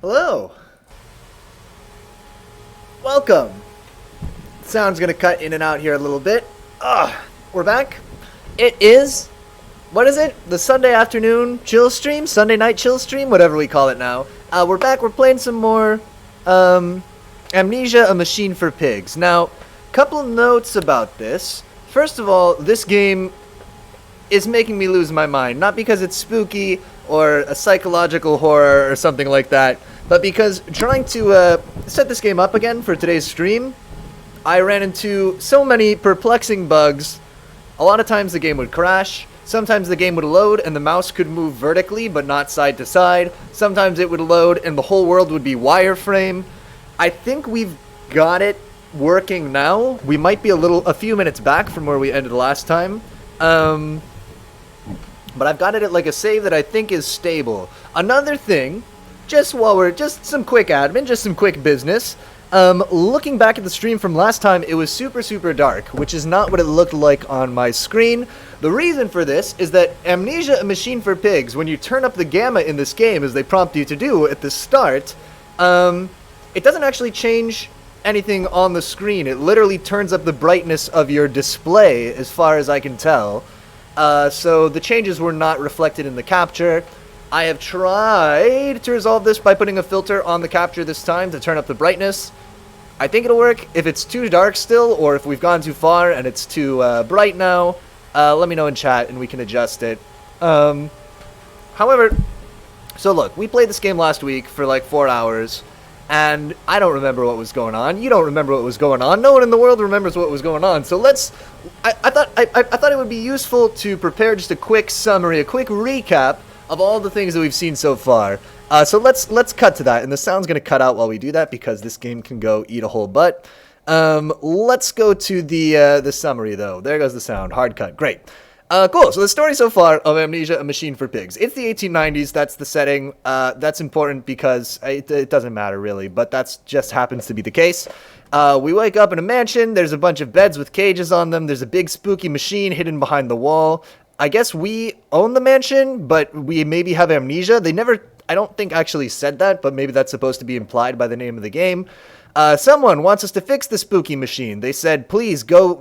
Hello. Welcome. Sound's gonna cut in and out here a little bit. We're back. It is, what is it? The Sunday afternoon chill stream? Sunday night chill stream? Whatever we call it now. We're back. We're playing some more Amnesia, a Machine for Pigs. Now, couple notes about this. First of all, this game is making me lose my mind. Not because it's spooky or a psychological horror or something like that, but because trying to set this game up again for today's stream, I ran into so many perplexing bugs. A lot of times the game would crash. Sometimes the game would load and the mouse could move vertically but not side to side. Sometimes it would load and the whole world would be wireframe. I think we've got it working now. We might be a few minutes back from where we ended last time. But I've got it at like a save that I think is stable. Another thing, just some quick admin, just some quick business. Looking back at the stream from last time, it was super dark, which is not what it looked like on my screen. The reason for this is that Amnesia, a Machine for Pigs, when you turn up the gamma in this game, as they prompt you to do at the start, it doesn't actually change anything on the screen. It literally turns up the brightness of your display, as far as I can tell. So the changes were not reflected in the capture. I have tried to resolve this by putting a filter on the capture this time to turn up the brightness. I think it'll work. If it's too dark still, or if we've gone too far and it's too bright now, let me know in chat and we can adjust it. However, so look, we played this game last week for like 4 hours, and I don't remember what was going on. You don't remember what was going on. No one in the world remembers what was going on. So let's... I thought it would be useful to prepare just a quick summary, a quick recap of all the things that we've seen so far. So let's cut to that, and the sound's going to cut out while we do that because this game can go eat a whole butt. Let's go to the summary, though. There goes the sound. Hard cut. Great. Cool. So the story so far of Amnesia, a Machine for Pigs. It's the 1890s. That's the setting. That's important because it doesn't matter really, but that's just happens to be the case. We wake up in a mansion. There's a bunch of beds with cages on them. There's a big spooky machine hidden behind the wall. I guess we own the mansion, but we maybe have amnesia. They never, I don't think actually said that, but maybe that's supposed to be implied by the name of the game. Someone wants us to fix the spooky machine. They said, please go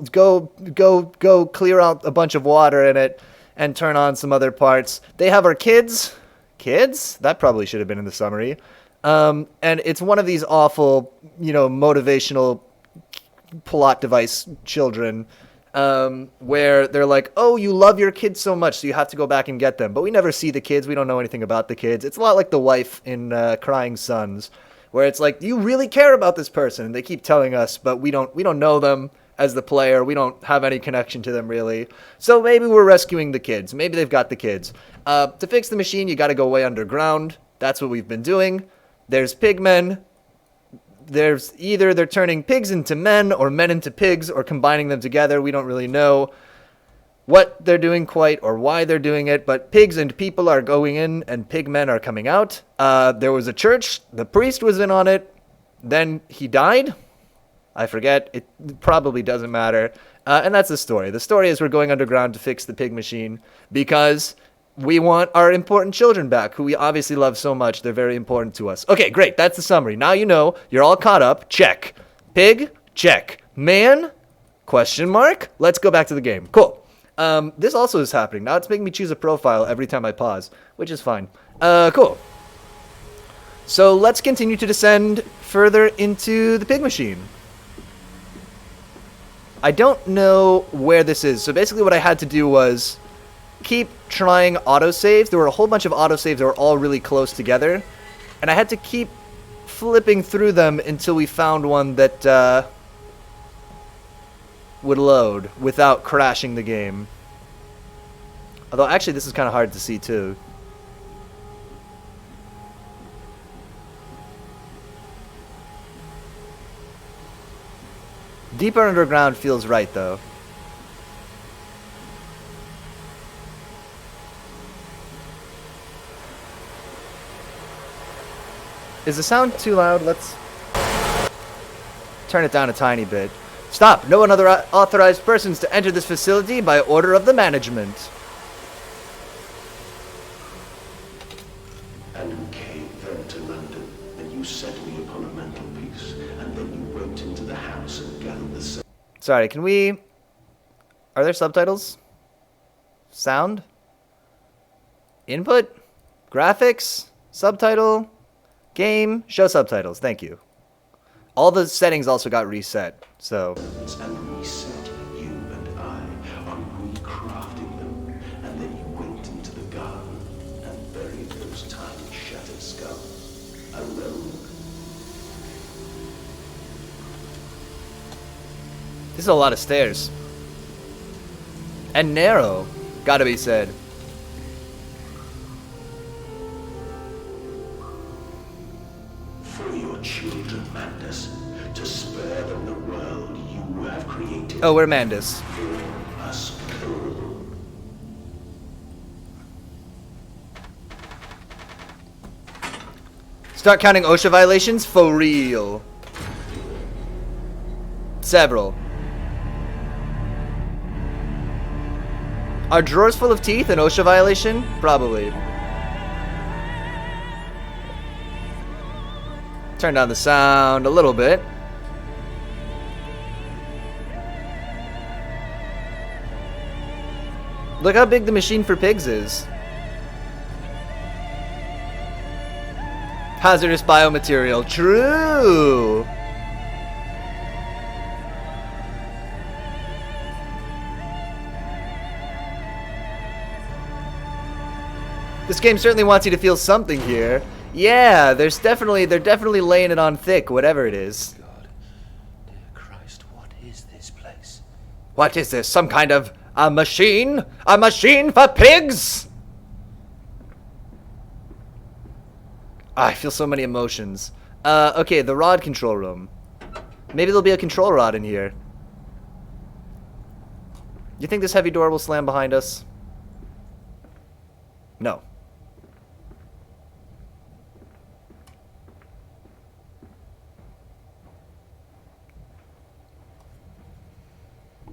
clear out a bunch of water in it and turn on some other parts. They have our kids? Kids? That probably should have been in the summary. And it's one of these awful, motivational plot device children, where they're like, oh, you love your kids so much, so you have to go back and get them. But we never see the kids. We don't know anything about the kids. It's a lot like the wife in Crying Sons, where it's like, you really care about this person, and they keep telling us, but we don't know them as the player. We don't have any connection to them, really. So maybe we're rescuing the kids. Maybe they've got the kids. To fix the machine, you gotta go way underground. That's what we've been doing. There's pigmen. There's either they're turning pigs into men, or men into pigs, or combining them together. We don't really know what they're doing quite or why they're doing it, but pigs and people are going in and pigmen are coming out. There was a church. The priest was in on it. Then he died. I forget. It probably doesn't matter. And that's the story. The story is we're going underground to fix the pig machine because we want our important children back, who we obviously love so much. They're very important to us. Okay, great. That's the summary. Now you know. You're all caught up. Check. Pig? Check. Man? Question mark? Let's go back to the game. Cool. This also is happening. Now it's making me choose a profile every time I pause, which is fine. Cool. So let's continue to descend further into the pig machine. I don't know where this is. So basically what I had to do was keep trying autosaves. There were a whole bunch of autosaves that were all really close together, and I had to keep flipping through them until we found one that would load without crashing the game. Although actually this is kind of hard to see too. Deeper underground feels right though. Is the sound too loud? Let's turn it down a tiny bit. Stop! No other authorized persons to enter this facility by order of the management. And came from to London. Sorry, can we... Are there subtitles? Sound? Input? Graphics? Subtitle? Game? Show subtitles. Thank you. All the settings also got reset, so... And reset, you and I are recrafting them. And then you went into the garden and buried those tiny shattered skulls. Alone. This is a lot of stairs. And narrow, gotta be said. For your children, Mandus, to spare them the world you have created. Oh, we're Mandus. For us all. Start counting OSHA violations? For real. Several. Are drawers full of teeth an OSHA violation? Probably. Turn down the sound a little bit. Look how big the machine for pigs is. Hazardous biomaterial. True. This game certainly wants you to feel something here. Yeah, they're definitely laying it on thick, whatever it is. God, dear Christ, what is this place? What is this? Some kind of a machine? A machine for pigs? I feel so many emotions. Okay, the rod control room. Maybe there'll be a control rod in here. You think this heavy door will slam behind us? No.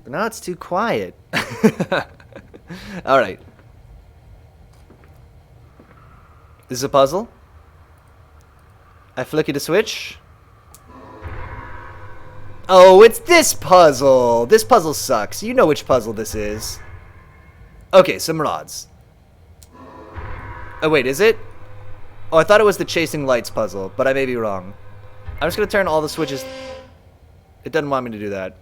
But now it's too quiet. Alright. This is a puzzle. I flick it a switch. Oh, it's this puzzle. This puzzle sucks. You know which puzzle this is. Okay, some rods. Oh, wait, is it? Oh, I thought it was the chasing lights puzzle, but I may be wrong. I'm just going to turn all the switches. It doesn't want me to do that.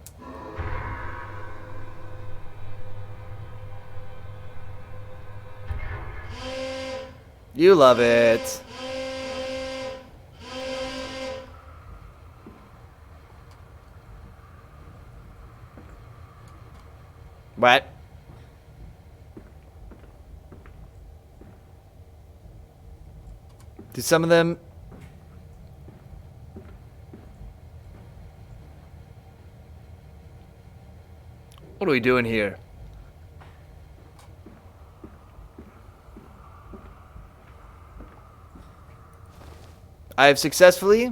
You love it. What? Do some of them... What are we doing here? I have successfully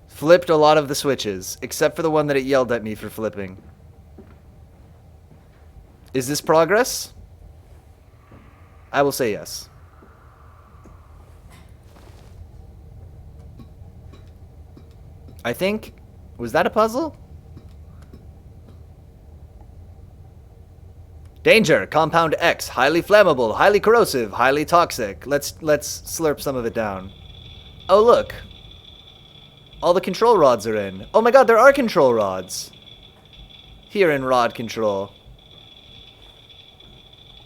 flipped a lot of the switches, except for the one that it yelled at me for flipping. Is this progress? I will say yes. I think... Was that a puzzle? Danger! Compound X. Highly flammable, highly corrosive, highly toxic. Let's slurp some of it down. Oh, look. All the control rods are in. Oh my god, there are control rods. Here in rod control.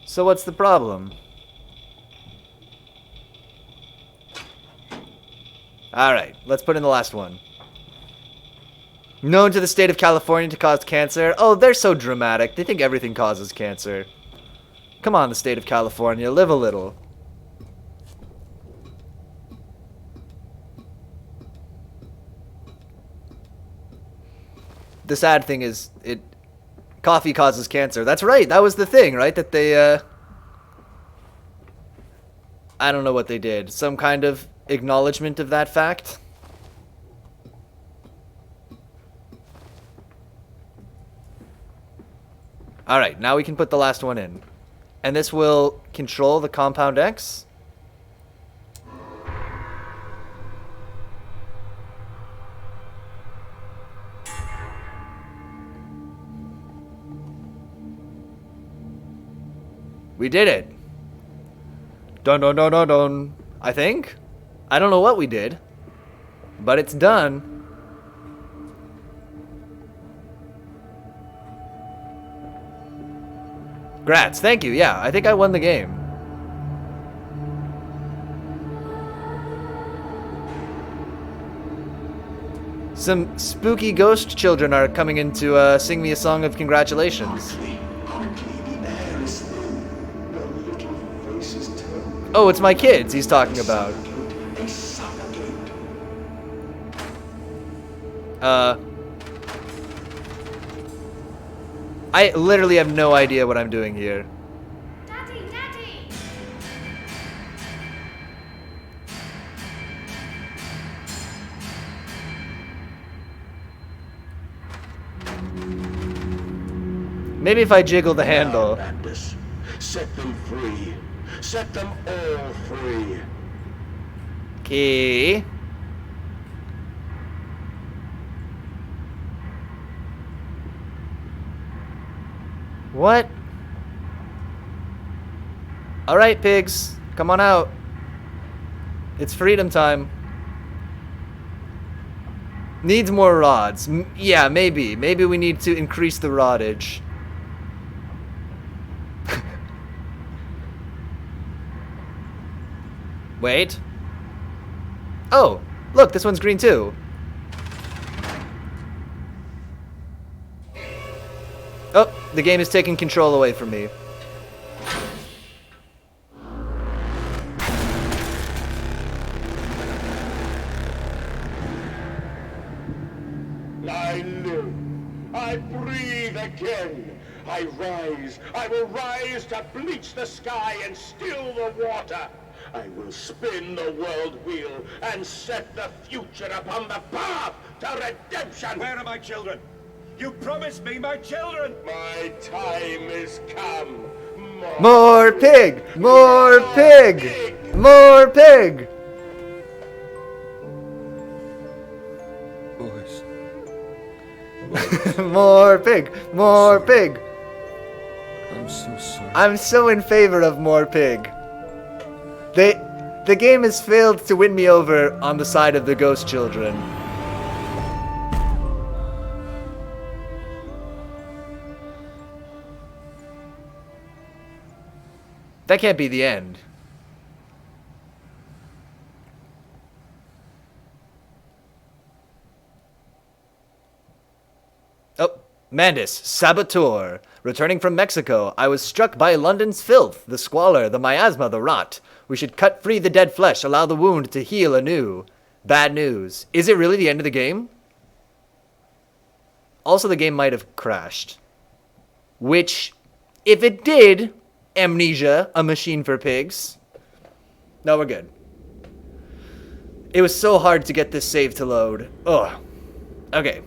So what's the problem? Alright, let's put in the last one. Known to the state of California to cause cancer. Oh, they're so dramatic. They think everything causes cancer. Come on, the state of California. Live a little. The sad thing is, coffee causes cancer. That's right. That was the thing, right? That they, I don't know what they did. Some kind of acknowledgement of that fact. Alright, now we can put the last one in. And this will control the Compound X. We did it. Dun dun dun dun dun. I think. I don't know what we did, but it's done. Grats, thank you. Yeah, I think I won the game. Some spooky ghost children are coming in to sing me a song of congratulations. Oh, it's my kids he's talking about. I literally have no idea what I'm doing here. Daddy, Daddy! Maybe if I jiggle the handle. Madness. Set them free. Set them all free. Key. What? Alright, pigs. Come on out. It's freedom time. Needs more rods. Yeah, maybe. Maybe we need to increase the roddage. Wait. Oh, look, this one's green too. Oh, the game is taking control away from me. I live. I breathe again. I rise. I will rise to bleach the sky and still the water. I will spin the world wheel and set the future upon the path to redemption. Where are my children? You promised me my children! My time is come. More pig! More pig! More pig! Boys. More pig! More pig! I'm so sorry. I'm so in favor of more pig. The game has failed to win me over on the side of the ghost children. That can't be the end. Oh, Mandus, saboteur. Returning from Mexico, I was struck by London's filth, the squalor, the miasma, the rot. We should cut free the dead flesh, allow the wound to heal anew. Bad news. Is it really the end of the game? Also, the game might have crashed. Which, if it did, Amnesia, a machine for pigs. No, we're good. It was so hard to get this save to load. Ugh. Okay.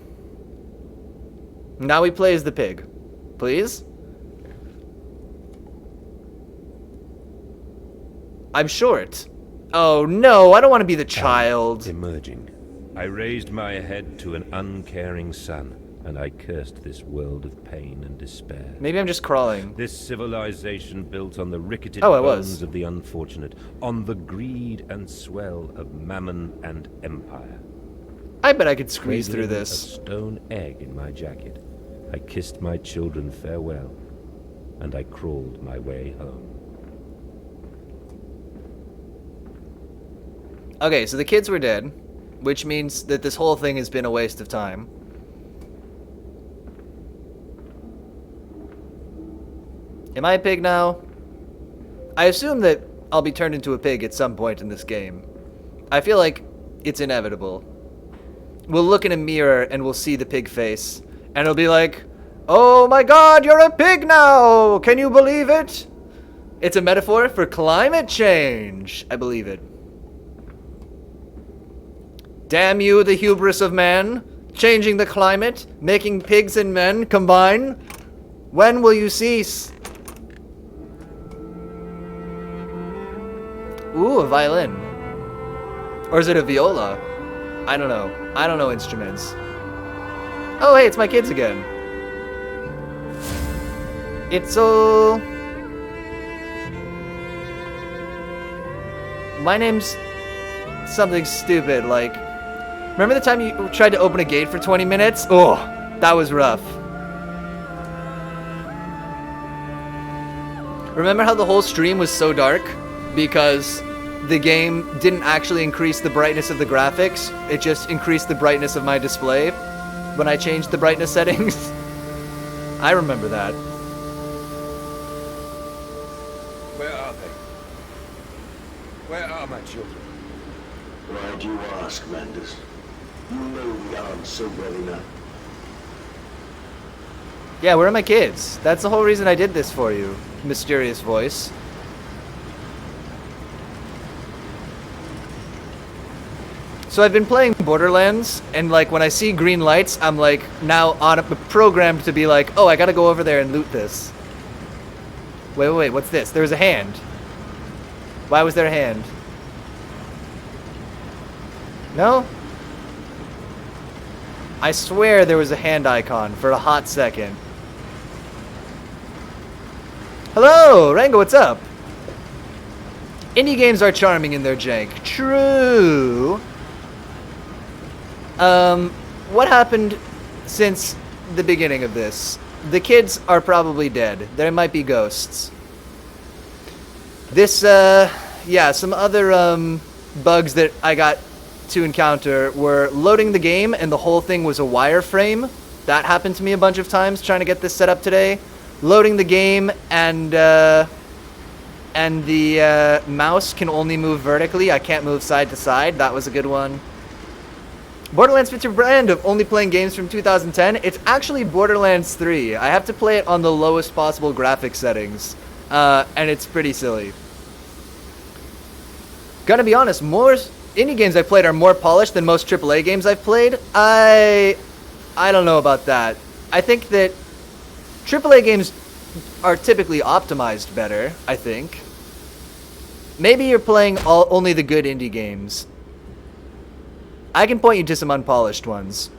Now we play as the pig. Please? I'm short. Oh no, I don't want to be the child. Emerging. I raised my head to an uncaring sun, and I cursed this world of pain and despair. Maybe I'm just crawling. This civilization built on the ricketed Oh, I bones was. of the unfortunate, on the greed and swell of mammon and empire. I bet I could squeeze through Cradling this. a stone egg in my jacket, I kissed my children farewell, and I crawled my way home. Okay, so the kids were dead, which means that this whole thing has been a waste of time. Am I a pig now? I assume that I'll be turned into a pig at some point in this game. I feel like it's inevitable. We'll look in a mirror and we'll see the pig face, and it'll be like, "Oh my god, you're a pig now! Can you believe it?" It's a metaphor for climate change. I believe it. Damn you, the hubris of man, changing the climate, making pigs and men combine. When will you cease? Ooh, a violin. Or is it a viola? I don't know. I don't know instruments. Oh, hey, it's my kids again. It's so... My name's something stupid, like... Remember the time you tried to open a gate for 20 minutes? Oh, that was rough. Remember how the whole stream was so dark? Because the game didn't actually increase the brightness of the graphics. It just increased the brightness of my display when I changed the brightness settings. I remember that. Where are they? Where are my children? Why do you ask, Mandus? You know the answer well enough. Yeah, where are my kids? That's the whole reason I did this for you, mysterious voice. So I've been playing Borderlands, and like when I see green lights, I'm like now programmed to be like, oh, I gotta go over there and loot this. Wait, what's this? There's a hand. Why was there a hand? No? I swear there was a hand icon for a hot second. Hello, Rango, what's up? Indie games are charming in their jank. True. What happened since the beginning of this? The kids are probably dead. There might be ghosts. This, yeah, some other, bugs that I got to encounter were loading the game and the whole thing was a wireframe. That happened to me a bunch of times trying to get this set up today. Loading the game and the mouse can only move vertically. I can't move side to side. That was a good one. Borderlands fits your brand of only playing games from 2010. It's actually Borderlands 3. I have to play it on the lowest possible graphic settings. And it's pretty silly. Gotta be honest, more indie games I've played are more polished than most AAA games I've played. I don't know about that. I think that AAA games are typically optimized better, I think. Maybe you're playing only the good indie games. I can point you to some unpolished ones.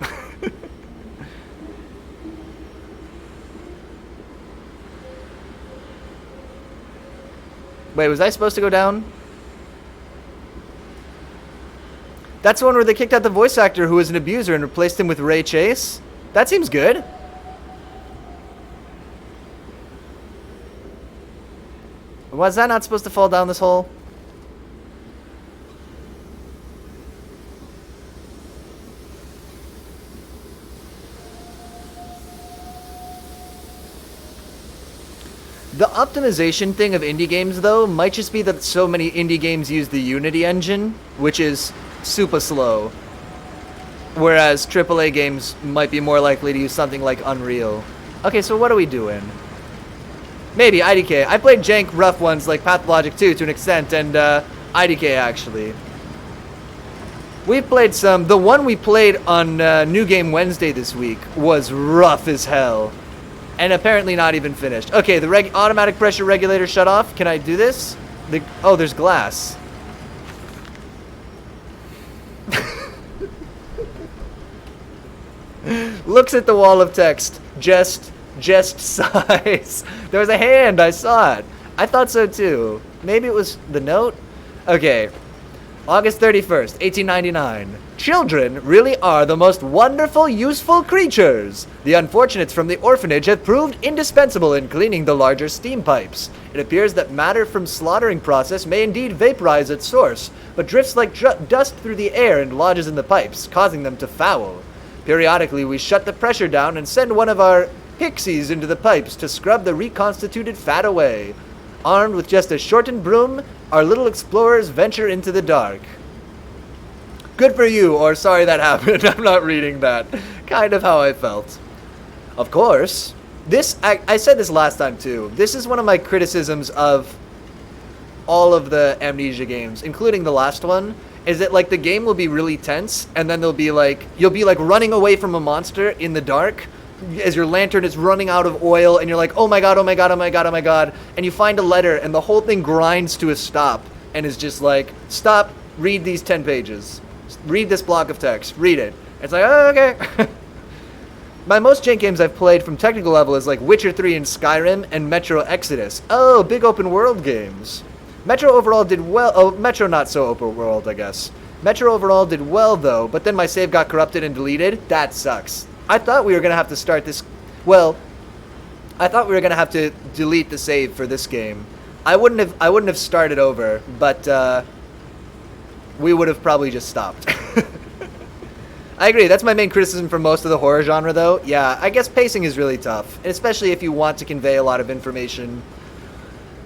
Wait, was I supposed to go down? That's the one where they kicked out the voice actor who was an abuser and replaced him with Ray Chase? That seems good. Was that not supposed to fall down this hole? The optimization thing of indie games, though, might just be that so many indie games use the Unity engine, which is super slow. Whereas AAA games might be more likely to use something like Unreal. Okay, so what are we doing? Maybe IDK. I played jank rough ones like Pathologic 2 to an extent, and IDK actually. We've played some. The one we played on New Game Wednesday this week was rough as hell. And apparently not even finished. Okay, the automatic pressure regulator shut off. Can I do this? Oh, there's glass. Looks at the wall of text. Just sighs. There was a hand. I saw it. I thought so too. Maybe it was the note? Okay. August 31st, 1899. Children really are the most wonderful, useful creatures. The unfortunates from the orphanage have proved indispensable in cleaning the larger steam pipes. It appears that matter from slaughtering process may indeed vaporize at source, but drifts like dust through the air and lodges in the pipes, causing them to foul. Periodically, we shut the pressure down and send one of our pixies into the pipes to scrub the reconstituted fat away. Armed with just a shortened broom, our little explorers venture into the dark. Good for you, or sorry that happened. I'm not reading that. Kind of how I felt. Of course, I said this last time too. This is one of my criticisms of all of the Amnesia games, including the last one, is that like the game will be really tense, and then you'll be like running away from a monster in the dark, as your lantern is running out of oil, and you're like, oh my god, oh my god, oh my god, oh my god, and you find a letter, and the whole thing grinds to a stop, and is just like, stop, read these 10 pages. Read this block of text. Read it. It's like, oh, okay. My most jank games I've played from technical level is like Witcher 3 and Skyrim and Metro Exodus. Oh, big open world games. Metro overall did well. Oh, Metro not so open world, I guess. Metro overall did well, though, but then my save got corrupted and deleted. That sucks. I thought we were going to have to start this... Well, I thought we were going to have to delete the save for this game. I wouldn't have started over, but we would have probably just stopped. I agree. That's my main criticism for most of the horror genre, though. Yeah, I guess pacing is really tough, and especially if you want to convey a lot of information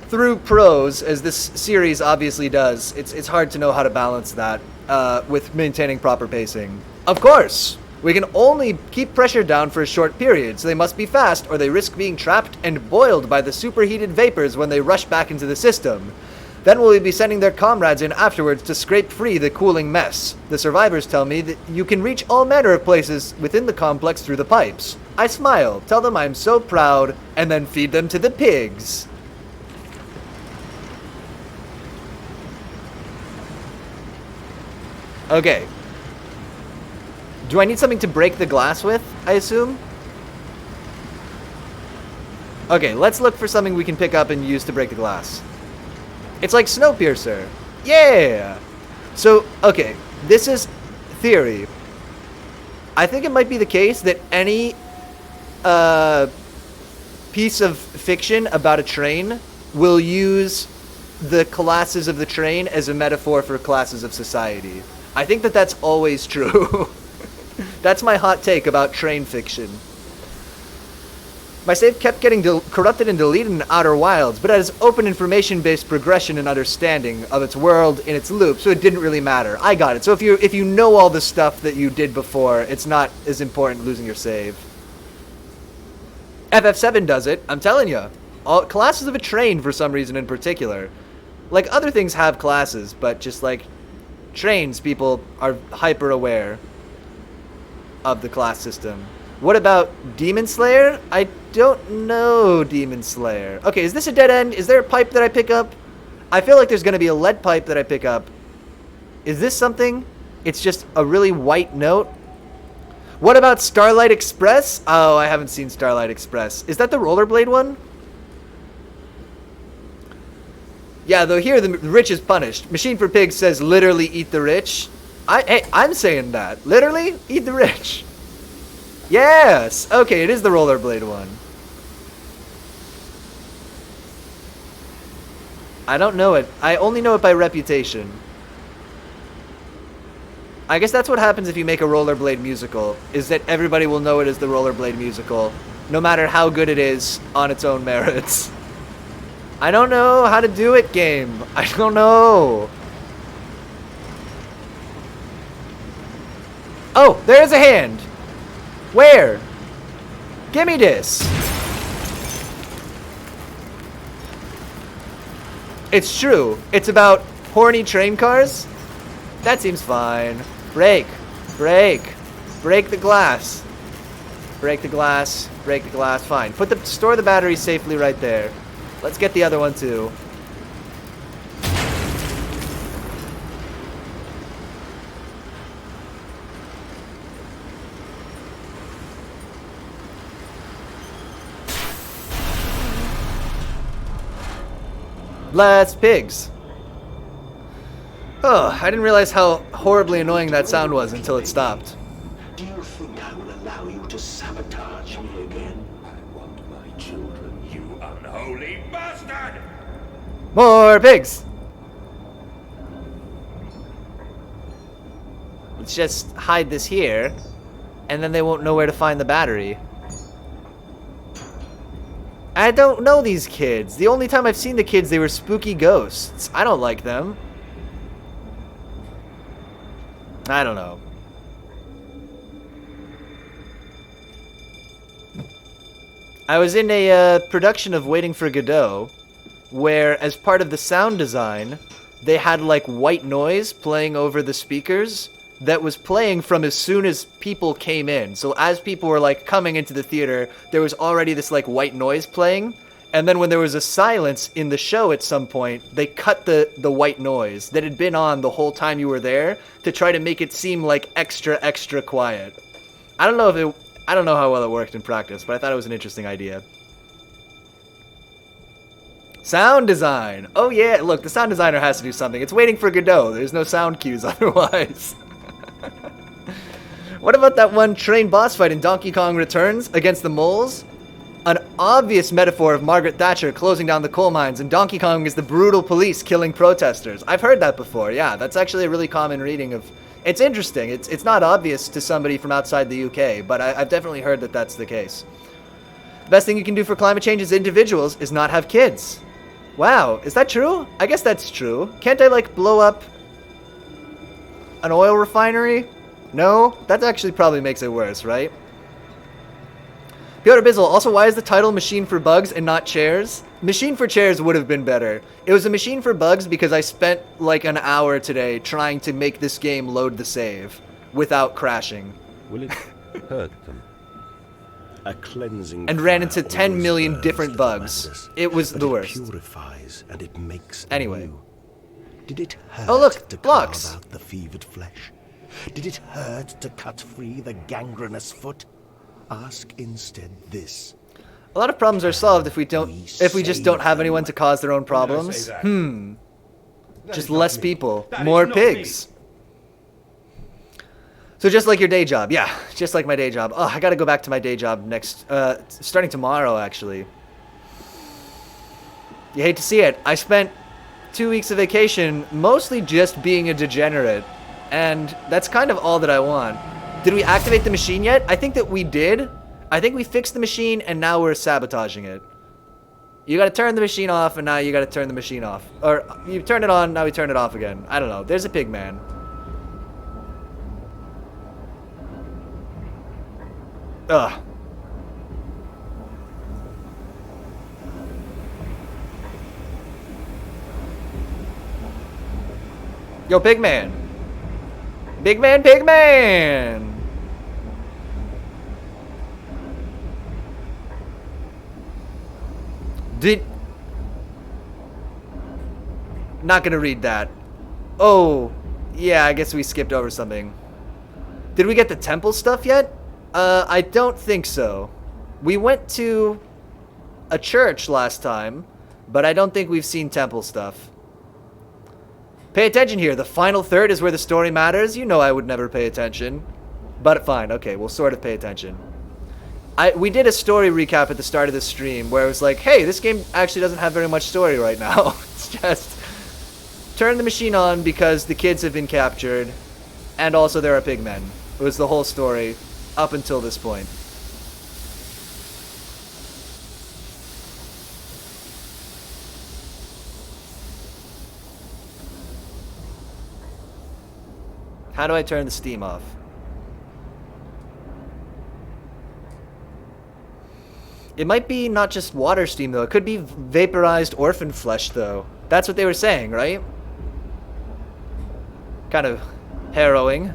through prose, as this series obviously does. It's hard to know how to balance that with maintaining proper pacing. Of course, we can only keep pressure down for a short period, so they must be fast, or they risk being trapped and boiled by the superheated vapors when they rush back into the system. Then we'll be sending their comrades in afterwards to scrape free the cooling mess. The survivors tell me that you can reach all manner of places within the complex through the pipes. I smile, tell them I'm so proud, and then feed them to the pigs. Okay. Do I need something to break the glass with, I assume? Okay, let's look for something we can pick up and use to break the glass. It's like Snowpiercer. Yeah! So, okay, this is theory. I think it might be the case that any piece of fiction about a train will use the classes of the train as a metaphor for classes of society. I think that that's always true. That's my hot take about train fiction. My save kept getting corrupted and deleted in Outer Wilds, but it has open information-based progression and understanding of its world in its loop, so it didn't really matter. I got it. So if you know all the stuff that you did before, it's not as important losing your save. FF7 does it, I'm telling you. All classes of a train for some reason in particular. Like, other things have classes, but just like trains, people are hyper aware of the class system. What about Demon Slayer? I don't know Demon Slayer. Okay, is this a dead end? Is there a pipe that I pick up? I feel like there's going to be a lead pipe that I pick up. Is this something? It's just a really white note. What about Starlight Express? Oh, I haven't seen Starlight Express. Is that the rollerblade one? Yeah, though here the rich is punished. Machine for Pigs says literally eat the rich. Hey, I'm saying that. Literally eat the rich. Yes! Okay, it is the rollerblade one. I don't know it. I only know it by reputation. I guess that's what happens if you make a rollerblade musical, is that everybody will know it as the rollerblade musical, no matter how good it is on its own merits. I don't know how to do it, game. I don't know. Oh, there's a hand. Where? Give me this. It's true. It's about horny train cars? That seems fine. Break. Break. Break the glass. Break the glass. Break the glass. Fine. Store the battery safely right there. Let's get the other one too. Less pigs. Oh, I didn't realize how horribly annoying that sound was until it stopped. Do you think I will allow you to sabotage me again? I want my children, you unholy bastard! More pigs! Let's just hide this here, and then they won't know where to find the battery. I don't know these kids. The only time I've seen the kids, they were spooky ghosts. I don't like them. I don't know. I was in a production of Waiting for Godot, where as part of the sound design, they had like white noise playing over the speakers that was playing from as soon as people came in. So as people were like coming into the theater, there was already this like white noise playing. And then when there was a silence in the show at some point, they cut the white noise that had been on the whole time you were there to try to make it seem like extra quiet. I don't know how well it worked in practice, but I thought it was an interesting idea. Sound design. Oh yeah, look, the sound designer has to do something. It's waiting for Godot. There's no sound cues otherwise. What about that one train boss fight in Donkey Kong Returns against the moles? An obvious metaphor of Margaret Thatcher closing down the coal mines, and Donkey Kong is the brutal police killing protesters. I've heard that before, yeah. That's actually a really common reading of... It's interesting. It's not obvious to somebody from outside the UK, but I've definitely heard that that's the case. The best thing you can do for climate change as individuals is not have kids. Wow, is that true? I guess that's true. Can't I, like, blow up an oil refinery? No? That actually probably makes it worse, right? Piotr Bizzle, also, why is the title Machine for Bugs and not Chairs? Machine for Chairs would have been better. It was a Machine for Bugs because I spent like an hour today trying to make this game load the save without crashing. Will it hurt them? A cleansing and ran into fire 10 always million burns different little bugs. matters, It was but the it worst. Purifies and it makes Anyway. anew. Did it hurt Oh, look, to blocks. carve out the fevered flesh? Did it hurt to cut free the gangrenous foot? Ask instead this. A lot of problems are solved if we just don't have anyone to cause their own problems. That Just is not less me. people, That is more not pigs. So just like your day job, yeah, just like my day job. Oh, I gotta go back to my day job starting tomorrow, actually. You hate to see it. I spent 2 weeks of vacation mostly just being a degenerate, and that's kind of all that I want. Did we activate the machine yet? I think that we did. I think we fixed the machine, and now we're sabotaging it. You gotta turn the machine off, and now you gotta turn the machine off. Or, you turn it on, now we turn it off again. I don't know. There's a pig man. Ugh. Yo, pig man. Big man, pig man. Not gonna read that. Oh, yeah, I guess we skipped over something. Did we get the temple stuff yet? I don't think so. We went to a church last time, but I don't think we've seen temple stuff. Pay attention here. The final third is where the story matters. You know I would never pay attention. But fine, okay, we'll sort of pay attention. We did a story recap at the start of the stream where it was like, hey, this game actually doesn't have very much story right now. It's just turn the machine on because the kids have been captured, and also there are pigmen. It was the whole story up until this point. How do I turn the steam off? It might be not just water steam, though. It could be vaporized orphan flesh, though. That's what they were saying, right? Kind of harrowing.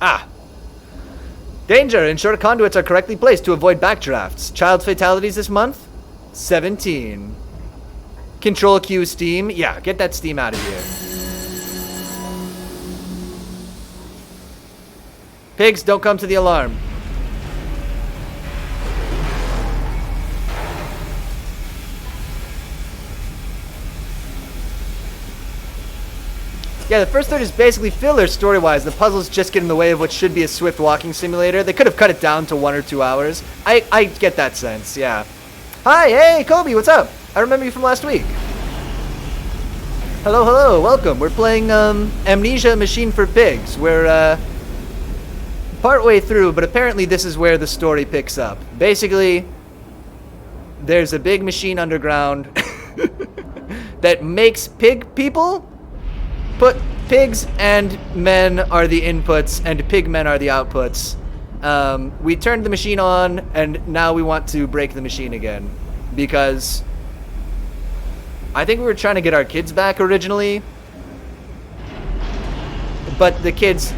Ah! Danger! Ensure conduits are correctly placed to avoid backdrafts. Child fatalities this month? 17. Control Q steam. Yeah, get that steam out of here. Pigs, don't come to the alarm. Yeah, the first third is basically filler story-wise. The puzzles just get in the way of what should be a swift walking simulator. They could have cut it down to 1 or 2 hours. I get that sense, yeah. Hi, hey, Kobe, what's up? I remember you from last week. Hello, hello, welcome. We're playing Amnesia Machine for Pigs. We're partway through, but apparently this is where the story picks up. Basically, there's a big machine underground that makes pig people. Pigs and men are the inputs, and pig men are the outputs. We turned the machine on, and now we want to break the machine again. Because I think we were trying to get our kids back originally. But the kids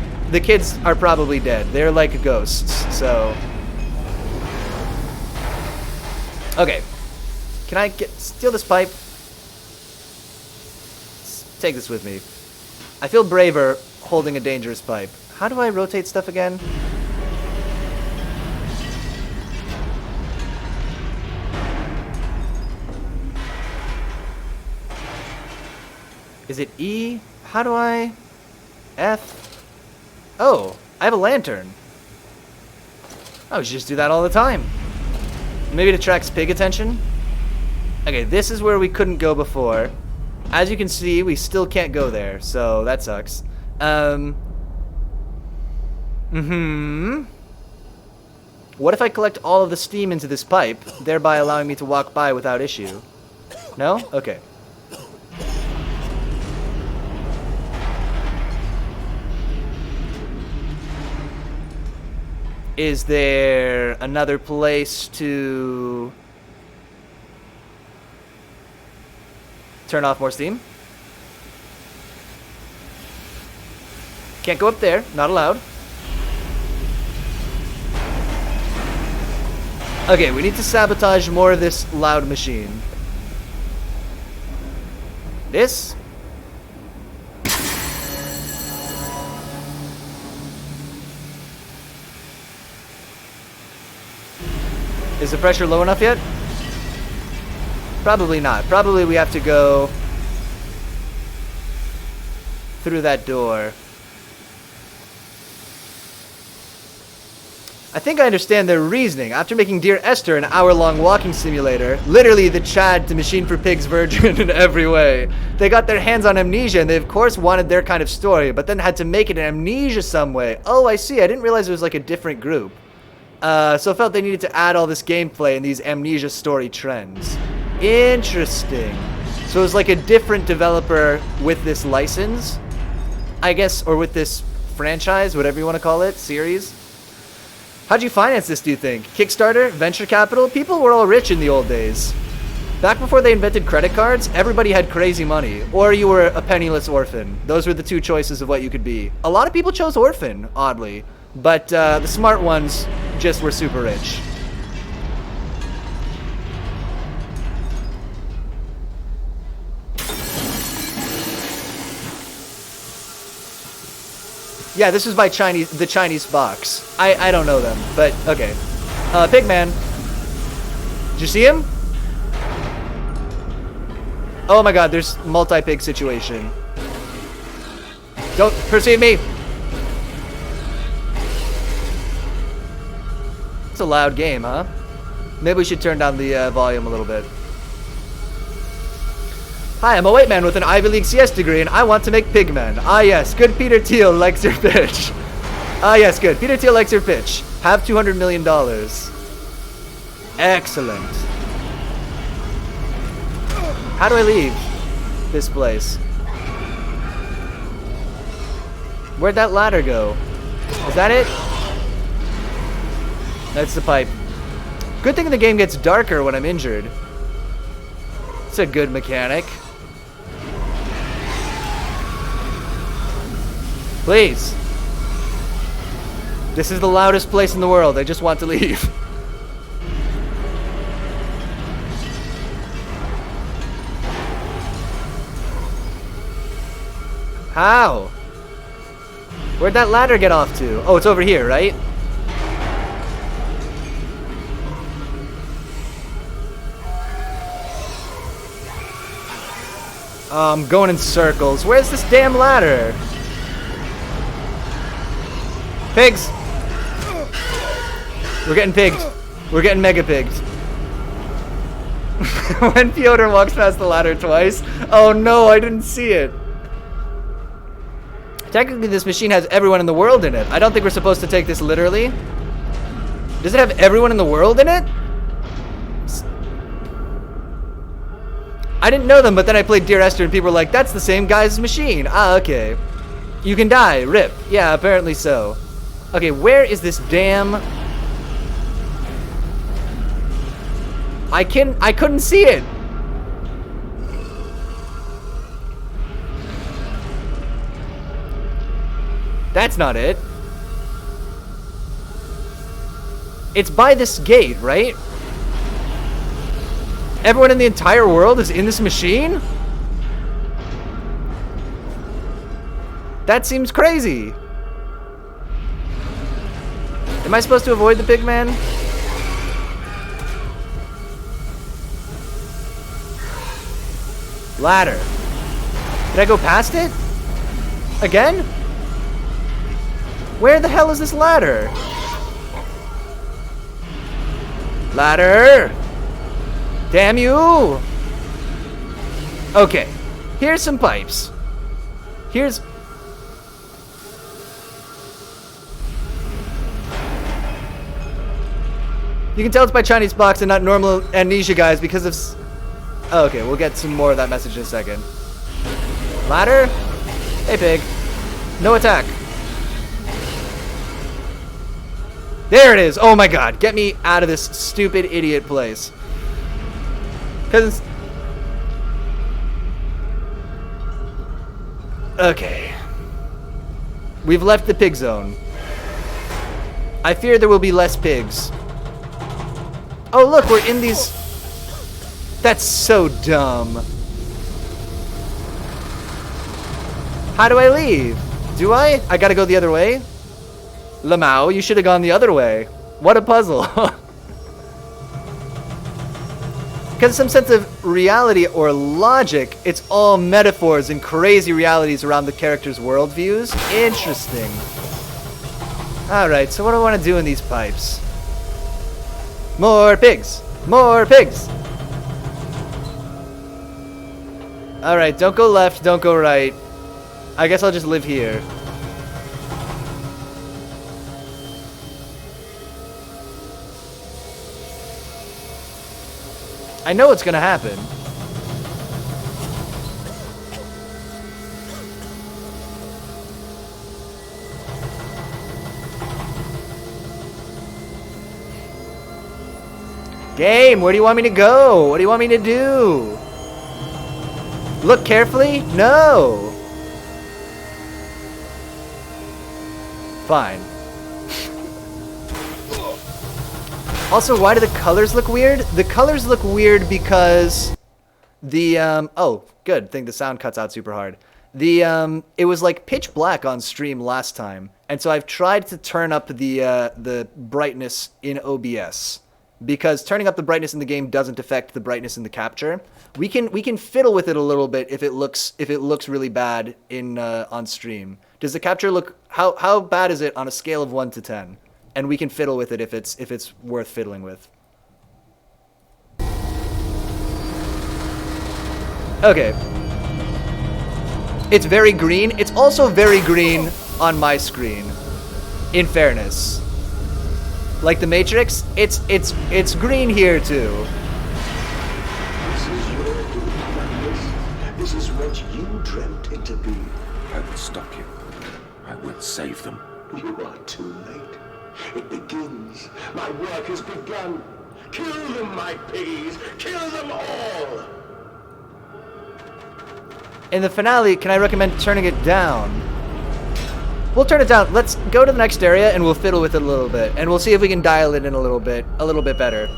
are probably dead. They're like ghosts, so... Okay. Can I steal this pipe? Take this with me. I feel braver holding a dangerous pipe. How do I rotate stuff again? Is it E? How do I... F? Oh, I have a lantern. Oh, we should just do that all the time. Maybe it attracts pig attention? Okay, this is where we couldn't go before. As you can see, we still can't go there, so that sucks. What if I collect all of the steam into this pipe, thereby allowing me to walk by without issue? No? Okay. Is there another place to turn off more steam? Can't go up there, not allowed. Okay, we need to sabotage more of this loud machine. This? Is the pressure low enough yet? Probably not. Probably we have to go through that door. I think I understand their reasoning. After making Dear Esther an hour-long walking simulator, literally the Chad to Machine for Pigs version in every way, they got their hands on Amnesia, and they of course wanted their kind of story, but then had to make it an Amnesia some way. Oh, I see. I didn't realize it was like a different group. So I felt they needed to add all this gameplay and these Amnesia story trends. Interesting. So it was like a different developer with this license, I guess, or with this franchise, whatever you want to call it, series. How'd you finance this, do you think? Kickstarter? Venture capital? People were all rich in the old days. Back before they invented credit cards, everybody had crazy money. Or you were a penniless orphan. Those were the two choices of what you could be. A lot of people chose orphan, oddly. But the smart ones just were super rich. Yeah, this is by the Chinese box. I don't know them, but okay. Pigman. Did you see him? Oh my god, there's multi-pig situation. Don't perceive me! It's a loud game, huh? Maybe we should turn down the volume a little bit. Hi, I'm a white man with an Ivy League CS degree, and I want to make Pigmen. Ah yes, good Peter Thiel likes your pitch. Ah yes, good. Peter Thiel likes your pitch. Have $200 million. Excellent. How do I leave this place? Where'd that ladder go? Is that it? That's the pipe. Good thing the game gets darker when I'm injured. It's a good mechanic. Please. This is the loudest place in the world. I just want to leave. How? Where'd that ladder get off to? Oh, it's over here, right? I'm going in circles. Where's this damn ladder? Pigs! We're getting pigged. We're getting mega pigged. When Piotr walks past the ladder twice. Oh no, I didn't see it. Technically, this machine has everyone in the world in it. I don't think we're supposed to take this literally. Does it have everyone in the world in it? I didn't know them, but then I played Dear Esther and people were like, that's the same guy's machine. Ah, okay. You can die. Rip. Yeah, apparently so. Okay, where is this damn... I couldn't see it. That's not it. It's by this gate, right? Everyone in the entire world is in this machine? That seems crazy. Am I supposed to avoid the pig man? Ladder. Did I go past it? Again? Where the hell is this ladder? Ladder! Damn you! Okay, here's some pipes. Here's... You can tell it's by Chinese box and not normal Amnesia guys because of... Oh, okay, we'll get some more of that message in a second. Ladder? Hey, pig. No attack. There it is! Oh my god, get me out of this stupid idiot place. Because... Okay. We've left the pig zone. I fear there will be less pigs. Oh look, we're in these... That's so dumb. How do I leave? Do I? I gotta go the other way? Lamau, you should have gone the other way. What a puzzle. Because some sense of reality or logic, it's all metaphors and crazy realities around the characters' worldviews. Interesting. Alright, so what do I want to do in these pipes? More pigs! More pigs! Alright, don't go left, don't go right. I guess I'll just live here. I know what's gonna happen. Game, where do you want me to go? What do you want me to do? Look carefully? No. Fine. Also, why do the colors look weird? The colors look weird because the, oh, good thing the sound cuts out super hard. It was like pitch black on stream last time, and so I've tried to turn up the brightness in OBS, because turning up the brightness in the game doesn't affect the brightness in the capture. We can fiddle with it a little bit if it looks really bad in on stream. Does the capture look, how bad is it on a scale of 1 to 10? And we can fiddle with it if it's worth fiddling with. Okay. It's very green. It's also very green on my screen. In fairness. Like the Matrix, it's green here too. This is your doing, Magnus. This is what you dreamt it to be. I will stop you. I will save them. You are too late. It begins. My work has begun. Kill them, my piggies. Kill them all. In the finale, can I recommend turning it down? We'll turn it down. Let's go to the next area and we'll fiddle with it a little bit. And we'll see if we can dial it in a little bit better.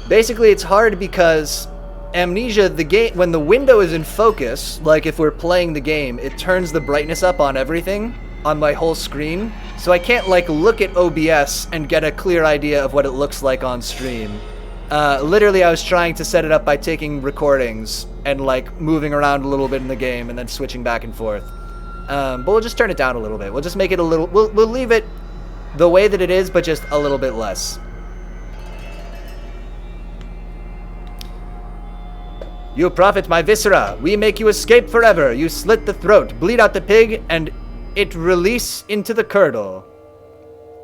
Basically, it's hard because Amnesia, the game, when the window is in focus, like if we're playing the game, it turns the brightness up on everything, on my whole screen. So I can't like look at OBS and get a clear idea of what it looks like on stream. Literally, I was trying to set it up by taking recordings and like moving around a little bit in the game and then switching back and forth. But we'll just turn it down a little bit. We'll just make it a little, we'll leave it the way that it is, but just a little bit less. You profit my viscera. We make you escape forever. You slit the throat, bleed out the pig, and it release into the curdle.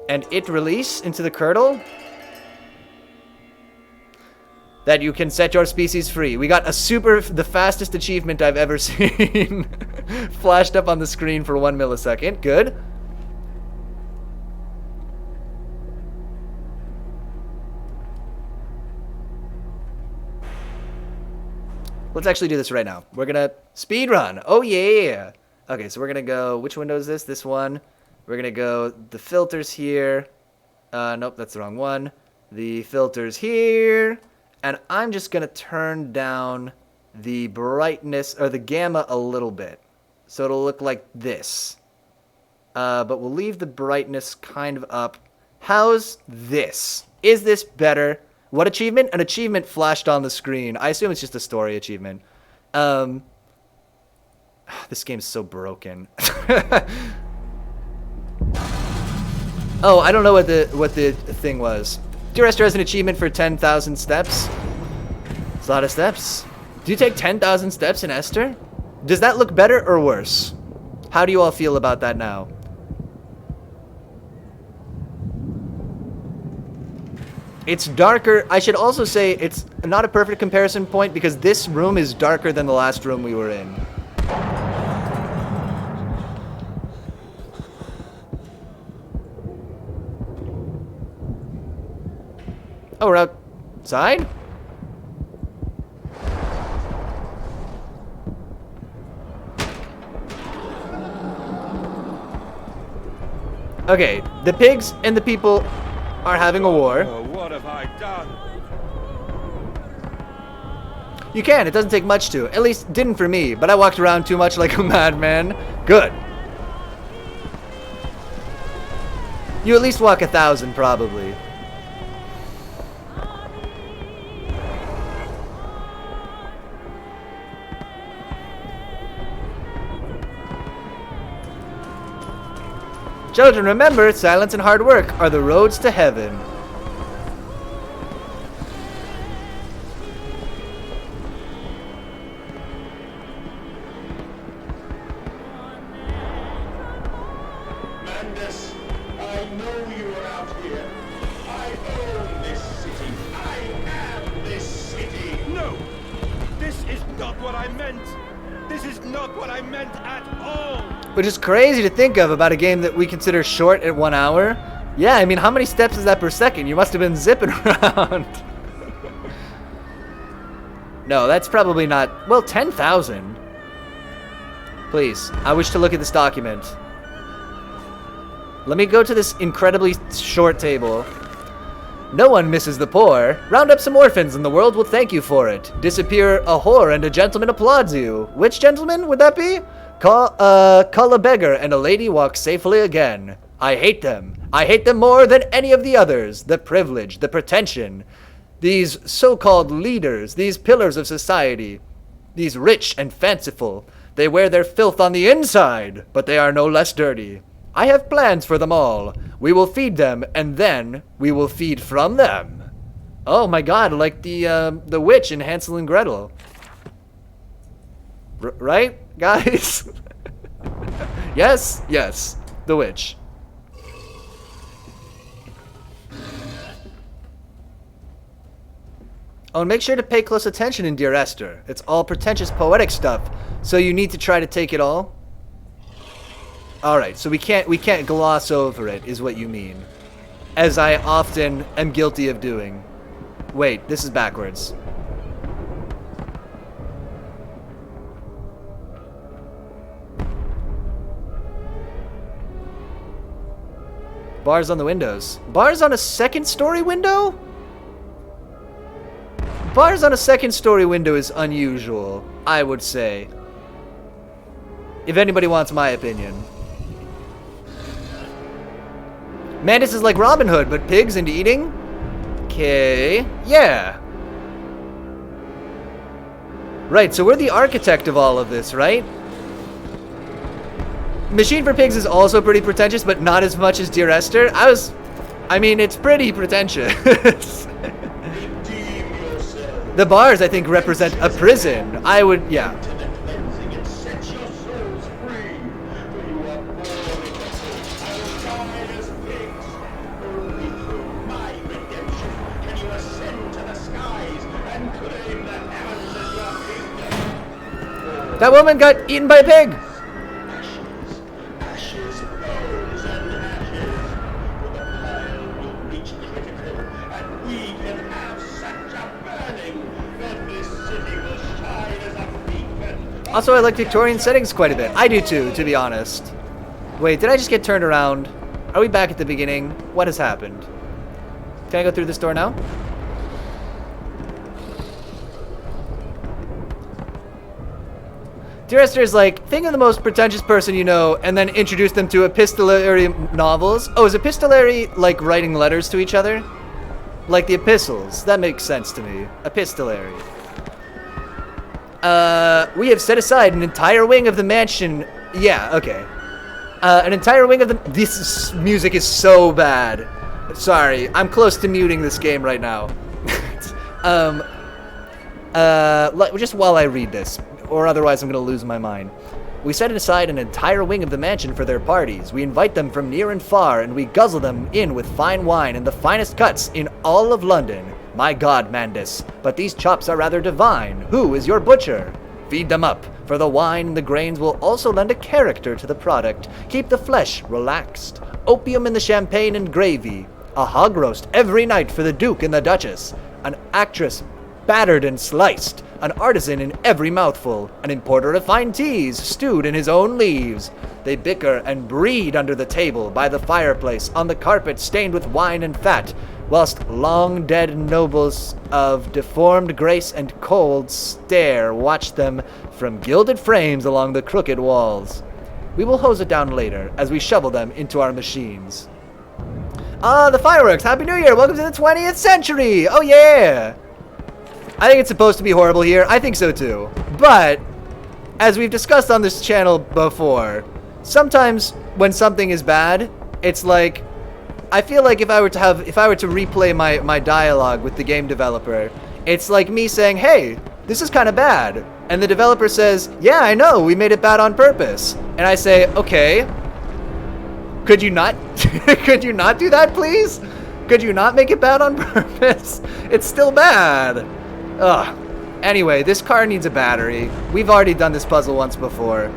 And it release into the curdle? That you can set your species free. We got the fastest achievement I've ever seen. Flashed up on the screen for 1 millisecond. Good. Let's actually do this right now. We're gonna speed run. Oh yeah. Okay, so we're gonna go, which window is this? This one. We're gonna go the filters here. Nope, that's the wrong one. The filters here. And I'm just gonna turn down the brightness or the gamma a little bit. So it'll look like this. But we'll leave the brightness kind of up. How's this? Is this better? What achievement? An achievement flashed on the screen. I assume it's just a story achievement. This game's so broken. Oh, I don't know what the thing was. Dear Esther has an achievement for 10,000 steps. It's a lot of steps. Do you take 10,000 steps in Esther? Does that look better or worse? How do you all feel about that now? It's darker. I should also say it's not a perfect comparison point because this room is darker than the last room we were in. Oh, we're outside? Okay, the pigs and the people are having a war. Oh, what have I done? You can, it doesn't take much to. At least didn't for me, but I walked around too much like a madman. Good. You at least walk 1,000 probably. Children, remember, silence and hard work are the roads to heaven. Mandus, I know you are out here. I own this city. I am this city. No! This is not what I meant! This is not what I meant at all! Which is crazy to think of about a game that we consider short at 1 hour. Yeah, I mean, how many steps is that per second? You must have been zipping around. No, that's probably not... Well, 10,000. Please, I wish to look at this document. Let me go to this incredibly short table. No one misses the poor. Round up some orphans and the world will thank you for it. Disappear a whore and a gentleman applauds you. Which gentleman would that be? Call a beggar and a lady walks safely again. I hate them. I hate them more than any of the others. The privilege, the pretension. These so-called leaders, these pillars of society. These rich and fanciful. They wear their filth on the inside, but they are no less dirty. I have plans for them all. We will feed them, and then we will feed from them. Oh my god, like the witch in Hansel and Gretel. Right, guys? Yes, yes, the witch. Oh, and make sure to pay close attention in Dear Esther. It's all pretentious poetic stuff, so you need to try to take it all. Alright, so we can't gloss over it, is what you mean. As I often am guilty of doing. Wait, this is backwards. Bars on the windows. Bars on a second-story window? Bars on a second-story window is unusual, I would say. If anybody wants my opinion. Mandus is like Robin Hood, but pigs into eating? Okay, yeah. Right, so we're the architect of all of this, right? Machine for Pigs is also pretty pretentious, but not as much as Dear Esther. I mean, it's pretty pretentious. The bars, I think, represent a prison. I would, yeah. That woman got eaten by a pig! Ashes, bones, and ashes. For the pile will reach critical, and we can have such a burning that this city will shine as a beacon. Also, I like Victorian settings quite a bit. I do too, to be honest. Wait, did I just get turned around? Are we back at the beginning? What has happened? Can I go through this door now? Dear Esther is like, think of the most pretentious person you know, and then introduce them to epistolary novels. Oh, is epistolary like writing letters to each other? Like the epistles. That makes sense to me. Epistolary. We have set aside an entire wing of the mansion. Yeah, okay. An entire wing of the... music is so bad. Sorry, I'm close to muting this game right now. Just while I read this, or otherwise I'm gonna lose my mind. We set aside an entire wing of the mansion for their parties. We invite them from near and far, and we guzzle them in with fine wine and the finest cuts in all of London. My God, Mandus, but these chops are rather divine. Who is your butcher? Feed them up, for the wine and the grains will also lend a character to the product. Keep the flesh relaxed. Opium in the champagne and gravy. A hog roast every night for the Duke and the Duchess. An actress battered and sliced. An artisan in every mouthful. An importer of fine teas stewed in his own leaves. They bicker and breed under the table, by the fireplace, on the carpet stained with wine and fat, whilst long-dead nobles of deformed grace and cold stare watch them from gilded frames along the crooked walls. We will hose it down later, as we shovel them into our machines. The fireworks! Happy New Year! Welcome to the 20th century! Oh yeah! I think it's supposed to be horrible here. I think so too. But, as we've discussed on this channel before, sometimes when something is bad, it's like, I feel like if I were to replay my dialogue with the game developer, it's like me saying, hey, this is kind of bad. And the developer says, yeah, I know, we made it bad on purpose. And I say, okay, could you not, could you not do that, please? Could you not make it bad on purpose? It's still bad. Ugh. Anyway, this car needs a battery. We've already done this puzzle once before.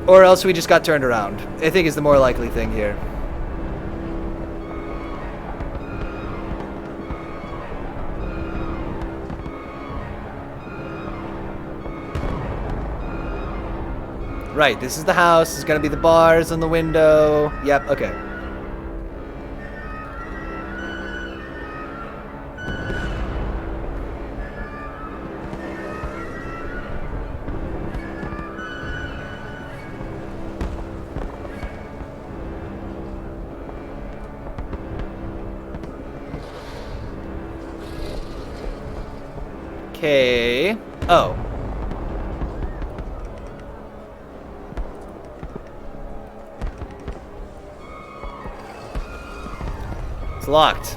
Or else we just got turned around. I think is the more likely thing here. Right, this is the house. This is gonna be the bars on the window. Yep, okay. Okay. Oh. It's locked.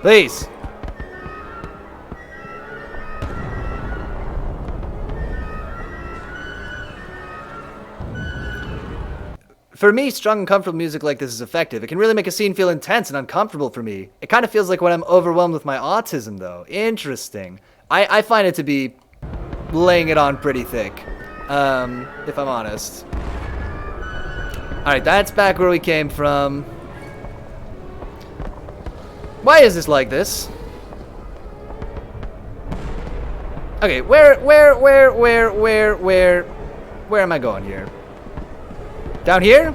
Please. For me, strong and comfortable music like this is effective. It can really make a scene feel intense and uncomfortable for me. It kind of feels like when I'm overwhelmed with my autism, though. Interesting. I find it to be laying it on pretty thick, if I'm honest. Alright, that's back where we came from. Why is this like this? Okay, where am I going here? Down here?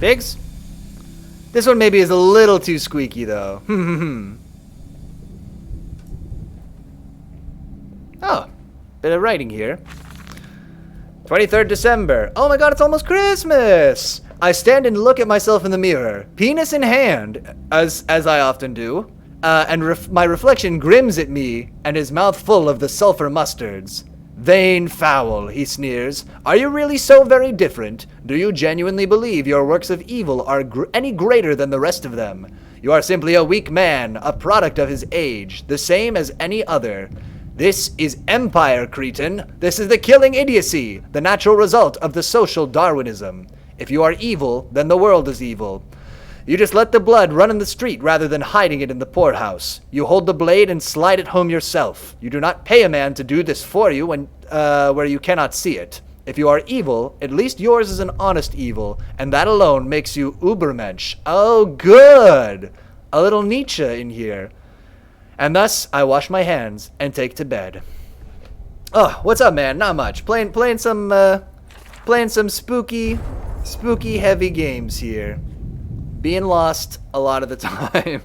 Pigs? This one maybe is a little too squeaky though. Oh, bit of writing here. 23rd December. Oh my god, it's almost Christmas! I stand and look at myself in the mirror, penis in hand, as I often do, and my reflection grins at me and his mouth full of the sulfur mustards. Vain fowl, he sneers. Are you really so very different? Do you genuinely believe your works of evil are any greater than the rest of them? You are simply a weak man, a product of his age, the same as any other. This is empire, cretin. This is the killing idiocy, the natural result of the social Darwinism. If you are evil, then the world is evil. You just let the blood run in the street rather than hiding it in the poorhouse. You hold the blade and slide it home yourself. You do not pay a man to do this for you when, where you cannot see it. If you are evil, at least yours is an honest evil, and that alone makes you Ubermensch. Oh, good! A little Nietzsche in here. And thus, I wash my hands and take to bed. Oh, what's up, man? Not much. Playing some spooky spooky heavy games here. Being lost a lot of the time.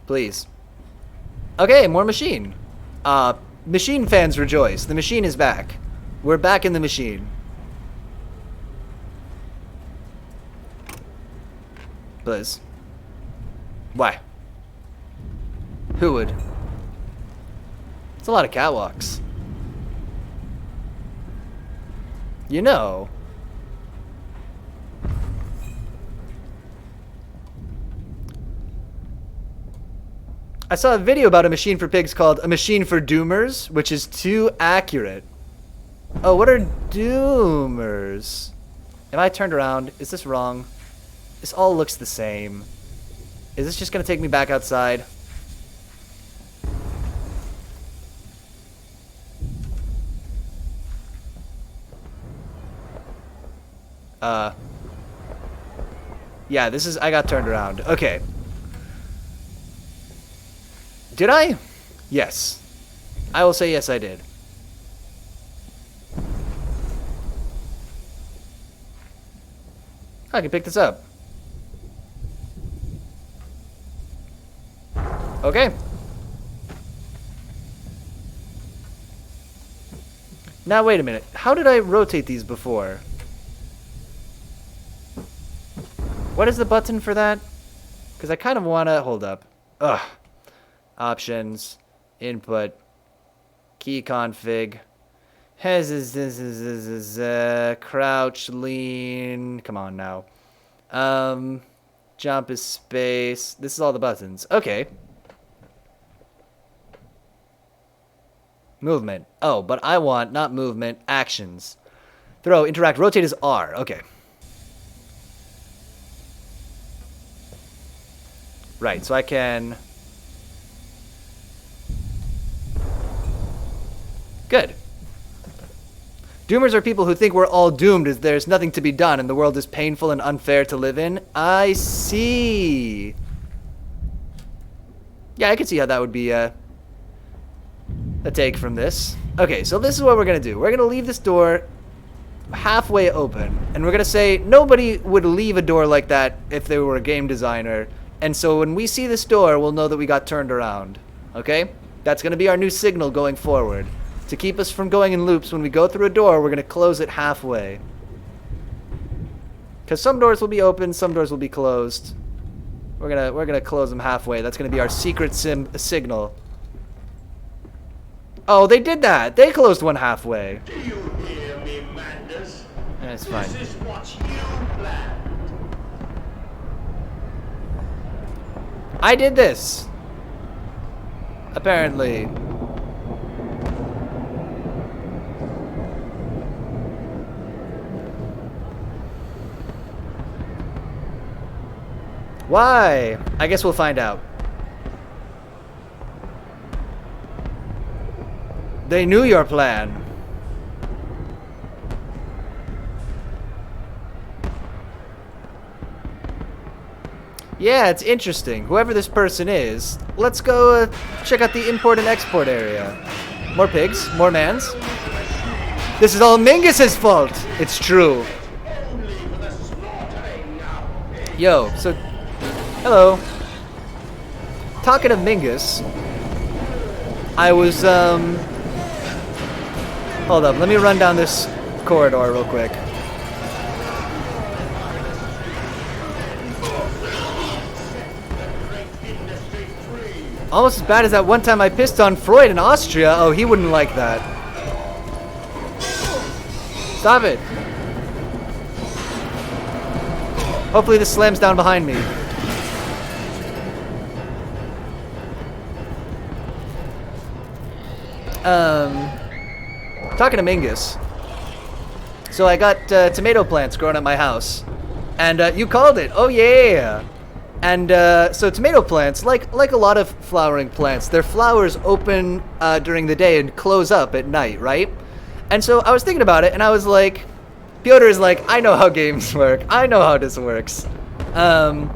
Please. Okay, more machine. Machine fans rejoice. The machine is back. We're back in the machine. Please. Why? Who would? It's a lot of catwalks. You know. I saw a video about a machine for pigs called A Machine for Doomers, which is too accurate. Oh, what are doomers? Am I turned around? Is this wrong? This all looks the same. Is this just gonna take me back outside? Yeah, this is, I got turned around. Okay. Did I? Yes. I will say yes, I did. I can pick this up. Okay. Now, wait a minute. How did I rotate these before? What is the button for that? Because I kind of want to... Hold up. Ugh. Options. Input. Key config. Crouch, lean. Come on now. Jump is space. This is all the buttons. Okay. Movement. Oh, but I want not movement, actions. Throw, interact, rotate is R. Okay. Right, so I can... Good. Doomers are people who think we're all doomed as there's nothing to be done and the world is painful and unfair to live in. I see. Yeah, I can see how that would be a take from this. Okay, so this is what we're going to do. We're going to leave this door halfway open. And we're going to say nobody would leave a door like that if they were a game designer. And so when we see this door, we'll know that we got turned around. Okay? That's going to be our new signal going forward. To keep us from going in loops, when we go through a door, we're going to close it halfway. Because some doors will be open, some doors will be closed. We're gonna close them halfway. That's going to be our secret signal. Oh, they did that. They closed one halfway. Do you hear me, Mandus? That's fine. This is what you planned. I did this. Apparently. Why? I guess we'll find out. They knew your plan. Yeah, it's interesting. Whoever this person is, let's go check out the import and export area. More pigs, more mans. This is all Mingus's fault. It's true. Yo, so... Hello. Talking of Mingus, I was, hold up, let me run down this corridor real quick. Almost as bad as that one time I pissed on Freud in Austria. Oh, he wouldn't like that. Stop it. Hopefully this slams down behind me. Talking to Mingus. So I got tomato plants growing at my house. And you called it. Oh yeah. And so tomato plants, like a lot of flowering plants, their flowers open during the day and close up at night, right? And so I was thinking about it and I was like, Piotr is like, I know how games work. I know how this works. So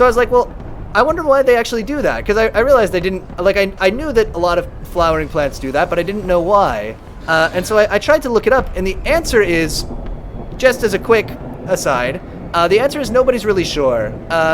I was like, well, I wonder why they actually do that, because I realized I didn't, like, I knew that a lot of flowering plants do that, but I didn't know why. And so I tried to look it up, and the answer is, just as a quick aside, the answer is nobody's really sure.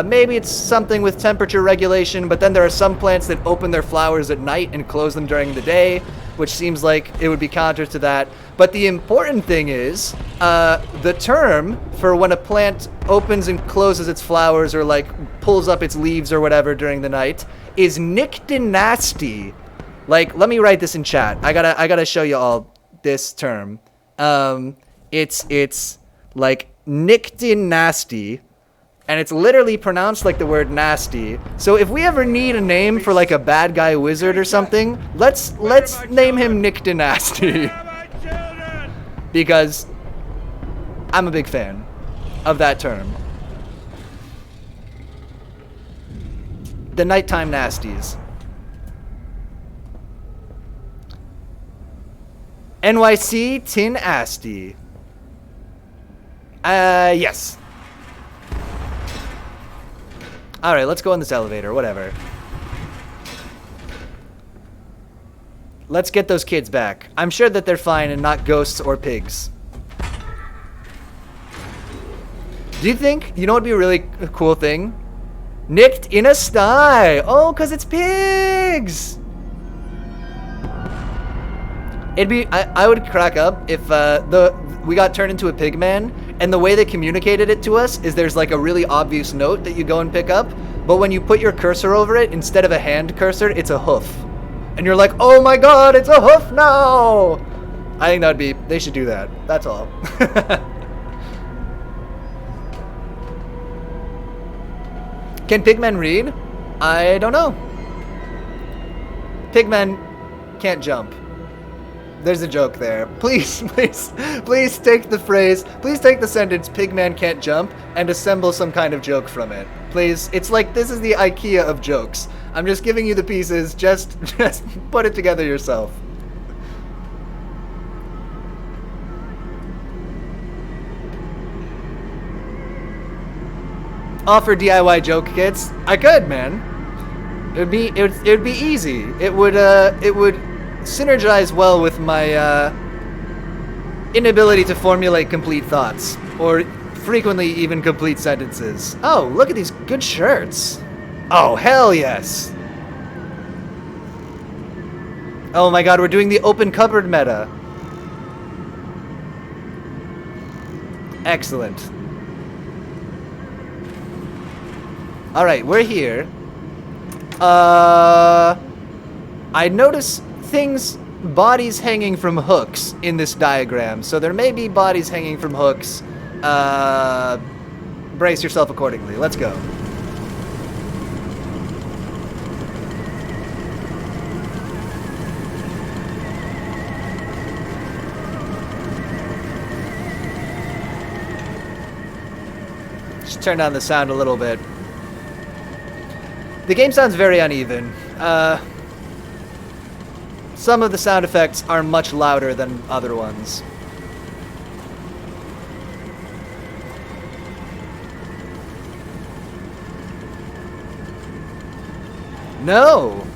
Maybe it's something with temperature regulation, but then there are some plants that open their flowers at night and close them during the day, which seems like it would be counter to that. But the important thing is, the term for when a plant opens and closes its flowers or like pulls up its leaves or whatever during the night is nyctinasty. Like, let me write this in chat. I gotta show you all this term. It's like nyctinasty, and it's literally pronounced like the word nasty. So if we ever need a name for like a bad guy wizard or something, let's name him nyctinasty. Because I'm a big fan of that term. The nighttime nasties. NYC Tin Asti. Yes. Alright, let's go in this elevator, whatever. Let's get those kids back. I'm sure that they're fine and not ghosts or pigs. Do you think, you know what would be a really cool thing? Nicked in a sty. Oh, because it's pigs. It'd be, I would crack up if we got turned into a pig man, and the way they communicated it to us is there's like a really obvious note that you go and pick up, but when you put your cursor over it, instead of a hand cursor, it's a hoof. And you're like, oh my god, it's a hoof now! I think that'd be, they should do that. That's all. Can pigmen read? I don't know. Pigmen can't jump. There's a joke there. Please take the phrase, please take the sentence, pigman can't jump, and assemble some kind of joke from it. Please. It's like, this is the IKEA of jokes. I'm just giving you the pieces, just put it together yourself. Offer DIY joke kits? I could, man. It would be easy. It would synergize well with my inability to formulate complete thoughts, or frequently even complete sentences. Oh, look at these good shirts. Oh, hell yes. Oh my god, we're doing the open cupboard meta. Excellent. Alright, we're here. I notice things, bodies hanging from hooks in this diagram. So there may be bodies hanging from hooks. Brace yourself accordingly. Let's go. Just turn down the sound a little bit. The game sounds very uneven. Some of the sound effects are much louder than other ones. No!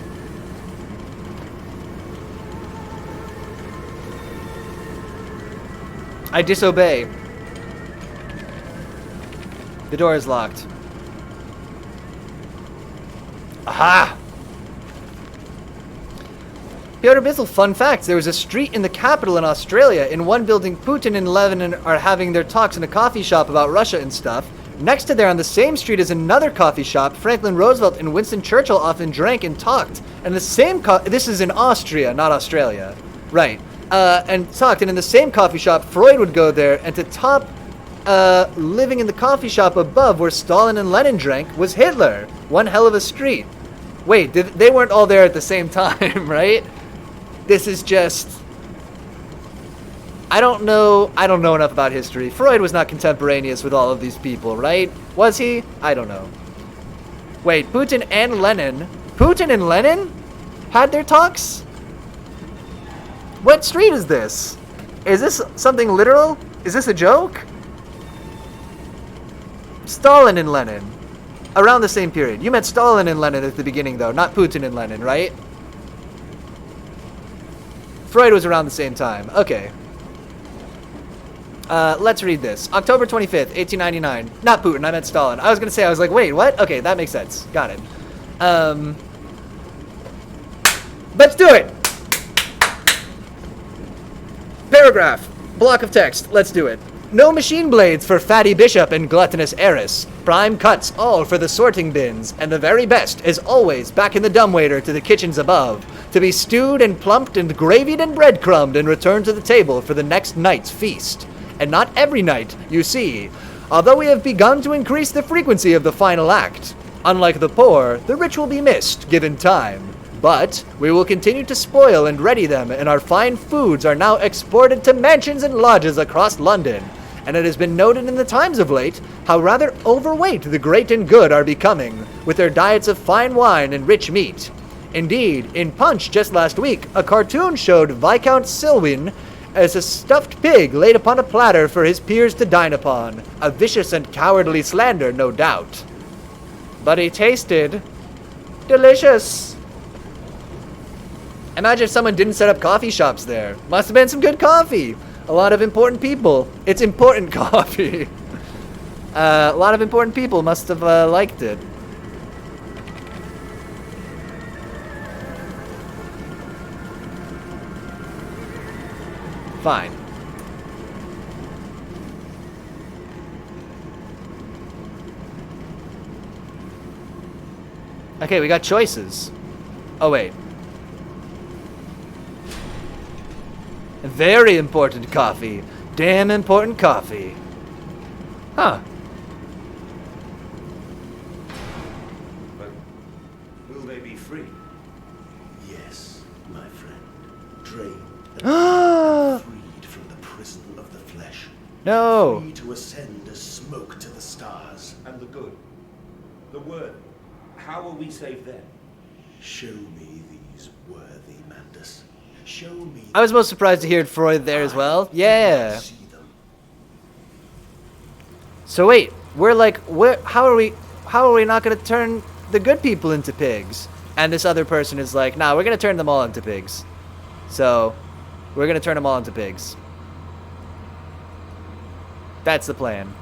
I disobey. The door is locked. Aha! Piotr Bizzle, fun fact, there was a street in the capital in Australia. In one building, Putin and Lenin are having their talks in a coffee shop about Russia and stuff. Next to there on the same street is another coffee shop. Franklin Roosevelt and Winston Churchill often drank and talked. And the same this is in Austria, not Australia. Right. And talked. And in the same coffee shop, Freud would go there. And to top living in the coffee shop above where Stalin and Lenin drank was Hitler. One hell of a street. Wait, they weren't all there at the same time, right? This is just... I don't know enough about history. Freud was not contemporaneous with all of these people, right? Was he? I don't know. Wait, Putin and Lenin had their talks? What street is this? Is this something literal? Is this a joke? Stalin and Lenin. Around the same period. You meant Stalin and Lenin at the beginning, though, not Putin and Lenin, right? Freud was around the same time. Okay. Let's read this. October 25th, 1899. Not Putin, I meant Stalin. I was going to say, I was like, wait, what? Okay, that makes sense. Got it. Let's do it! Paragraph. Block of text. Let's do it. No machine blades for fatty bishop and gluttonous heiress. Prime cuts all for the sorting bins, and the very best is always back in the dumbwaiter to the kitchens above, to be stewed and plumped and gravied and breadcrumbed and returned to the table for the next night's feast. And not every night, you see, although we have begun to increase the frequency of the final act. Unlike the poor, the rich will be missed, given time. But we will continue to spoil and ready them, and our fine foods are now exported to mansions and lodges across London. And it has been noted in the Times of late how rather overweight the great and good are becoming, with their diets of fine wine and rich meat. Indeed, in Punch just last week, a cartoon showed Viscount Selwyn as a stuffed pig laid upon a platter for his peers to dine upon. A vicious and cowardly slander, no doubt. But he tasted delicious. Imagine if someone didn't set up coffee shops there. Must have been some good coffee. A lot of important people. It's important coffee. A lot of important people must have liked it. Fine. Okay, we got choices. Oh, wait. Very important coffee. Damn important coffee. Huh. But will they be free? Yes, my friend. Trained and freed from the prison of the flesh. No. Free to ascend as smoke to the stars. And the good. The word. How will we save them? Show me these worthy Mandus. Show me. I was most surprised to hear Freud there as well. Yeah. See them. So wait, how are we not gonna turn the good people into pigs? And this other person is like, nah, we're gonna turn them all into pigs. So, we're gonna turn them all into pigs. That's the plan.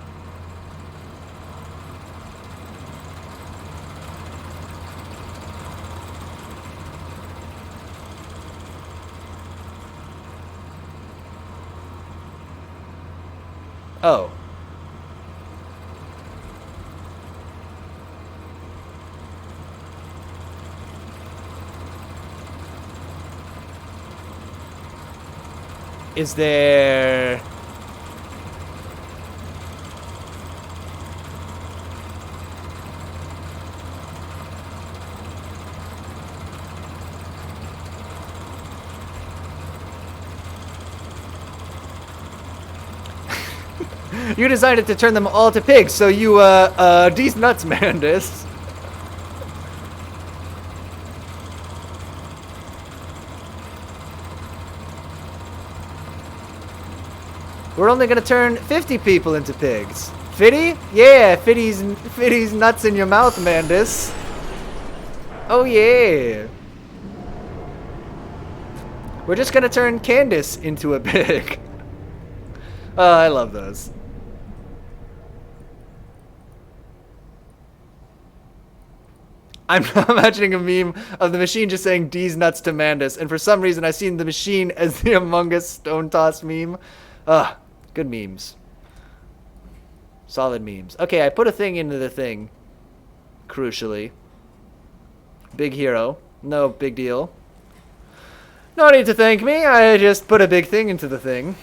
Oh. Is there... You decided to turn them all to pigs, so you, these nuts, Mandus. We're only gonna turn 50 people into pigs. Fitty? Yeah, Fitty's nuts in your mouth, Mandus. Oh yeah. We're just gonna turn Candace into a pig. Oh, I love those. I'm imagining a meme of the machine just saying D's nuts to Mandus, and for some reason I've seen the machine as the Among Us stone toss meme. Ugh, good memes. Solid memes. Okay, I put a thing into the thing. Crucially. Big hero. No big deal. No need to thank me, I just put a big thing into the thing.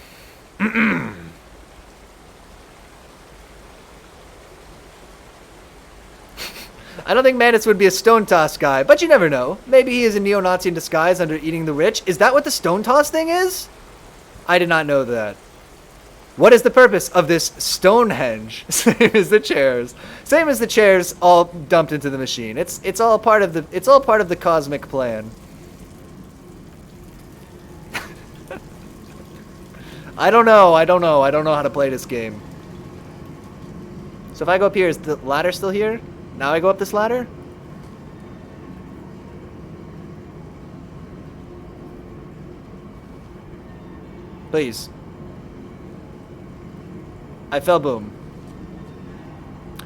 I don't think Mandus would be a stone toss guy, but you never know. Maybe he is a neo-Nazi in disguise under eating the rich. Is that what the stone toss thing is? I did not know that. What is the purpose of this Stonehenge? Same as the chairs. Same as the chairs all dumped into the machine. It's all part of the cosmic plan. I don't know how to play this game. So if I go up here, is the ladder still here? Now I go up this ladder? Please. I fell, boom.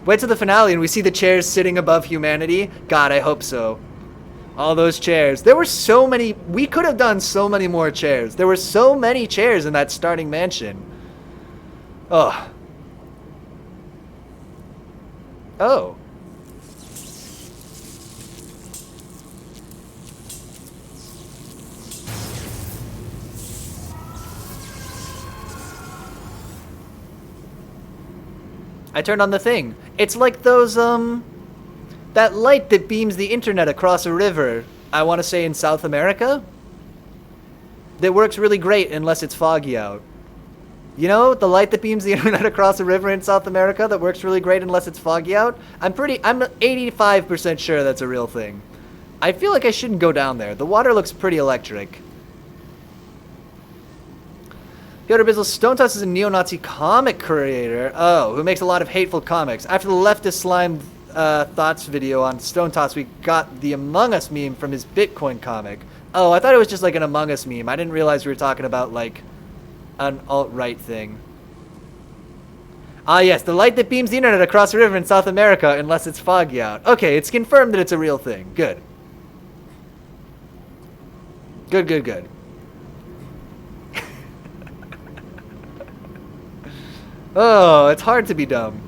Wait till the finale and we see the chairs sitting above humanity. God, I hope so. All those chairs. There were so many. We could have done so many more chairs. There were so many chairs in that starting mansion. Oh. Oh. I turned on the thing. It's like those, that light that beams the internet across a river, I want to say in South America, that works really great unless it's foggy out. You know, the light that beams the internet across a river in South America that works really great unless it's foggy out? I'm 85% sure that's a real thing. I feel like I shouldn't go down there. The water looks pretty electric. Piotr Bizzle, Stone Toss is a neo-Nazi comic creator. Oh, who makes a lot of hateful comics. After the leftist slime thoughts video on Stone Toss, we got the Among Us meme from his Bitcoin comic. Oh, I thought it was just like an Among Us meme. I didn't realize we were talking about like an alt-right thing. Ah, yes, the light that beams the internet across the river in South America unless it's foggy out. Okay, it's confirmed that it's a real thing. Good. Good, good, good. Oh, it's hard to be dumb.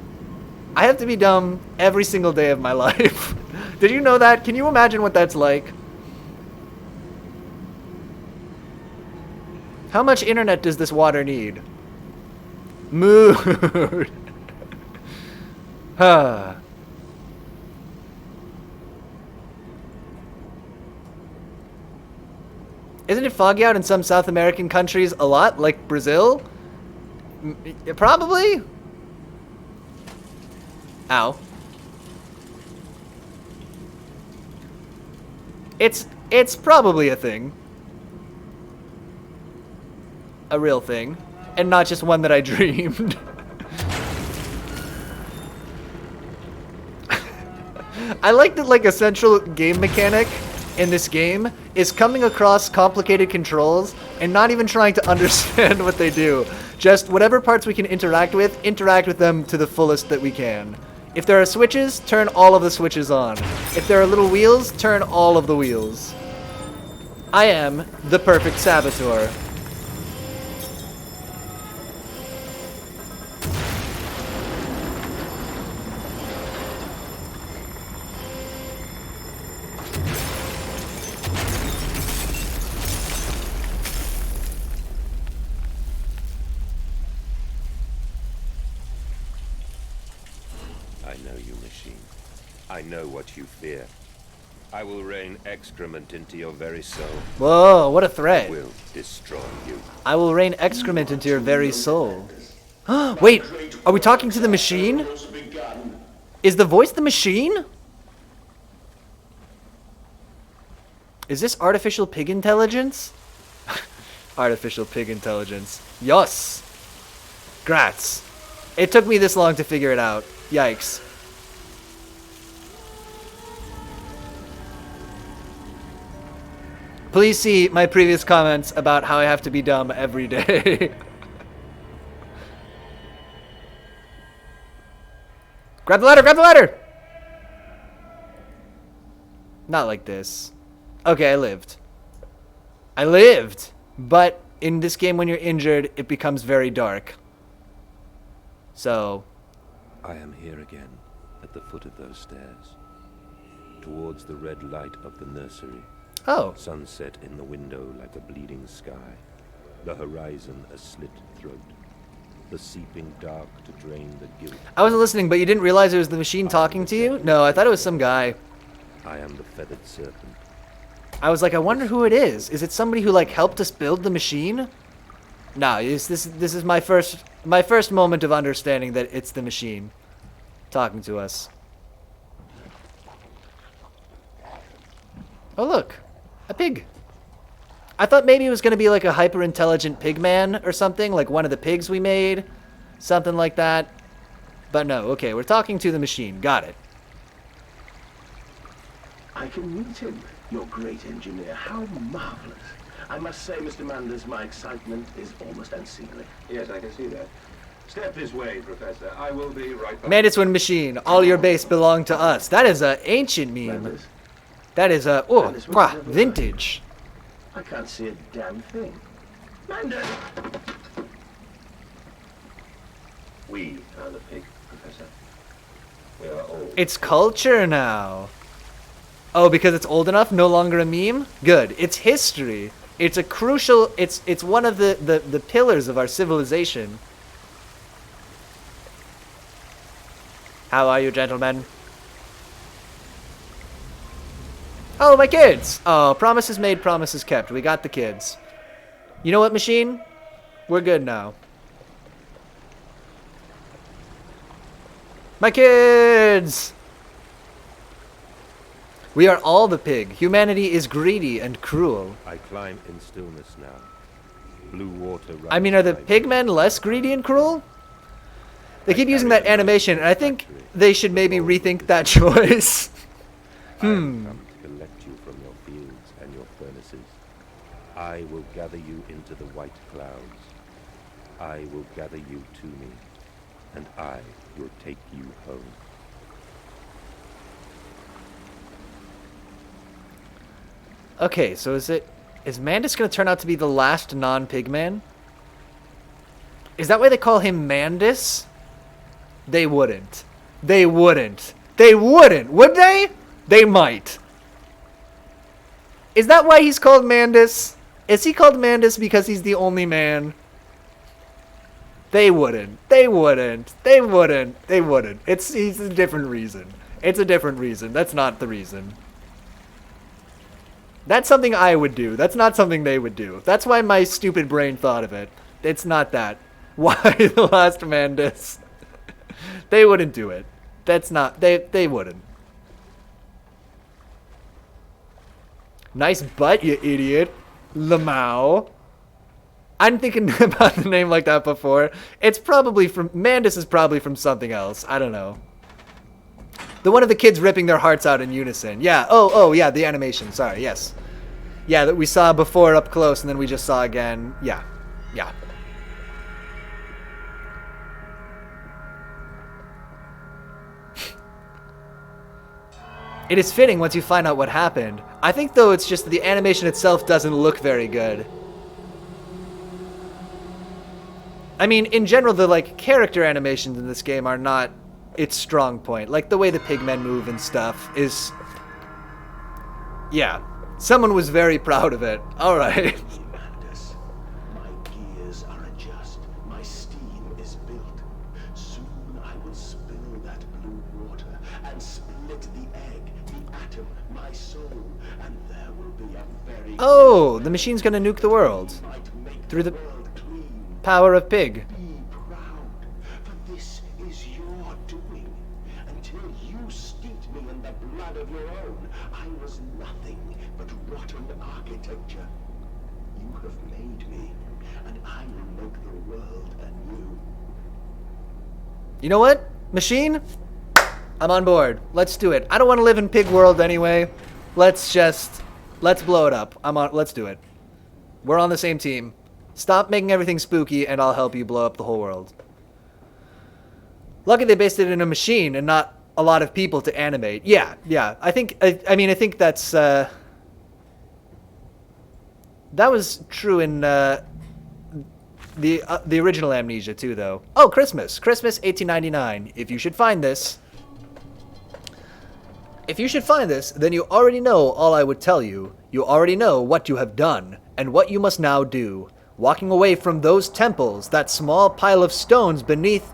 I have to be dumb every single day of my life. Did you know that? Can you imagine what that's like? How much internet does this water need? Mood. Huh. Isn't it foggy out in some South American countries a lot, like Brazil? Probably. Ow. It's probably a thing. A real thing. And not just one that I dreamed. I like that like a central game mechanic in this game is coming across complicated controls and not even trying to understand what they do. Just whatever parts we can interact with them to the fullest that we can. If there are switches, turn all of the switches on. If there are little wheels, turn all of the wheels. I am the perfect saboteur. I know what you fear. I will rain excrement into your very soul. Whoa, what a threat. I will destroy you. I will rain excrement into your very soul. Wait, are we talking to the machine? Is the voice the machine? Is this artificial pig intelligence? Artificial pig intelligence. Yes. Grats. It took me this long to figure it out. Yikes. Please see my previous comments about how I have to be dumb every day. Grab the ladder, grab the ladder! Not like this. Okay, I lived. I lived! But in this game, when you're injured, it becomes very dark. So... I am here again, at the foot of those stairs. Towards the red light of the nursery. Oh. Sunset in the window like a bleeding sky. The horizon a slit throat. The seeping dark to drain the guilt. I wasn't listening, but you didn't realize it was the machine talking to you? No, I thought it was some guy. I am the feathered serpent. I was like, I wonder who it is. Is it somebody who like helped us build the machine? No, this is my first moment of understanding that it's the machine talking to us. Oh look, a pig. I thought maybe it was going to be like a hyper-intelligent pig man or something, like one of the pigs we made. Something like that. But no, okay, we're talking to the machine. Got it. I can meet him, your great engineer. How marvelous. I must say, Mr. Manders, my excitement is almost unseemly. Yes, I can see that. Step this way, Professor. I will be right back. Mandis Wind Machine, all your base belong to us. That is a ancient meme. Manders, That is a, oh, Manders, what is it? vintage. I can't see a damn thing. Manders! We are the pig, Professor. We are old. It's culture now. Oh, because it's old enough? No longer a meme? Good. It's history. It's a crucial, it's one of the pillars of our civilization. How are you, gentlemen? Oh, my kids! Oh, promises made, promises kept. We got the kids. You know what, machine? We're good now. My kids! We are all the pig. Humanity is greedy and cruel. I climb in stillness now. Blue water runs. I mean, are the by me. pigmen less greedy and cruel? They keep using that animation, and I think they should maybe rethink that choice. I have come to collect you from your fields and your furnaces. I will gather you into the white clouds. I will gather you to me, and I will take you home. Okay, so is Mandus gonna turn out to be the last non-pigman? Is that why they call him Mandus? They wouldn't. They wouldn't. They wouldn't, would they? They might. Is that why he's called Mandus? Is he called Mandus because he's the only man? They wouldn't. They wouldn't. They wouldn't. They wouldn't. It's a different reason. It's a different reason. That's not the reason. That's something I would do. That's not something they would do. That's why my stupid brain thought of it. It's not that. Why the last Mandus? They wouldn't do it. That's not. They wouldn't. Nice butt, you idiot. Lamau. I'm thinking about the name like that before. It's probably from... Mandus is probably from something else. I don't know. The one of the kids ripping their hearts out in unison. Yeah. Oh, yeah, the animation. Sorry, yes. Yeah, that we saw before up close and then we just saw again. Yeah. Yeah. It is fitting once you find out what happened. I think, though, it's just that the animation itself doesn't look very good. I mean, in general, the, like, character animations in this game are not its strong point. Like, the way the pigmen move and stuff is... Yeah. Someone was very proud of it. Alright. Mandus, my gears are adjust. My steam is built. Soon I will spill that blue water and split the egg, the atom, my soul, and there will be a very... Oh, the machine's gonna nuke the world. might make Through the world clean. power of pig. Be proud, for this is your doing. Until you steeped me in the blood of your own, I was nothing but rotten architecture. You have made me, and I will make the world anew. You know what? Machine? I'm on board. Let's do it. I don't want to live in pig world anyway. Let's blow it up. Let's do it. We're on the same team. Stop making everything spooky and I'll help you blow up the whole world. Lucky they based it in a machine and not a lot of people to animate. Yeah. I think that's that was true in the original Amnesia too, though. Oh, Christmas 1899. If you should find this, then you already know all I would tell you. You already know what you have done and what you must now do. Walking away from those temples, that small pile of stones beneath...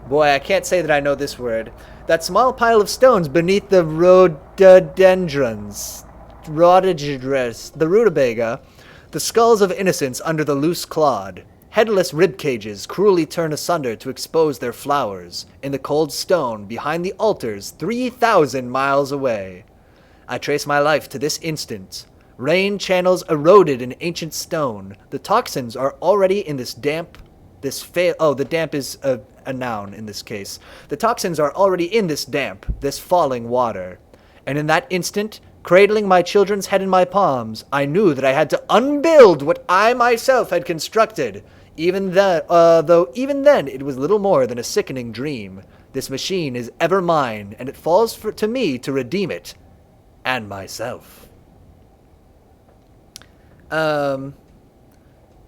Boy, I can't say that I know this word. That small pile of stones beneath the rhododendrons. The rutabaga. The skulls of innocents under the loose clod. Headless rib cages cruelly turn asunder to expose their flowers. In the cold stone, behind the altars, 3,000 miles away. I trace my life to this instant. Rain channels eroded in ancient stone. The toxins are already in this damp... the damp is a noun in this case. The toxins are already in this damp, this falling water. And in that instant, cradling my children's head in my palms, I knew that I had to unbuild what I myself had constructed. Even then, though even then it was little more than a sickening dream. This machine is ever mine, and it falls to me to redeem it. And myself.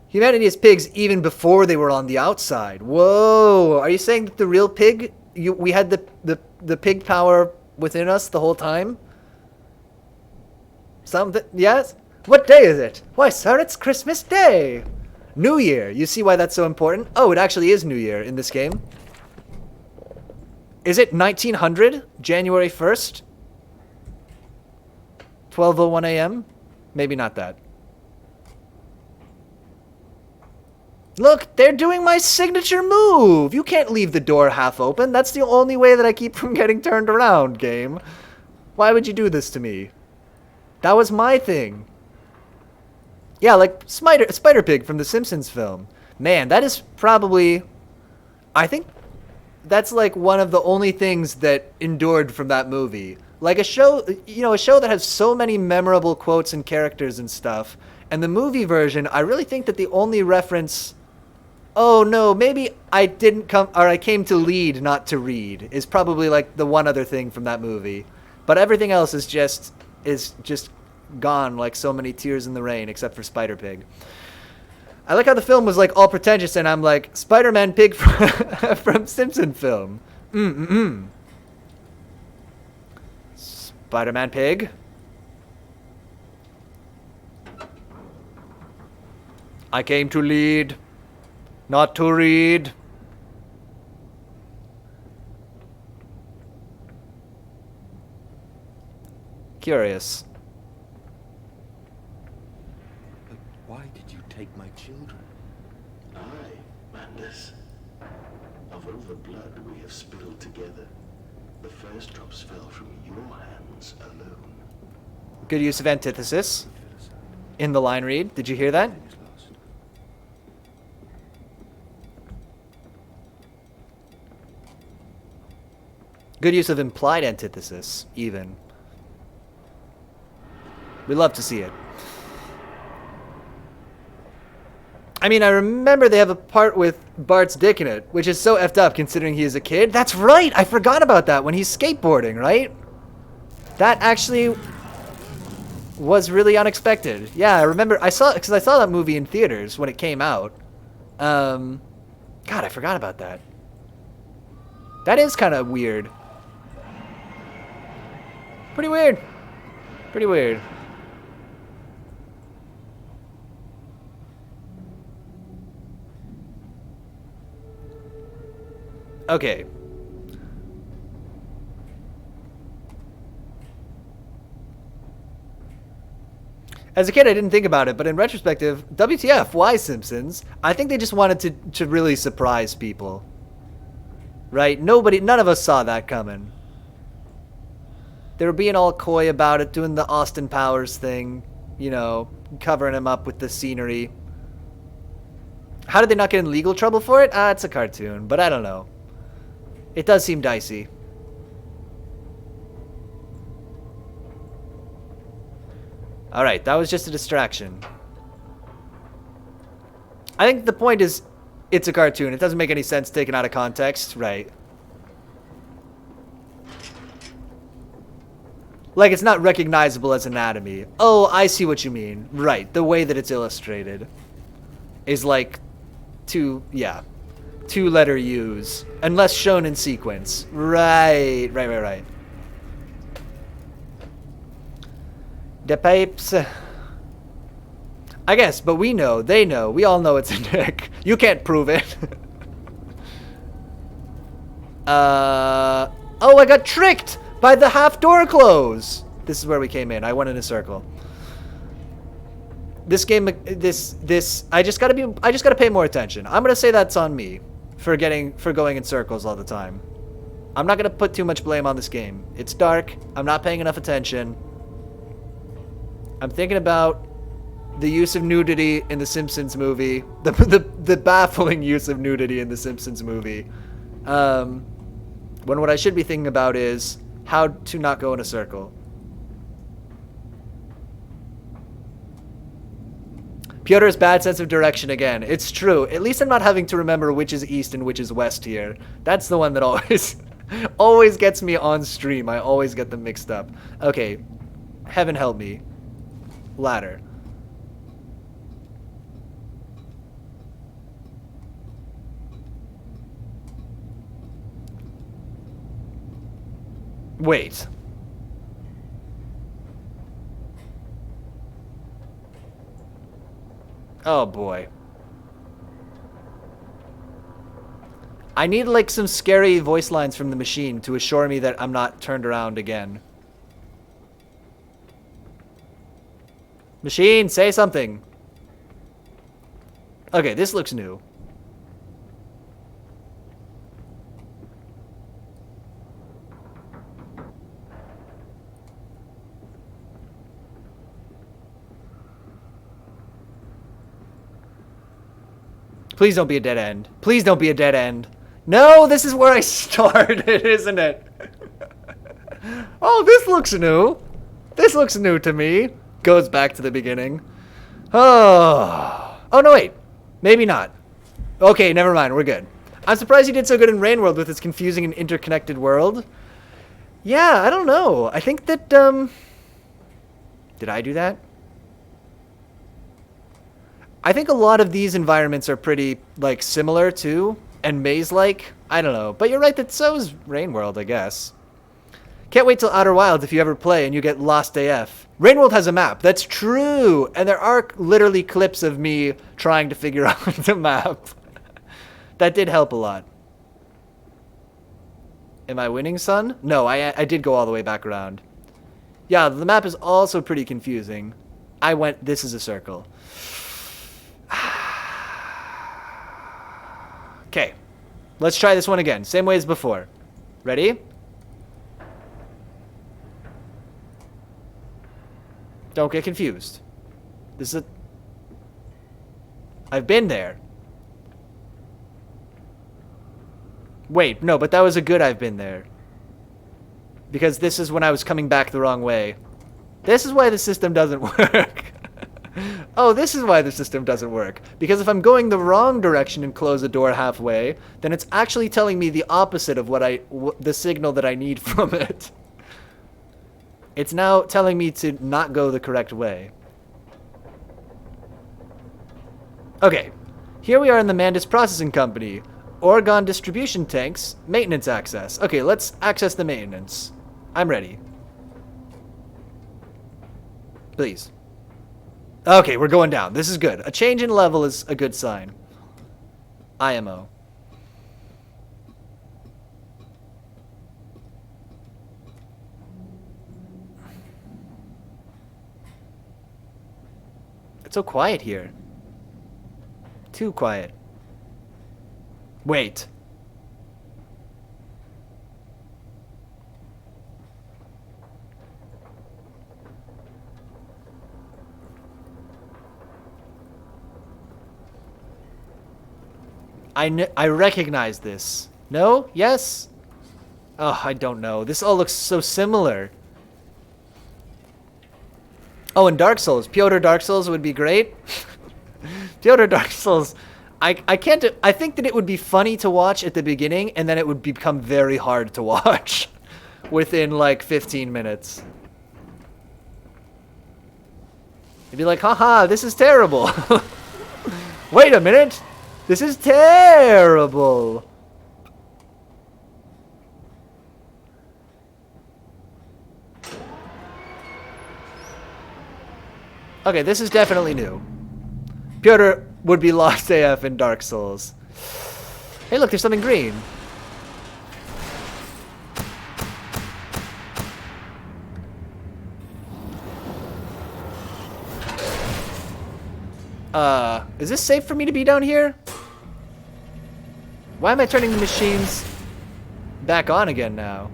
Humanity is pigs even before they were on the outside. Whoa! Are you saying that the real pig, we had the pig power within us the whole time? Something? Yes? What day is it? Why, sir, it's Christmas Day! New Year. You see why that's so important? Oh, it actually is New Year in this game. Is it 1900? January 1st? 12:01 a.m.? Maybe not that. Look, they're doing my signature move! You can't leave the door half open. That's the only way that I keep from getting turned around, game. Why would you do this to me? That was my thing. Yeah, like Spider Pig from the Simpsons film. Man, that is probably... I think that's like one of the only things that endured from that movie. Like a show, you know, a show that has so many memorable quotes and characters and stuff. And the movie version, I really think that the only reference... Oh no, maybe I came to lead, not to read, is probably like the one other thing from that movie. But everything else is just gone like so many tears in the rain, except for Spider-Pig. I like how the film was like all pretentious, and I'm like, Spider-Man Pig from Simpson film. Spider-Man Pig. I came to lead, not to read. Curious. But why did you take my children? Madness. Of all the blood we have spilled together, the first drops fell from your hands alone. Good use of antithesis in the line read. Did you hear that? Good use of implied antithesis, even. We love to see it. I mean, I remember they have a part with Bart's dick in it, which is so effed up considering he is a kid. That's right! I forgot about that when he's skateboarding, right? That actually was really unexpected. Yeah, I remember, because I saw that movie in theaters when it came out. God, I forgot about that. That is kind of weird. Pretty weird. Pretty weird. Okay. As a kid, I didn't think about it, but in retrospective, WTF, why Simpsons? I think they just wanted to really surprise people. Right? None of us saw that coming. They were being all coy about it, doing the Austin Powers thing, you know, covering him up with the scenery. How did they not get in legal trouble for it? It's a cartoon, but I don't know. It does seem dicey. Alright, that was just a distraction. I think the point is, it's a cartoon. It doesn't make any sense taken out of context. Right. Like, it's not recognizable as anatomy. Oh, I see what you mean. Right, the way that it's illustrated is like two-letter U's, unless shown in sequence. Right. The pipes. I guess, but we know, they know, we all know it's a dick. You can't prove it. Oh, I got tricked by the half door close. This is where we came in. I went in a circle. This game, I just gotta pay more attention. I'm gonna say that's on me for going in circles all the time. I'm not gonna put too much blame on this game. It's dark. I'm not paying enough attention. I'm thinking about the use of nudity in the Simpsons movie, the baffling use of nudity in the Simpsons movie. When what I should be thinking about is how to not go in a circle. Pyotr's bad sense of direction again. It's true. At least I'm not having to remember which is east and which is west here. That's the one that always gets me on stream. I always get them mixed up. Okay. Heaven help me. Ladder. Wait. Oh boy. I need like some scary voice lines from the machine to assure me that I'm not turned around again. Machine, say something. Okay, this looks new. Please don't be a dead end. Please don't be a dead end. No, this is where I started, isn't it? Oh, this looks new. This looks new to me. Goes back to the beginning. Oh. Oh, no, wait. Maybe not. Okay, never mind. We're good. I'm surprised he did so good in Rain World with its confusing and interconnected world. Yeah, I don't know. I think that, Did I do that? I think a lot of these environments are pretty, like, similar, too. And maze-like. I don't know. But you're right that so is Rain World, I guess. Can't wait till Outer Wilds if you ever play and you get lost AF. Rain World has a map. That's true. And there are literally clips of me trying to figure out the map. That did help a lot. Am I winning, son? No, I did go all the way back around. Yeah, the map is also pretty confusing. This is a circle. Okay, let's try this one again. Same way as before. Ready? Don't get confused. This is I've been there. Wait, no, but that was a good I've been there. Because this is when I was coming back the wrong way. This is why the system doesn't work. Oh, this is why the system doesn't work. Because if I'm going the wrong direction and close a door halfway, then it's actually telling me the opposite of the signal that I need from it. It's now telling me to not go the correct way. Okay, here we are in the Mandis Processing Company. Oregon distribution tanks, maintenance access. Okay, let's access the maintenance. I'm ready. Please. Okay, we're going down. This is good. A change in level is a good sign. IMO. It's so quiet here. Too quiet. Wait. I recognize this. No? Yes? Oh, I don't know. This all looks so similar. Oh, and Dark Souls. Pyotr Dark Souls would be great. Pyotr Dark Souls. I think that it would be funny to watch at the beginning, and then it would become very hard to watch within like 15 minutes. You'd be like, haha, this is terrible. Wait a minute. This is terrible. Okay, this is definitely new. Pyotr would be lost AF in Dark Souls. Hey, look, there's something green. Is this safe for me to be down here? Why am I turning the machines back on again now?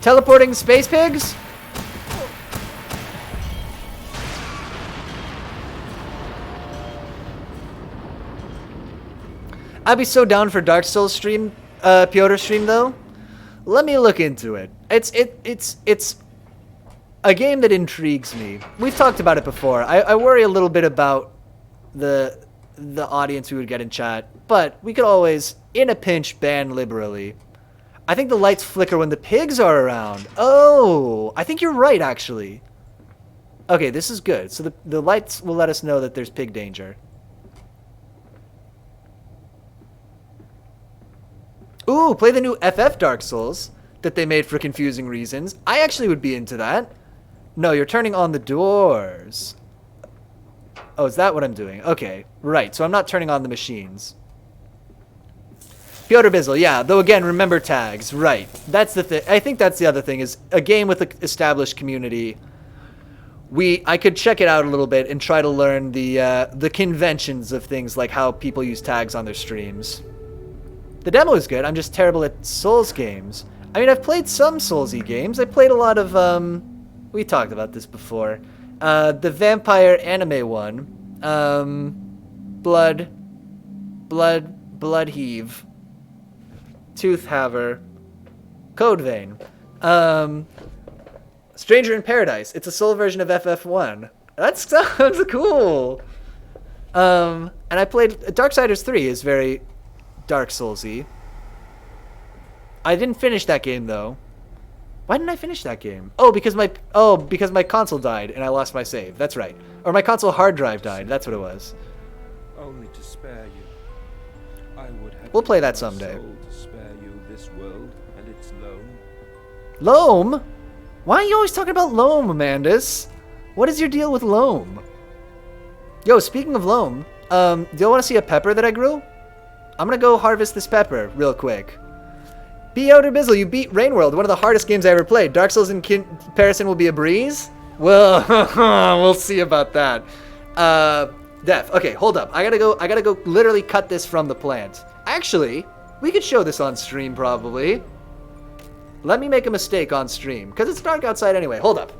Teleporting space pigs? I'd be so down for Dark Souls stream, Pyotr stream though. Let me look into it. a game that intrigues me. We've talked about it before. I worry a little bit about the audience we would get in chat, but we could always, in a pinch, ban liberally. I think the lights flicker when the pigs are around. Oh, I think you're right, actually. Okay, this is good. So the lights will let us know that there's pig danger. Ooh, play the new FF Dark Souls that they made for confusing reasons. I actually would be into that. No, you're turning on the doors. Oh, is that what I'm doing? Okay, right. So I'm not turning on the machines. Piotr Bizzle, yeah. Though again, remember tags. Right. That's the thing. I think that's the other thing is a game with an established community. I could check it out a little bit and try to learn the conventions of things like how people use tags on their streams. The demo is good. I'm just terrible at Souls games. I mean, I've played some Soulsy games. I played a lot of we talked about this before. The vampire anime one. Blood Heave. Tooth Haver. Code Vein. Stranger in Paradise. It's a soul version of FF1. That sounds cool. And I played Darksiders 3 is very Dark Soulsy. I didn't finish that game though. Why didn't I finish that game? Oh, because my console died and I lost my save. That's right. Or my console hard drive died. That's what it was. Only to spare you. I would have We'll play that my someday. soul to spare you this world and its loam. Loam? Why are you always talking about loam, Amandus? What is your deal with loam? Yo, speaking of loam, do you want to see a pepper that I grew? I'm gonna go harvest this pepper real quick. Piotr Bizzle, you beat Rainworld, one of the hardest games I ever played. Dark Souls in comparison will be a breeze? Well, we'll see about that. Def, okay, hold up. I gotta go literally cut this from the plant. Actually, we could show this on stream probably. Let me make a mistake on stream, because it's dark outside anyway. Hold up.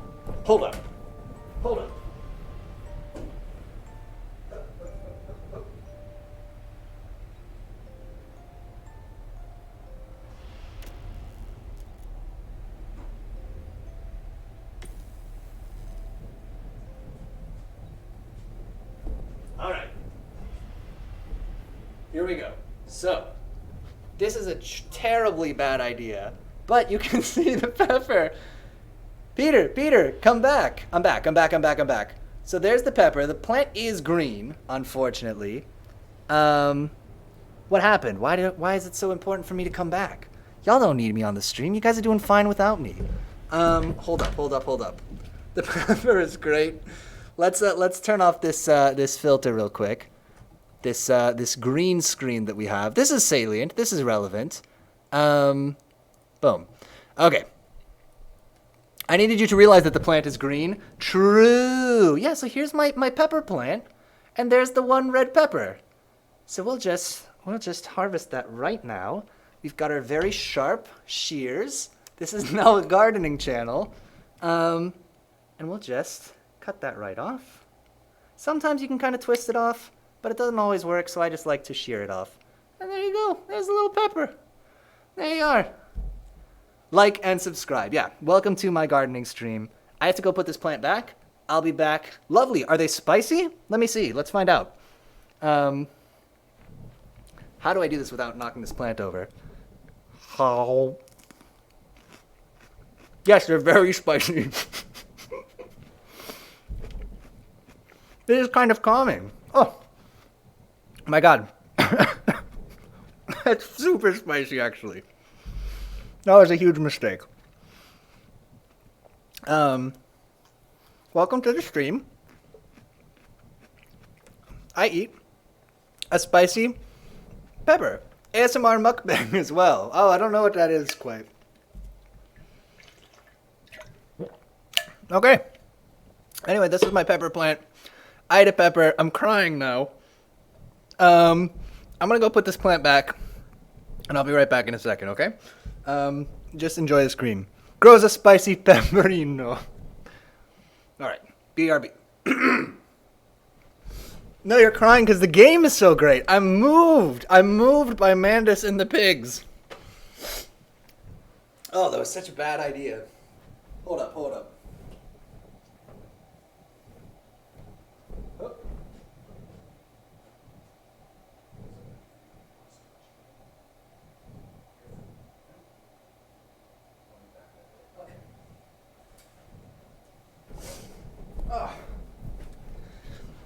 Alright. Here we go. So, this is a terribly bad idea, but you can see the pepper. Peter, come back. I'm back. So there's the pepper. The plant is green, unfortunately. What happened? Why is it so important for me to come back? Y'all don't need me on the stream. You guys are doing fine without me. Hold up. The pepper is great. Let's turn off this filter real quick. This green screen that we have. This is salient. This is relevant. Boom. Okay. I needed you to realize that the plant is green. True. Yeah, so here's my pepper plant. And there's the one red pepper. So we'll just harvest that right now. We've got our very sharp shears. This is now a gardening channel. And we'll just cut that right off. Sometimes you can kind of twist it off, but it doesn't always work, so I just like to shear it off. And there you go. There's a little pepper. There you are. Like and subscribe. Yeah, welcome to my gardening stream. I have to go put this plant back. I'll be back. Lovely. Are they spicy? Let me see. Let's find out. How do I do this without knocking this plant over? How? Yes, they're very spicy. It is kind of calming. Oh, my God. That's super spicy, actually. That was a huge mistake. Welcome to the stream. I eat a spicy pepper. ASMR mukbang as well. Oh, I don't know what that is quite. Okay. Anyway, this is my pepper plant. I ate a pepper. I'm crying now. I'm gonna go put this plant back, and I'll be right back in a second, okay? Just enjoy the screen. Grows a spicy pepperino. Alright, BRB. No, you're crying because the game is so great. I'm moved by Mandus and the pigs. Oh, that was such a bad idea. Hold up.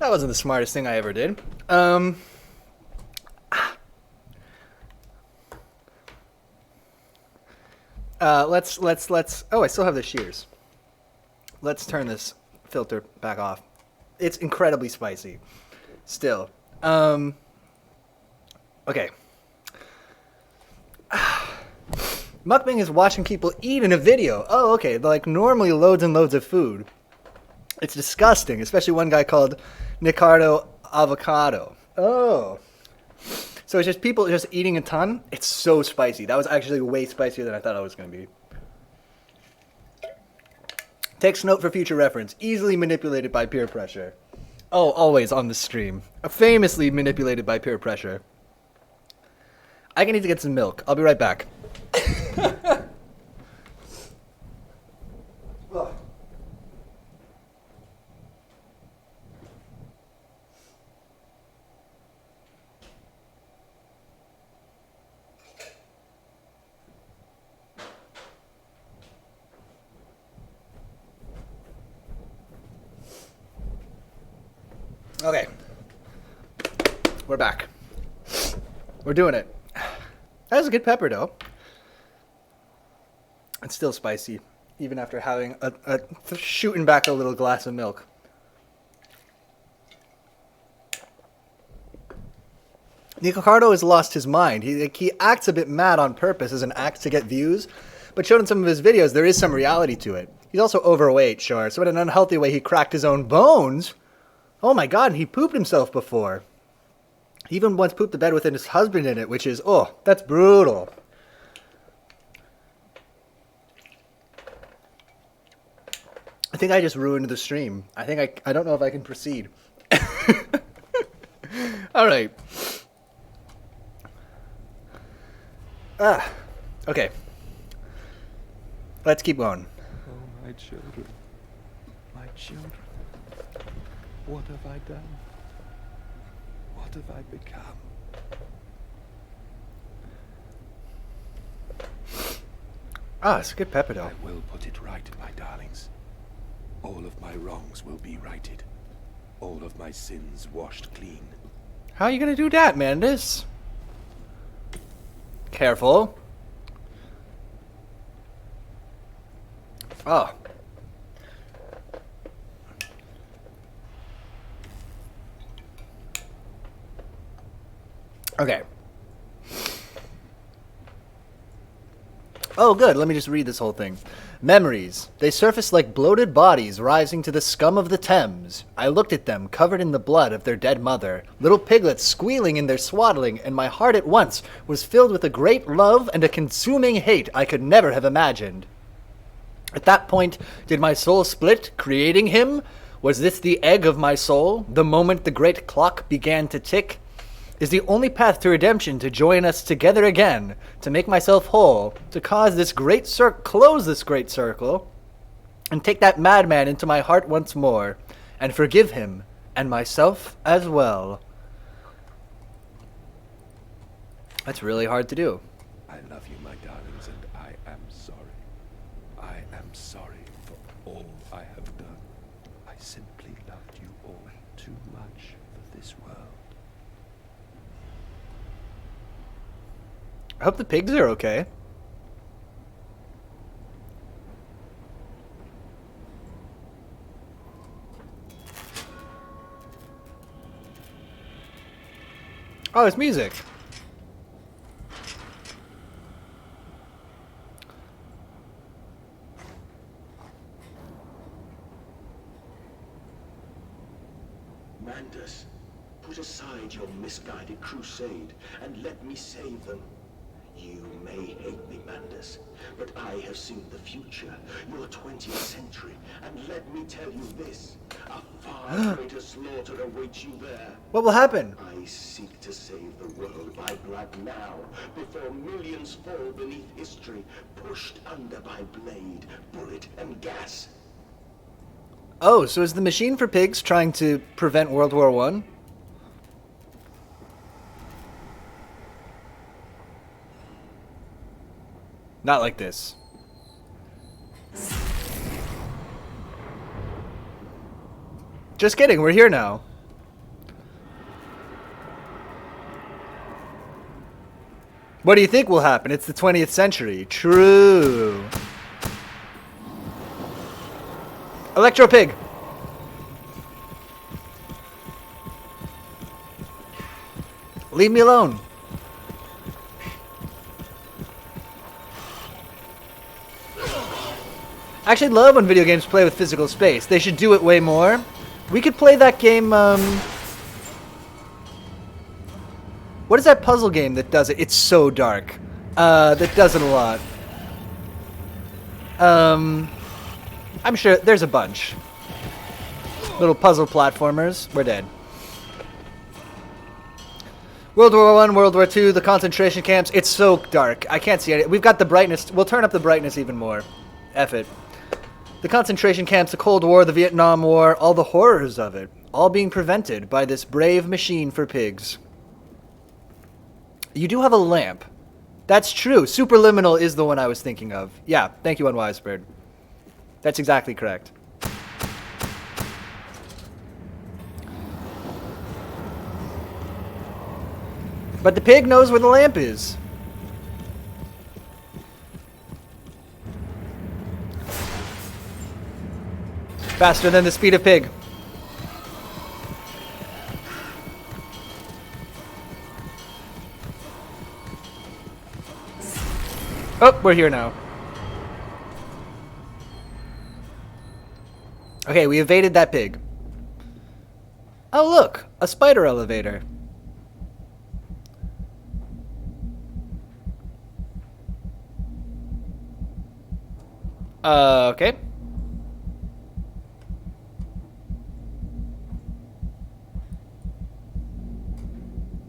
That wasn't the smartest thing I ever did. Let's. Oh, I still have the shears. Let's turn this filter back off. It's incredibly spicy. Still. Okay. Mukbang is watching people eat in a video. Oh, okay. Like normally loads and loads of food. It's disgusting, especially one guy called Nicardo Avocado. Oh. So it's just people just eating a ton. It's so spicy. That was actually way spicier than I thought it was going to be. Takes note for future reference. Easily manipulated by peer pressure. Oh, always on the stream. Famously manipulated by peer pressure. I need to get some milk. I'll be right back. Okay. We're back. We're doing it. That was a good pepper, though. It's still spicy, even after having shooting back a little glass of milk. Nicardo has lost his mind. He acts a bit mad on purpose as an act to get views, but showed in some of his videos there is some reality to it. He's also overweight, sure, so in an unhealthy way he cracked his own bones. Oh my god, he pooped himself before. He even once pooped the bed with his husband in it, which is, oh, that's brutal. I think I just ruined the stream. I don't know if I can proceed. All right. Okay. Let's keep going. Oh, my children. My children. What have I done? What have I become? It's a good pepper, though. I will put it right, my darlings. All of my wrongs will be righted. All of my sins washed clean. How are you gonna do that, Mandus? Careful. Oh. Okay. Oh, good. Let me just read this whole thing. Memories. They surfaced like bloated bodies rising to the scum of the Thames. I looked at them, covered in the blood of their dead mother, little piglets squealing in their swaddling, and my heart at once was filled with a great love and a consuming hate I could never have imagined. At that point, did my soul split, creating him? Was this the egg of my soul, the moment the great clock began to tick? Is the only path to redemption to join us together again, to make myself whole, to cause this great close this great circle, and take that madman into my heart once more, and forgive him, and myself as well. That's really hard to do. I love you, my darlings, and I am sorry. I am sorry for all I have done. I simply loved you all too much for this world. I hope the pigs are okay. Oh, it's music. Mandus, put aside your misguided crusade and let me save them. You may hate me, Mandus, but I have seen the future, your 20th century, and let me tell you this, a far greater slaughter awaits you there. What will happen? I seek to save the world by blood now, before millions fall beneath history, pushed under by blade, bullet, and gas. Oh, so is the machine for pigs trying to prevent World War I? Not like this. Just kidding, we're here now. What do you think will happen? It's the 20th century. True. Electro Pig. Leave me alone. I actually love when video games play with physical space. They should do it way more. We could play that game, what is that puzzle game that does it? It's so dark. That does it a lot. I'm sure there's a bunch. Little puzzle platformers. We're dead. World War I, World War II, the concentration camps. It's so dark. I can't see it. We've got the brightness. We'll turn up the brightness even more. F it. The concentration camps, the Cold War, the Vietnam War, all the horrors of it. All being prevented by this brave machine for pigs. You do have a lamp. That's true. Superliminal is the one I was thinking of. Yeah, thank you, Unwisebird. That's exactly correct. But the pig knows where the lamp is. Faster than the speed of pig. Oh, we're here now. Okay, we evaded that pig. Oh, look, a spider elevator. Okay.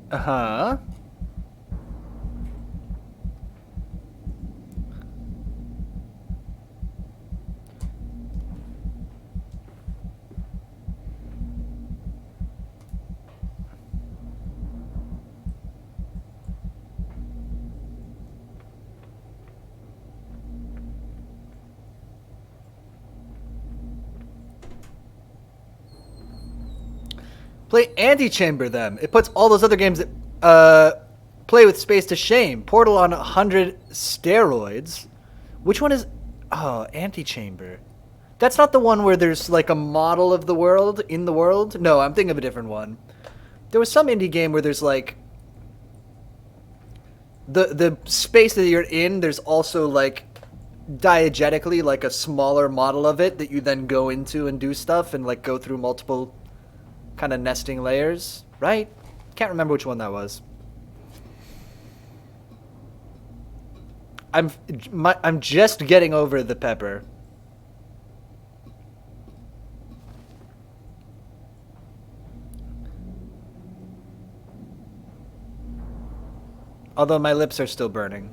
Uh-huh. Play Antichamber them. It puts all those other games that play with space to shame. Portal on 100 steroids. Which one is... Oh, Antichamber. That's not the one where there's like a model of the world in the world? No, I'm thinking of a different one. There was some indie game where there's like... The space that you're in, there's also like diegetically like a smaller model of it that you then go into and do stuff and like go through multiple kind of nesting layers, right? Can't remember which one that was. I'm just getting over the pepper. Although my lips are still burning.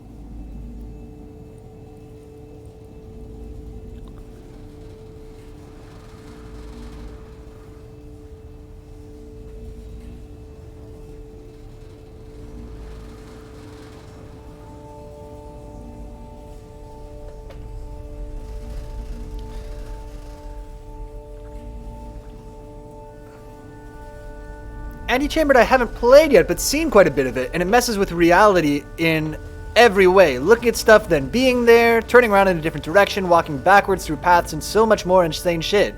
Antichambered I haven't played yet, but seen quite a bit of it, and it messes with reality in every way. Looking at stuff, then being there, turning around in a different direction, walking backwards through paths, and so much more insane shit.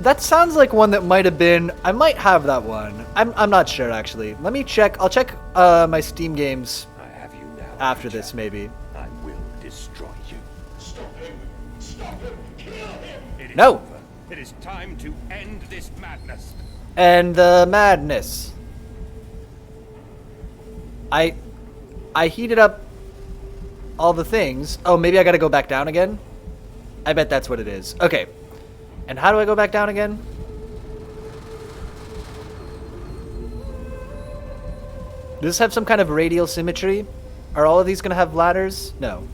That sounds like one that might have been... I might have that one. I'm not sure, actually. Let me check. I'll check my Steam games I have you now, after this, maybe. I will destroy you. Stop him! Stop him! Kill him! It is No. over. It is time to end this madness. And the madness. I heated up all the things. Oh, maybe I gotta go back down again? I bet that's what it is. Okay. And how do I go back down again? Does this have some kind of radial symmetry? Are all of these gonna have ladders? No.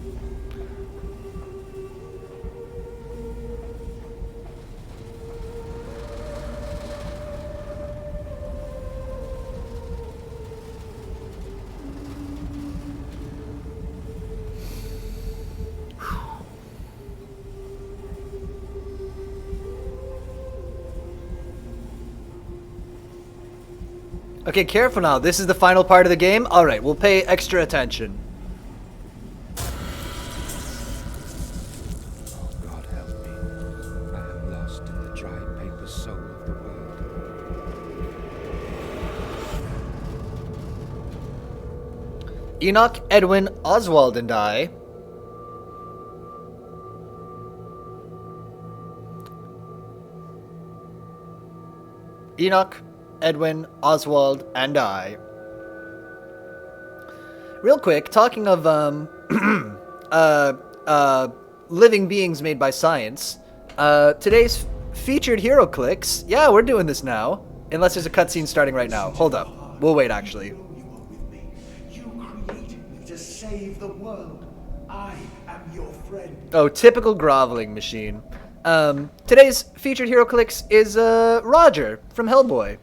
Okay, careful now. This is the final part of the game. All right, we'll pay extra attention. Oh, God help me. I am lost in the dry paper soul of the world. Enoch, Edwin, Oswald, and I. Enoch, Edwin, Oswald, and I. Real quick, talking of living beings made by science. Today's featured hero clicks. Yeah, we're doing this now. Unless there's a cutscene starting right now. Hold up. We'll wait, actually. You are with me. You created me to save the world. I am your friend. Oh, typical groveling machine. Today's featured hero clicks is Roger from Hellboy.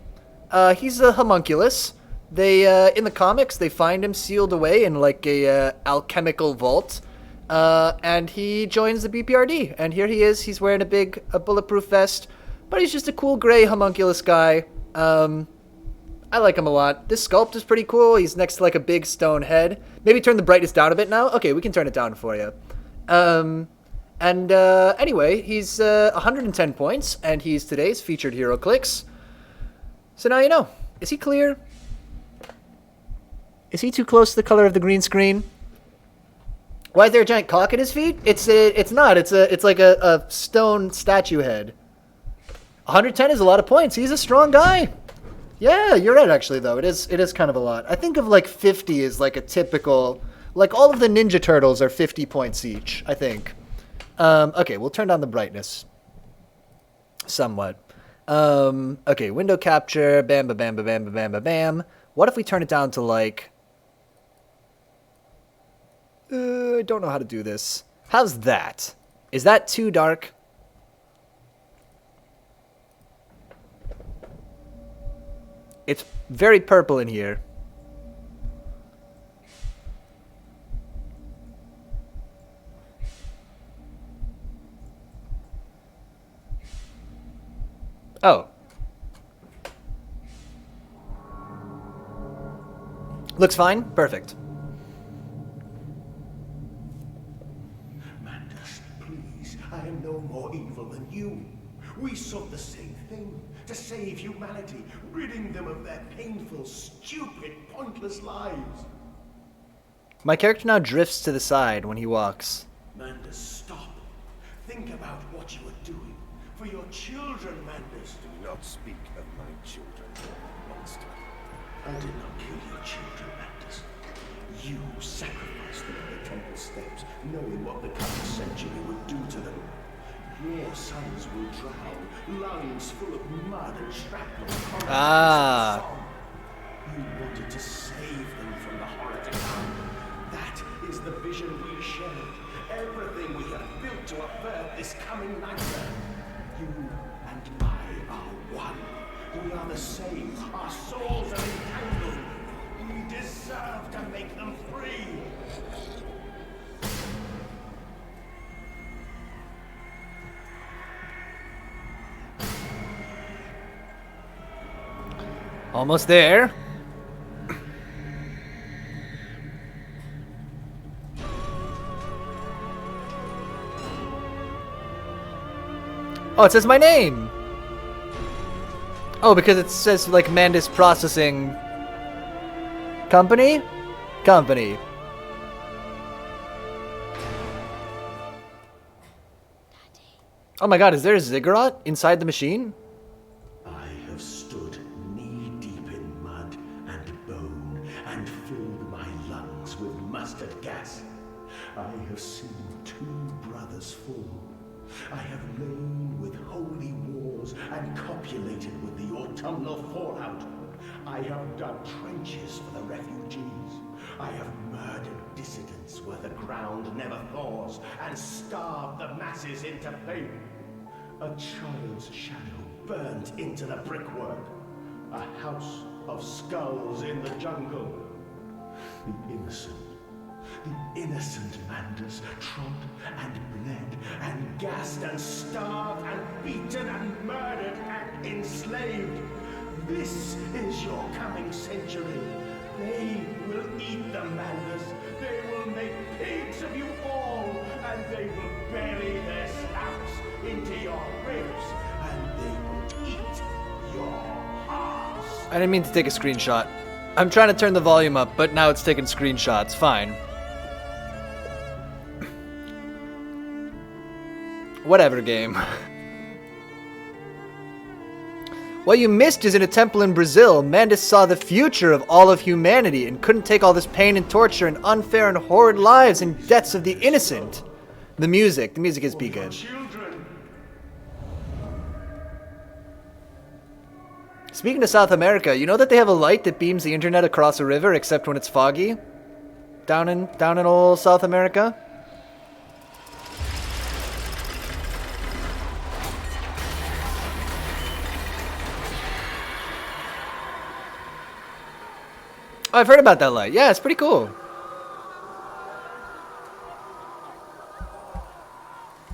He's a homunculus. They in the comics they find him sealed away in like a alchemical vault, and he joins the BPRD. And here he is. He's wearing a bulletproof vest, but he's just a cool gray homunculus guy. I like him a lot. This sculpt is pretty cool. He's next to like a big stone head. Maybe turn the brightness down a bit now. Okay, we can turn it down for you. Anyway, he's 110 points, and he's today's featured hero clicks. So now you know. Is he clear? Is he too close to the color of the green screen? Why is there a giant cock at his feet? It's not. It's like a stone statue head. 110 is a lot of points. He's a strong guy. Yeah, you're right. Actually, though, it is kind of a lot. I think of like 50 as like a typical. Like all of the Ninja Turtles are 50 points each. I think. Okay, we'll turn down the brightness. Somewhat. Okay, window capture. Bam, ba, bam, ba, bam, ba, bam, ba, bam. What if we turn it down to like? I don't know how to do this. How's that? Is that too dark? It's very purple in here. Oh. Looks fine? Perfect. Mandas, please, I am no more evil than you. We sought the same thing, to save humanity, ridding them of their painful, stupid, pointless lives. My character now drifts to the side when he walks. Mandas, stop. Think about what you are doing. For your children, Mandas. Do not speak of my children, monster. I did not kill your children, Mandas. You sacrificed them at the temple steps, knowing what the coming century would do to them. Your sons will drown, lungs full of mud and shrapnel. Ah. You wanted to save them from the horror to come. That is the vision we shared. Everything we have built to avert this coming nightmare. You and I are one. We are the same. Our souls are entangled. We deserve to make them free. Almost there. Oh, it says my name. Oh, because it says like Mandis Processing Company? Company. Oh my god, is there a ziggurat inside the machine? I have stood knee-deep in mud and bone and filled my lungs with mustard gas. I have seen two brothers fall. I have lain with holy wars and copulated with the autumnal fallout. I have dug trenches for the refugees. I have murdered dissidents where the ground never thaws and starved the masses into faith. A child's shadow burned into the brickwork. A house of skulls in the jungle. The innocent Manders trod and bled and gassed and starved and beaten and murdered and enslaved. This is your coming century. They will eat the madness. They will make pigs of you all, and they will bury their snouts into your ribs, and they will eat your hearts. I didn't mean to take a screenshot. I'm trying to turn the volume up, but now it's taking screenshots. Fine. Whatever, game. What you missed is in a temple in Brazil, Mandus saw the future of all of humanity and couldn't take all this pain and torture and unfair and horrid lives and deaths of the innocent. The music is be good. Children. Speaking of South America, you know that they have a light that beams the internet across a river except when it's foggy? Down in old South America? Oh, I've heard about that light. Yeah, it's pretty cool.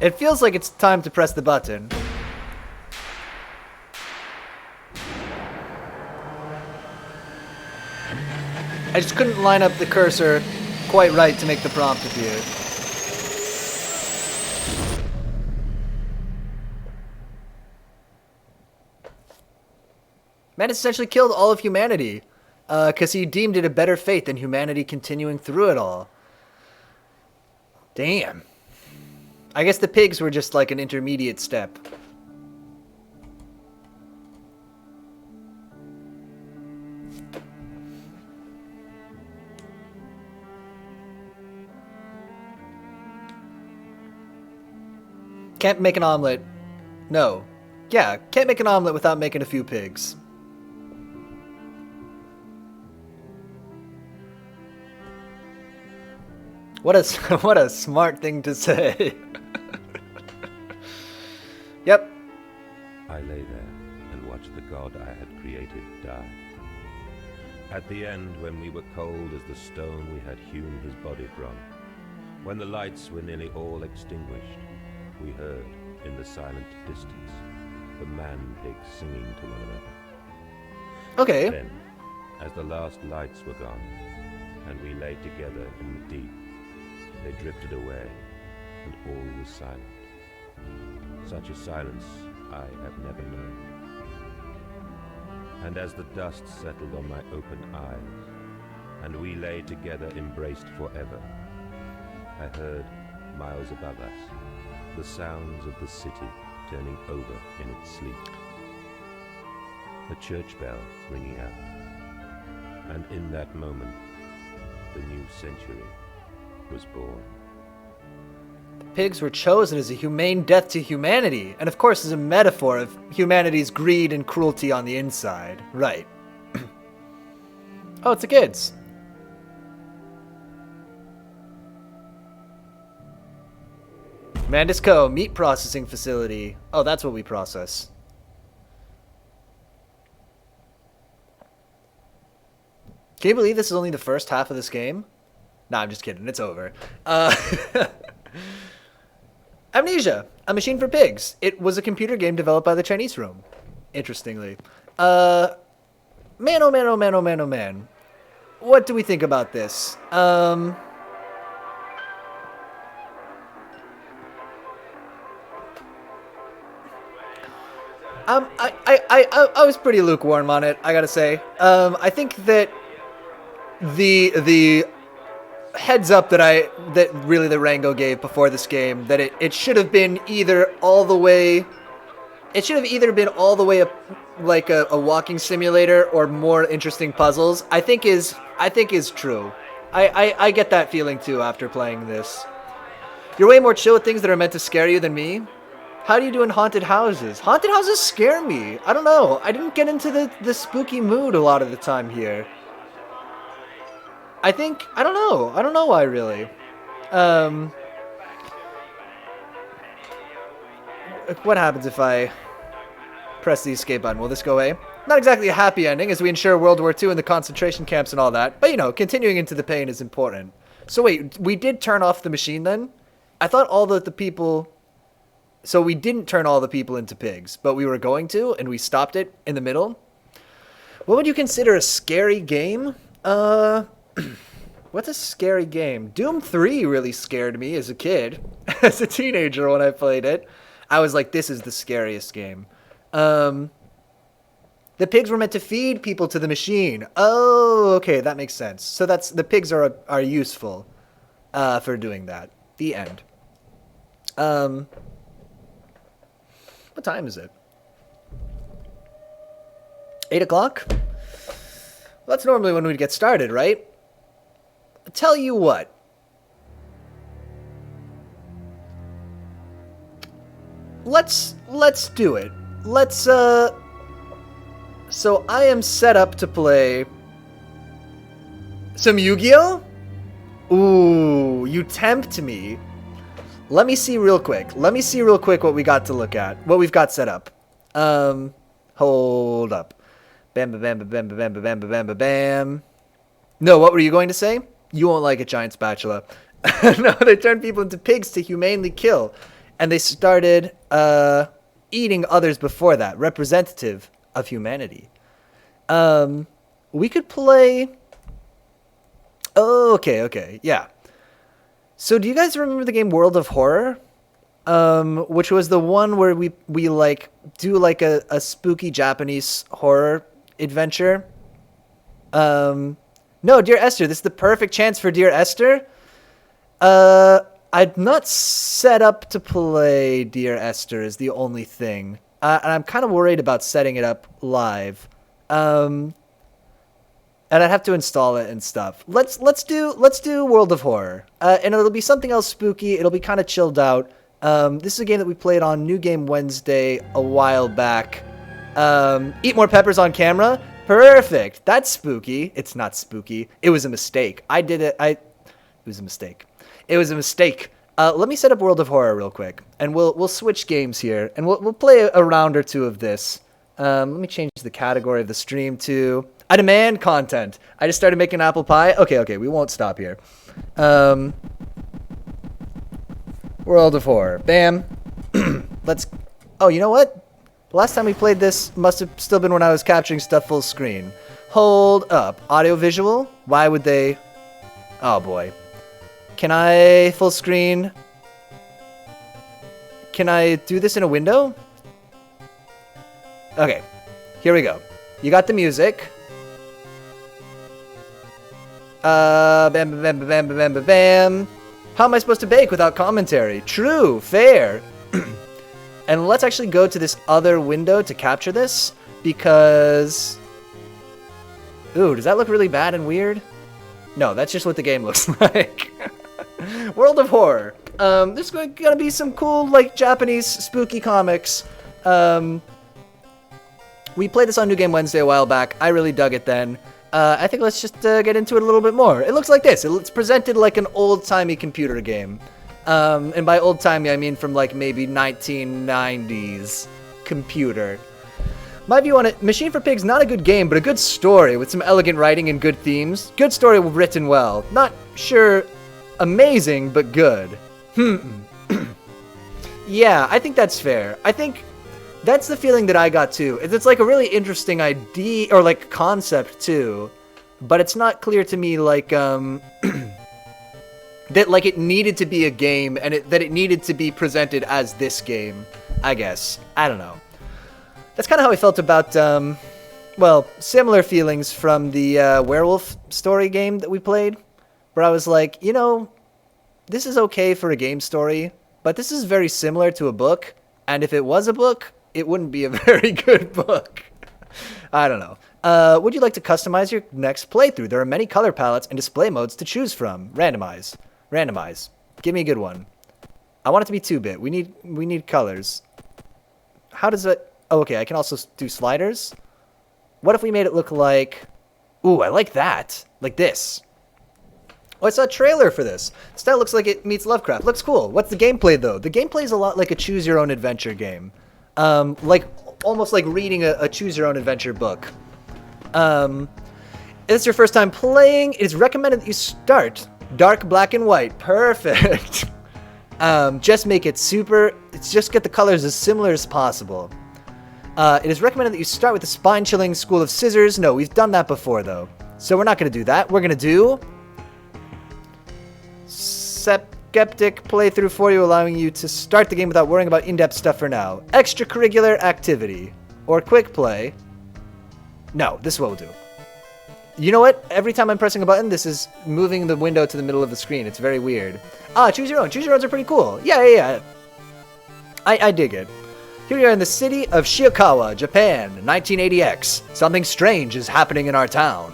It feels like it's time to press the button. I just couldn't line up the cursor quite right to make the prompt appear. Man essentially killed all of humanity. Because he deemed it a better fate than humanity continuing through it all. Damn. I guess the pigs were just like an intermediate step. Can't make an omelet. No. Yeah, can't make an omelet without making a few pigs. What a smart thing to say. Yep. I lay there and watched the god I had created die. At the end, when we were cold as the stone we had hewn his body from, when the lights were nearly all extinguished, we heard, in the silent distance, the man-pigs singing to one another. Okay. Then, as the last lights were gone, and we lay together in the deep, they drifted away, and all was silent. Such a silence I have never known. And as the dust settled on my open eyes, and we lay together embraced forever, I heard, miles above us, the sounds of the city turning over in its sleep. A church bell ringing out. And in that moment, the new century was born. Pigs were chosen as a humane death to humanity, and of course as a metaphor of humanity's greed and cruelty on the inside. Right. Oh, it's the kids. Mandus Co. Meat processing facility. Oh, that's what we process. Can you believe this is only the first half of this game? Nah, I'm just kidding. It's over. Amnesia, a machine for pigs. It was a computer game developed by the Chinese Room. Interestingly. Man, oh man, oh man, oh man, oh man. What do we think about this? I was pretty lukewarm on it, I gotta say. I think that the heads up that Rango gave before this game, that it should have been either all the way up like a walking simulator or more interesting puzzles, I think is true. I get that feeling too after playing this. You're way more chill with things that are meant to scare you than me. How do you do in haunted houses? Haunted houses scare me. I don't know. I didn't get into the spooky mood a lot of the time here. I don't know. I don't know why, really. What happens if I press the escape button? Will this go away? Not exactly a happy ending, as we ensure World War II and the concentration camps and all that. But, continuing into the pain is important. So wait, we did turn off the machine then? I thought all the people... So we didn't turn all the people into pigs, but we were going to, and we stopped it in the middle? What would you consider a scary game? What's a scary game? Doom 3 really scared me as a kid. As a teenager when I played it, I was like, this is the scariest game. The pigs were meant to feed people to the machine. Oh, okay, that makes sense. So the pigs are useful for doing that. The end. What time is it? 8 o'clock? Well, that's normally when we'd get started, right? Tell you what. Let's do it. So I am set up to play some Yu-Gi-Oh? Ooh, you tempt me. Let me see real quick. What we got to look at. What we've got set up. Hold up. Bam, bam, bam, bam, bam, bam, bam, bam, bam, bam. No, what were you going to say? You won't like a giant spatula. No, they turned people into pigs to humanely kill. And they started eating others before that, representative of humanity. We could play... Oh, okay, yeah. So do you guys remember the game World of Horror? Which was the one where we like do like a spooky Japanese horror adventure. No, Dear Esther, this is the perfect chance for Dear Esther. I'm not set up to play Dear Esther is the only thing. And I'm kind of worried about setting it up live. And I'd have to install it and stuff. Let's do World of Horror. And it'll be something else spooky. It'll be kind of chilled out. This is a game that we played on New Game Wednesday a while back. Eat more peppers on camera. Perfect. That's spooky. It's not spooky. It was a mistake. It was a mistake. Let me set up World of Horror real quick, and we'll switch games here, and we'll play a round or two of this. Let me change the category of the stream to I demand content. I just started making apple pie. Okay, we won't stop here. World of Horror. Bam. Oh, you know what? The last time we played this must have still been when I was capturing stuff full screen. Hold up. Audio visual? Why would they... Oh, boy. Can I full screen? Can I do this in a window? Okay. Here we go. You got the music. Bam, bam, bam, bam, bam, bam, bam. How am I supposed to bake without commentary? True. Fair. And let's actually go to this other window to capture this, because... Ooh, does that look really bad and weird? No, that's just what the game looks like. World of Horror. There's gonna be some cool, like, Japanese spooky comics. We played this on New Game Wednesday a while back. I really dug it then. I think let's just get into it a little bit more. It looks like this. It's presented like an old-timey computer game. And by old-timey, I mean from, like, maybe 1990s computer. My view on it, Machine for Pigs, not a good game, but a good story with some elegant writing and good themes. Good story written well. Not sure amazing, but good. Yeah, I think that's fair. I think that's the feeling that I got too. It's like a really interesting idea, or like concept too, but it's not clear to me like that like it needed to be a game and that it needed to be presented as this game, I guess. I don't know. That's kind of how I felt about well, similar feelings from the werewolf story game that we played, where I was like, you know, this is okay for a game story, but this is very similar to a book, and if it was a book, it wouldn't be a very good book. I don't know. Would you like to customize your next playthrough? There are many color palettes and display modes to choose from. Randomize. Randomize. Give me a good one. I want it to be 2-bit. We need colors. How does it... Oh, okay, I can also do sliders. What if we made it look like... Ooh, I like that. Like this. Oh, I saw a trailer for this. This style looks like it meets Lovecraft. Looks cool. What's the gameplay, though? The gameplay is a lot like a choose-your-own-adventure game. Like, almost like reading a choose-your-own-adventure book. If it's your first time playing, it is recommended that you start dark black and white. Perfect. Just make it super... Just get the colors as similar as possible. It is recommended that you start with the spine-chilling School of Scissors. No, we've done that before, though. So we're not going to do that. We're going to do Skeptic playthrough for you, allowing you to start the game without worrying about in-depth stuff for now. Extracurricular activity. Or quick play. No, this is what we'll do. You know what? Every time I'm pressing a button, this is moving the window to the middle of the screen. It's very weird. Ah, choose your own. Choose your owns are pretty cool. Yeah. I dig it. Here we are in the city of Shiokawa, Japan, 1980X. Something strange is happening in our town.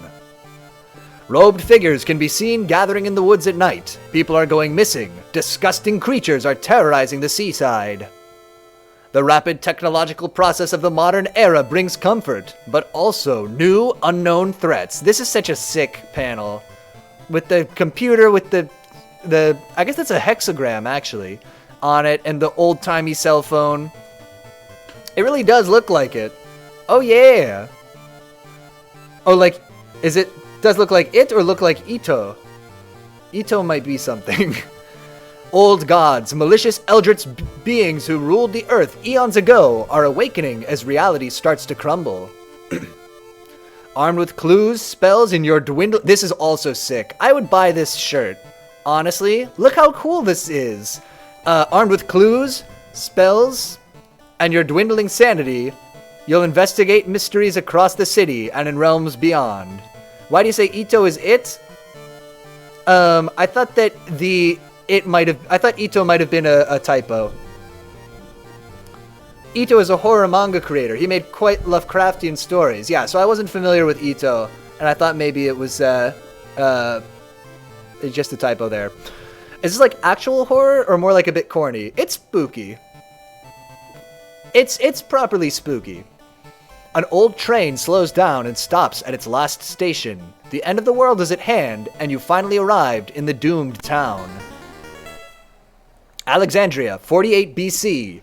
Robed figures can be seen gathering in the woods at night. People are going missing. Disgusting creatures are terrorizing the seaside. The rapid technological process of the modern era brings comfort, but also new, unknown threats. This is such a sick panel. With the computer, with the I guess that's a hexagram, actually, on it, and the old-timey cell phone. It really does look like it. Oh, yeah. Oh, like, does look like it or look like Ito? Ito might be something. Old gods, malicious eldritch beings who ruled the earth eons ago, are awakening as reality starts to crumble. Armed with clues, spells, and your dwindle... This is also sick. I would buy this shirt. Honestly, look how cool this is. Armed with clues, spells, and your dwindling sanity, you'll investigate mysteries across the city and in realms beyond. Why do you say Ito is it? I thought that I thought Ito might have been a typo. Ito is a horror manga creator. He made quite Lovecraftian stories. Yeah, so I wasn't familiar with Ito, and I thought maybe it was just a typo there. Is this like actual horror or more like a bit corny? It's spooky. It's properly spooky. An old train slows down and stops at its last station. The end of the world is at hand, and you finally arrived in the doomed town. Alexandria, 48 BC.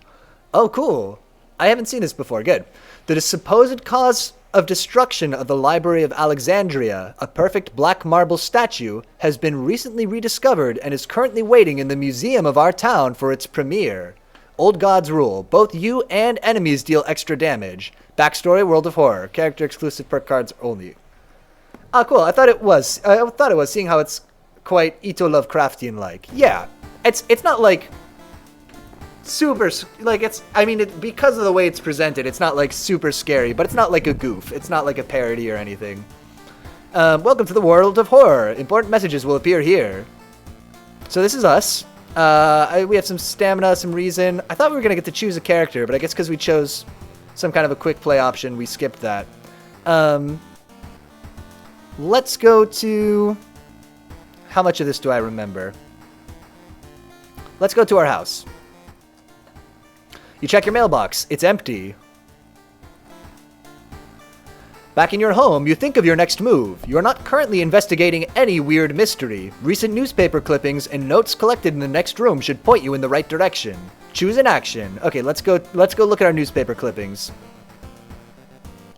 Oh, cool. I haven't seen this before. Good. The supposed cause of destruction of the Library of Alexandria, a perfect black marble statue, has been recently rediscovered and is currently waiting in the museum of our town for its premiere. Old gods rule. Both you and enemies deal extra damage. Backstory, World of Horror. Character exclusive perk cards only. Ah, cool. I thought it was, seeing how it's quite Ito Lovecraftian-like. Yeah. It's not like super, like because of the way it's presented, it's not like super scary, but it's not like a goof. It's not like a parody or anything. Welcome to the World of Horror. Important messages will appear here. So this is us. We have some stamina, some reason. I thought we were going to get to choose a character, but I guess because we chose some kind of a quick play option, we skipped that. Let's go to... How much of this do I remember? Let's go to our house. You check your mailbox. It's empty. Back in your home, you think of your next move. You are not currently investigating any weird mystery. Recent newspaper clippings and notes collected in the next room should point you in the right direction. Choose an action. Okay, let's go look at our newspaper clippings.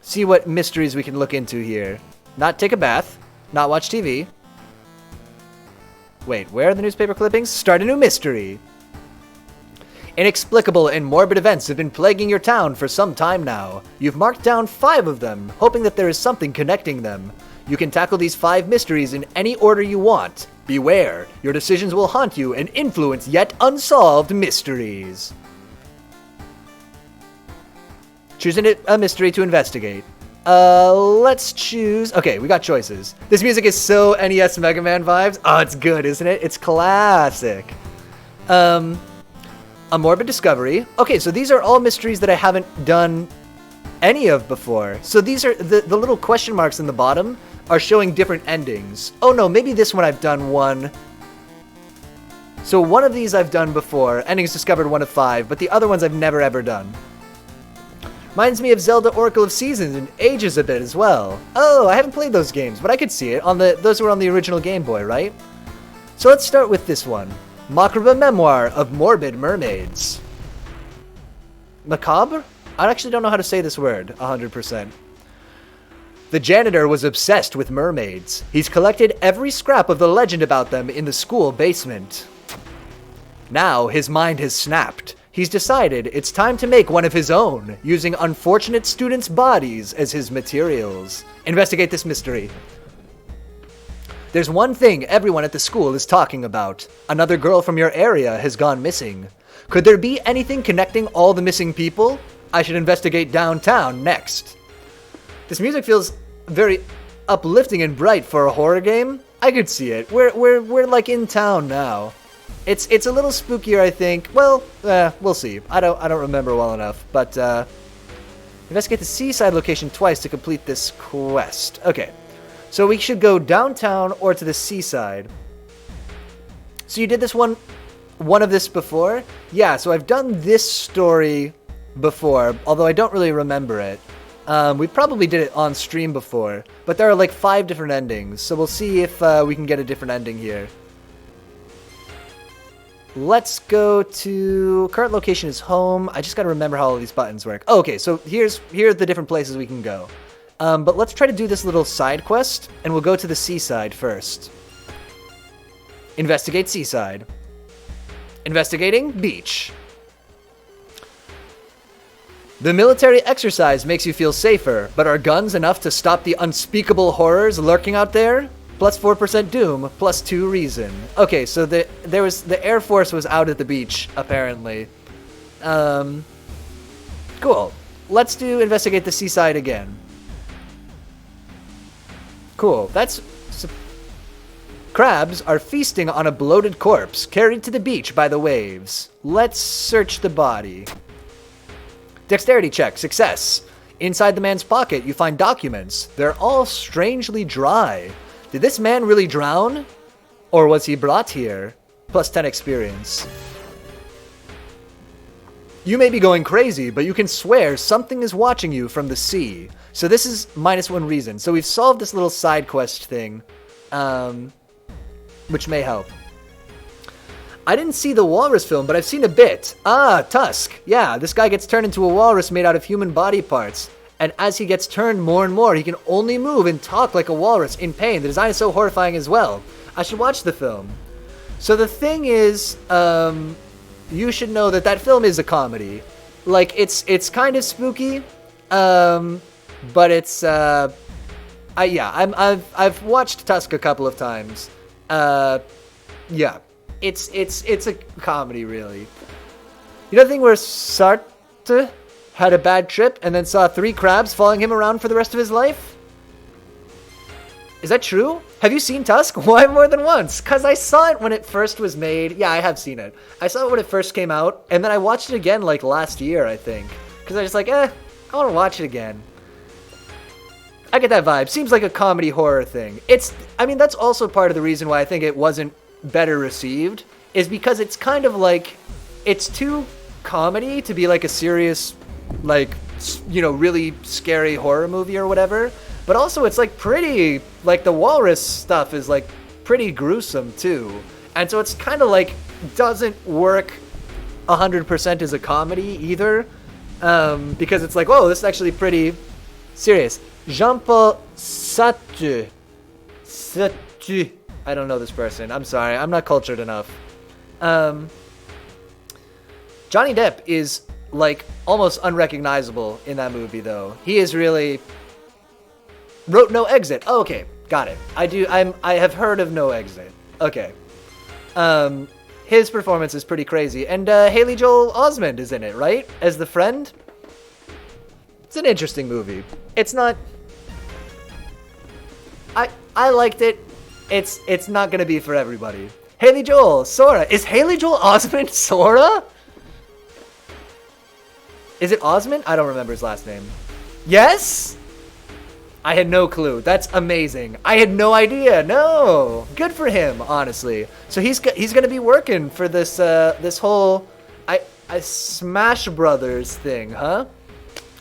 See what mysteries we can look into here. Not take a bath. Not watch TV. Wait, where are the newspaper clippings? Start a new mystery. Inexplicable and morbid events have been plaguing your town for some time now. You've marked down 5 of them, hoping that there is something connecting them. You can tackle these 5 mysteries in any order you want. Beware, your decisions will haunt you and influence yet unsolved mysteries. Choose a mystery to investigate. Let's choose... Okay, we got choices. This music is so NES Mega Man vibes. Oh, it's good, isn't it? It's classic. A morbid discovery. Okay, so these are all mysteries that I haven't done any of before. So these are... The little question marks in the bottom are showing different endings. Oh no, maybe this one I've done one. So one of these I've done before. Endings discovered 1 of 5, but the other ones I've never ever done. Reminds me of Zelda Oracle of Seasons and ages a bit as well. Oh, I haven't played those games, but I could see it. Those were on the original Game Boy, right? So let's start with this one. Macabre Memoir of Morbid Mermaids. Macabre? I actually don't know how to say this word 100%. The janitor was obsessed with mermaids. He's collected every scrap of the legend about them in the school basement. Now his mind has snapped. He's decided it's time to make one of his own, using unfortunate students' bodies as his materials. Investigate this mystery. There's one thing everyone at the school is talking about. Another girl from your area has gone missing. Could there be anything connecting all the missing people? I should investigate downtown next. This music feels very uplifting and bright for a horror game. I could see it. We're like in town now. It's a little spookier, I think. Well, we'll see. I don't remember well enough, but investigate the seaside location twice to complete this quest. Okay. So we should go downtown or to the seaside. So you did this one of this before? Yeah, so I've done this story before, although I don't really remember it. We probably did it on stream before, but there are like 5 different endings, so we'll see if we can get a different ending here. Let's go to... Current location is home. I just gotta remember how all these buttons work. Oh, okay, so here are the different places we can go. But let's try to do this little side quest, and we'll go to the seaside first. Investigate seaside. Investigating beach. The military exercise makes you feel safer, but are guns enough to stop the unspeakable horrors lurking out there? Plus 4% doom, plus 2 reason. Okay, so the Air Force was out at the beach, apparently. Cool. Let's investigate the seaside again. Cool. Crabs are feasting on a bloated corpse carried to the beach by the waves. Let's search the body. Dexterity check, success. Inside the man's pocket, you find documents. They're all strangely dry. Did this man really drown? Or was he brought here? Plus 10 experience. You may be going crazy, but you can swear something is watching you from the sea. So this is -1 reason. So we've solved this little side quest thing, which may help. I didn't see the walrus film, but I've seen a bit. Ah, Tusk. Yeah, this guy gets turned into a walrus made out of human body parts. And as he gets turned more and more, he can only move and talk like a walrus in pain. The design is so horrifying as well. I should watch the film. So the thing is, you should know that film is a comedy. Like, it's kind of spooky, but it's, I've watched Tusk a couple of times. Yeah. It's a comedy, really. You know the thing where Sartre had a bad trip and then saw 3 crabs following him around for the rest of his life? Is that true? Have you seen Tusk? Why more than once? Because I saw it when it first was made. Yeah, I have seen it. I saw it when it first came out, and then I watched it again, like, last year, I think. Because I was just like, I want to watch it again. I get that vibe. Seems like a comedy horror thing. That's also part of the reason why I think it wasn't better received, is because it's kind of like, it's too comedy to be like a serious, like, really scary horror movie or whatever. But also it's like pretty, like the walrus stuff is like pretty gruesome too. And so it's kind of like, doesn't work 100% as a comedy either. Because it's like, whoa, this is actually pretty serious. Jean-Paul Sartre. I don't know this person. I'm sorry. I'm not cultured enough. Johnny Depp is, like, almost unrecognizable in that movie, though. He is really... Wrote No Exit. Oh, okay. Got it. I have heard of No Exit. Okay. His performance is pretty crazy. And Haley Joel Osment is in it, right? As the friend? It's an interesting movie. It's not... I liked it. It's not gonna be for everybody. Haley Joel, Sora. Is Haley Joel Osment Sora? Is it Osment? I don't remember his last name. Yes? I had no clue. That's amazing. I had no idea. No. Good for him, honestly. So he's gonna be working for this this whole Smash Brothers thing, huh?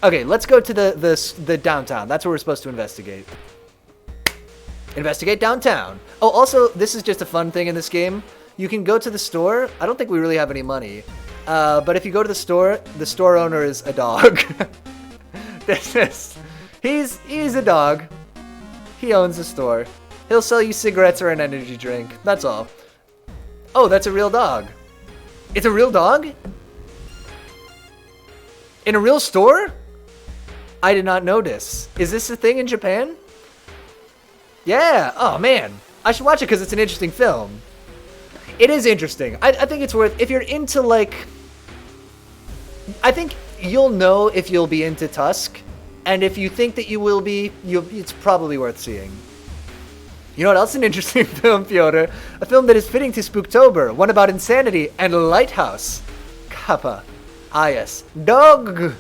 Okay, let's go to the downtown. That's what we're supposed to investigate. Investigate downtown. Oh, also, this is just a fun thing in this game. You can go to the store. I don't think we really have any money. But if you go to the store owner is a dog. He's a dog. He owns a store. He'll sell you cigarettes or an energy drink. That's all. Oh, that's a real dog. It's a real dog? In a real store? I did not notice. Is this a thing in Japan? Yeah. Oh, man. I should watch it because it's an interesting film. It is interesting. I think it's worth... If you're into, like... I think you'll know if you'll be into Tusk. And if you think that you will be, it's probably worth seeing. You know what else is an interesting film, Fyodor? A film that is fitting to Spooktober. One about insanity and Lighthouse. Kappa. Ah, yes. Dog!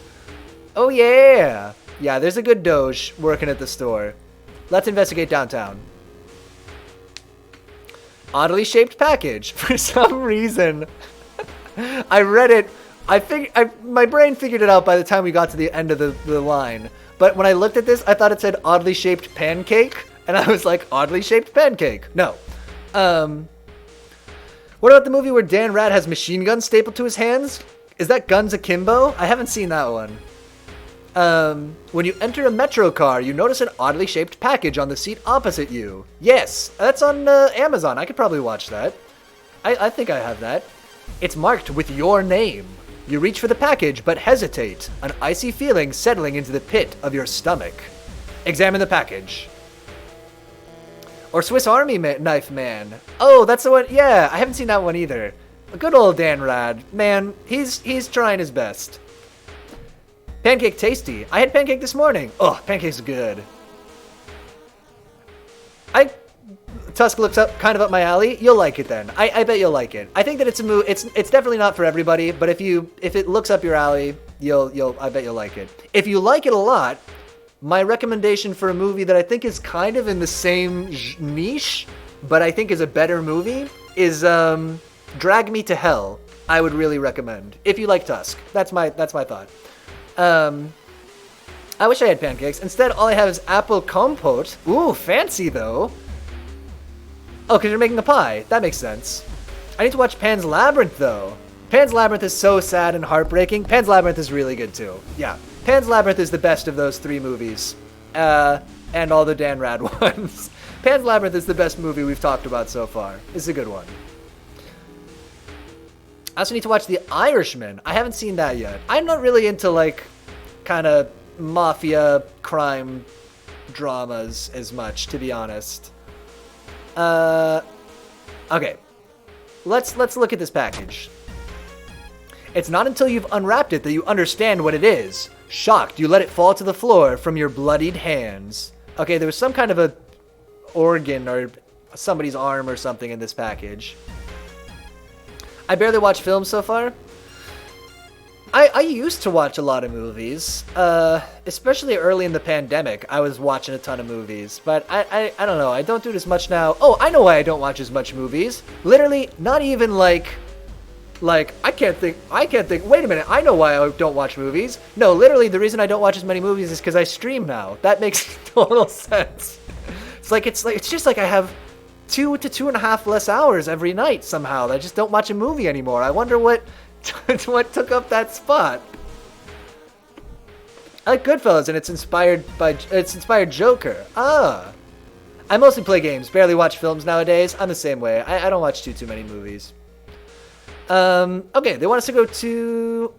Oh, yeah. Yeah, there's a good Doge working at the store. Let's investigate downtown. Oddly shaped package. For some reason, I read it. My brain figured it out by the time we got to the end of the line. But when I looked at this, I thought it said oddly shaped pancake. And I was like, oddly shaped pancake. No. What about the movie where Dan Rad has machine guns stapled to his hands? Is that Guns Akimbo? I haven't seen that one. When you enter a metro car, you notice an oddly shaped package on the seat opposite you. Yes, that's on Amazon. I could probably watch that. I think I have that. It's marked with your name. You reach for the package, but hesitate. An icy feeling settling into the pit of your stomach. Examine the package. Or Swiss Army Knife Man. Oh, that's the one. Yeah, I haven't seen that one either. A good old Dan Rad. Man, he's trying his best. Pancake tasty. I had pancake this morning. Oh, pancake's good. Tusk looks up kind of up my alley. You'll like it then. I bet you'll like it. I think that it's a movie. It's definitely not for everybody, but if it looks up your alley, I bet you'll like it. If you like it a lot, my recommendation for a movie that I think is kind of in the same niche, but I think is a better movie, is Drag Me to Hell. I would really recommend if you like Tusk. That's my thought. I wish I had pancakes. Instead, all I have is apple compote. Ooh, fancy though. Oh, because you're making a pie. That makes sense. I need to watch Pan's Labyrinth though. Pan's Labyrinth is so sad and heartbreaking. Pan's Labyrinth is really good too. Yeah. Pan's Labyrinth is the best of those three movies. And all the Dan Rad ones. Pan's Labyrinth is the best movie we've talked about so far. It's a good one. I also need to watch The Irishman. I haven't seen that yet. I'm not really into, like, kind of mafia crime dramas as much, to be honest. Okay. Let's look at this package. It's not until you've unwrapped it that you understand what it is. Shocked, you let it fall to the floor from your bloodied hands. Okay, there was some kind of a organ or somebody's arm or something in this package. I barely watch films so far. I used to watch a lot of movies, especially early in the pandemic. I was watching a ton of movies, but I don't know. I don't do it as much now. Oh, I know why I don't watch as much movies. Literally, not even like I can't think. Wait a minute. I know why I don't watch movies. No, literally, the reason I don't watch as many movies is because I stream now. That makes total sense. It's just like I have 2 to 2.5 less hours every night somehow. I just don't watch a movie anymore. I wonder what took up that spot. I like Goodfellas, and it's inspired Joker. Ah. I mostly play games, barely watch films nowadays. I'm the same way. I don't watch too many movies. Okay, they want us to go to...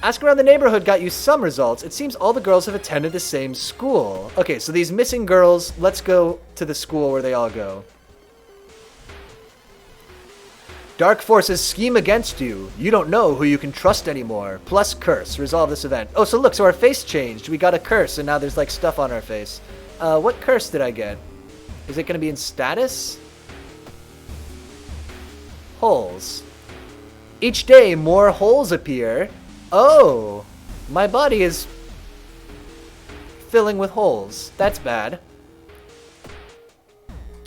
Ask around the neighborhood got you some results. It seems all the girls have attended the same school. Okay, so these missing girls, let's go to the school where they all go. Dark forces scheme against you. You don't know who you can trust anymore. Plus curse. Resolve this event. Oh, so look, so our face changed. We got a curse, and now there's like stuff on our face. What curse did I get? Is it going to be in status? Holes. Each day, more holes appear. Oh, my body is filling with holes. That's bad.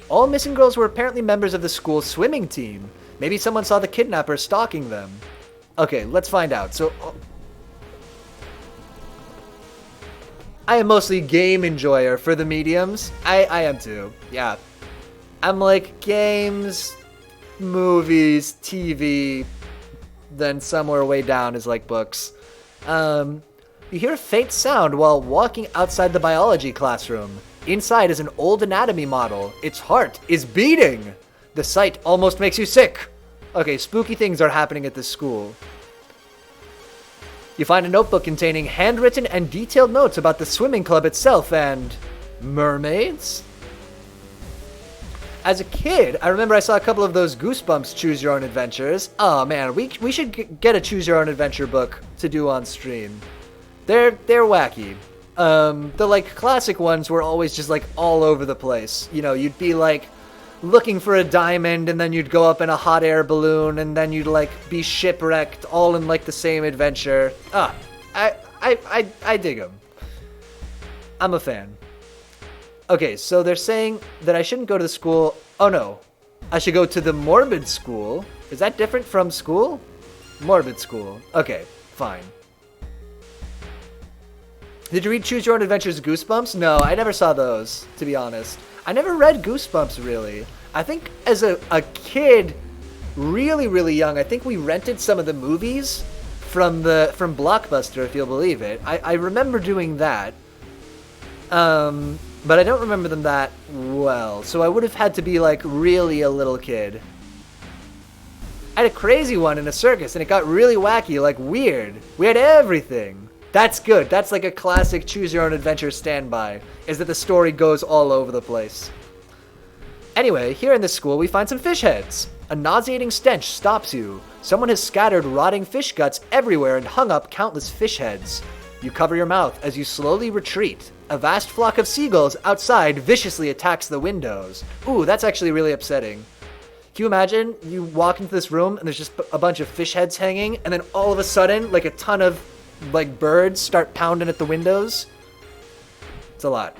All missing girls were apparently members of the school swimming team. Maybe someone saw the kidnapper stalking them. Okay, let's find out. So, I am mostly game enjoyer for the mediums. I am too. Yeah. I'm like games, movies, TV, then somewhere way down is like books. You hear a faint sound while walking outside the biology classroom. Inside is an old anatomy model. Its heart is beating. The sight almost makes you sick. Okay, spooky things are happening at this school. You find a notebook containing handwritten and detailed notes about the swimming club itself and mermaids. As a kid, I remember I saw a couple of those Goosebumps Choose Your Own Adventures. Oh man, we should get a Choose Your Own Adventure book to do on stream. They're wacky. The like classic ones were always just like all over the place. You know, you'd be like looking for a diamond, and then you'd go up in a hot air balloon, and then you'd like be shipwrecked, all in like the same adventure. I dig them. I'm a fan. Okay, so they're saying that I shouldn't go to the school. Oh no, I should go to the morbid school. Is that different from school? Morbid school. Okay, fine. Did you read Choose Your Own Adventures Goosebumps? No, I never saw those, to be honest. I never read Goosebumps, really. I think as a kid, really, really young, I think we rented some of the movies from Blockbuster, if you'll believe it. I remember doing that. But I don't remember them that well. So I would have had to be, like, really a little kid. I had a crazy one in a circus, and it got really wacky, like, weird. We had everything. That's good. That's like a classic Choose Your Own Adventure standby, is that the story goes all over the place. Anyway, here in this school, we find some fish heads. A nauseating stench stops you. Someone has scattered rotting fish guts everywhere and hung up countless fish heads. You cover your mouth as you slowly retreat. A vast flock of seagulls outside viciously attacks the windows. Ooh, that's actually really upsetting. Can you imagine you walk into this room and there's just a bunch of fish heads hanging, and then all of a sudden, like a ton of like birds start pounding at the windows? It's a lot.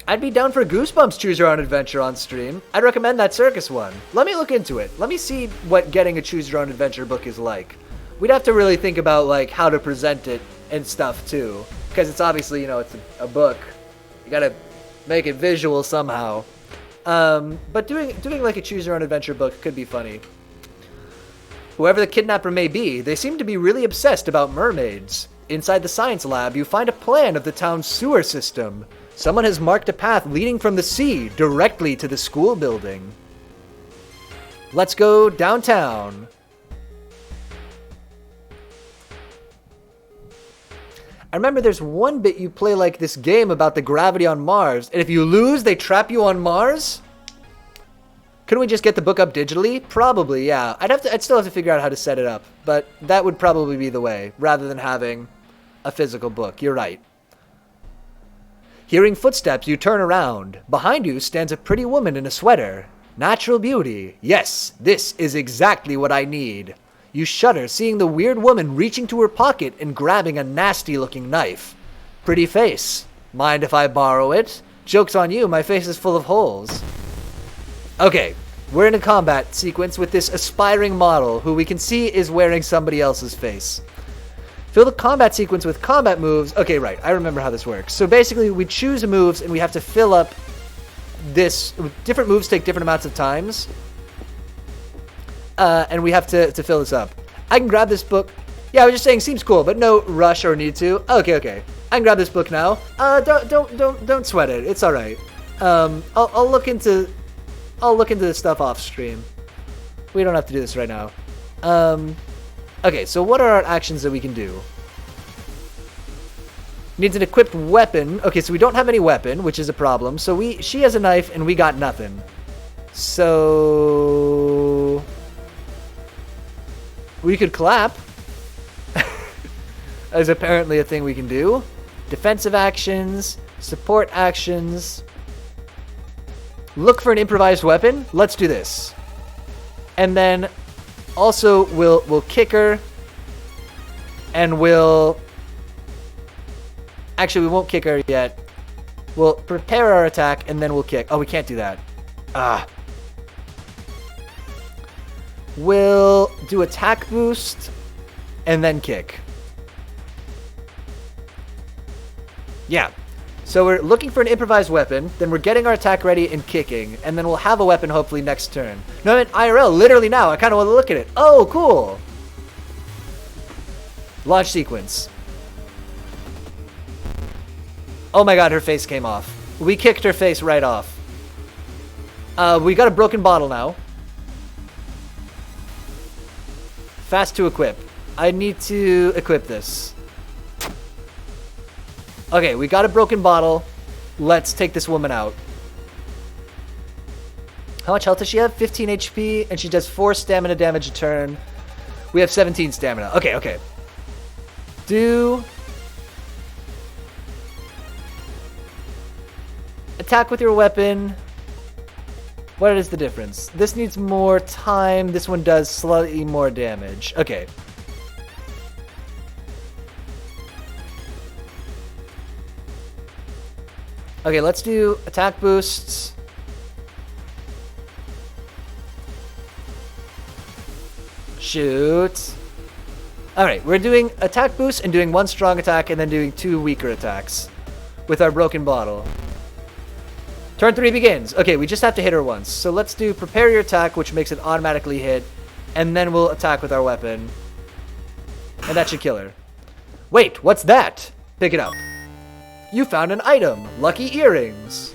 I'd be down for Goosebumps Choose Your Own Adventure on stream. I'd recommend that circus one. Let me look into it. Let me see what getting a Choose Your Own Adventure book is like. We'd have to really think about like how to present it and stuff too, because it's obviously, you know, it's a book. You gotta make it visual somehow. But doing like a Choose Your Own Adventure book could be funny. Whoever the kidnapper may be, they seem to be really obsessed about mermaids. Inside the science lab, you find a plan of the town's sewer system. Someone has marked a path leading from the sea directly to the school building. Let's go downtown. I remember there's one bit you play like this game about the gravity on Mars, and if you lose, they trap you on Mars? Couldn't we just get the book up digitally? Probably, yeah. I'd still have to figure out how to set it up, but that would probably be the way, rather than having a physical book. You're right. Hearing footsteps, you turn around. Behind you stands a pretty woman in a sweater. Natural beauty. Yes, this is exactly what I need. You shudder, seeing the weird woman reaching to her pocket and grabbing a nasty-looking knife. Pretty face. Mind if I borrow it? Joke's on you, my face is full of holes. Okay, we're in a combat sequence with this aspiring model who we can see is wearing somebody else's face. Fill the combat sequence with combat moves. Okay, right, I remember how this works. So basically, we choose moves and we have to fill up this. Different moves take different amounts of times. And we have to fill this up. I can grab this book. Yeah, I was just saying, seems cool, but no rush or need to. Okay. I can grab this book now. Don't sweat it. It's all right. I'll look into this stuff off stream. We don't have to do this right now. Okay, so what are our actions that we can do? Needs an equipped weapon. Okay, so we don't have any weapon, which is a problem. So she has a knife and we got nothing. So we could clap. As apparently a thing we can do. Defensive actions, support actions. Look for an improvised weapon. Let's do this. And then also we'll kick her. And we'll... Actually, we won't kick her yet. We'll prepare our attack and then we'll kick. Oh, we can't do that. We'll do attack boost and then kick. Yeah. So we're looking for an improvised weapon, then we're getting our attack ready and kicking, and then we'll have a weapon hopefully next turn. No, I mean IRL, literally now. I kind of want to look at it. Oh, cool. Launch sequence. Oh my god, her face came off. We kicked her face right off. We got a broken bottle now. Fast to equip. I need to equip this. Okay, we got a broken bottle. Let's take this woman out. How much health does she have? 15 HP, and she does 4 stamina damage a turn. We have 17 stamina. Okay, okay. Do... attack with your weapon. What is the difference? This needs more time. This one does slightly more damage. Okay. Okay, let's do attack boosts. Shoot. Alright, we're doing attack boosts and doing 1 strong attack and then doing 2 weaker attacks with our broken bottle. Turn 3 begins. Okay, we just have to hit her once. So let's do prepare your attack, which makes it automatically hit, and then we'll attack with our weapon. And that should kill her. Wait, what's that? Pick it up. You found an item. Lucky earrings.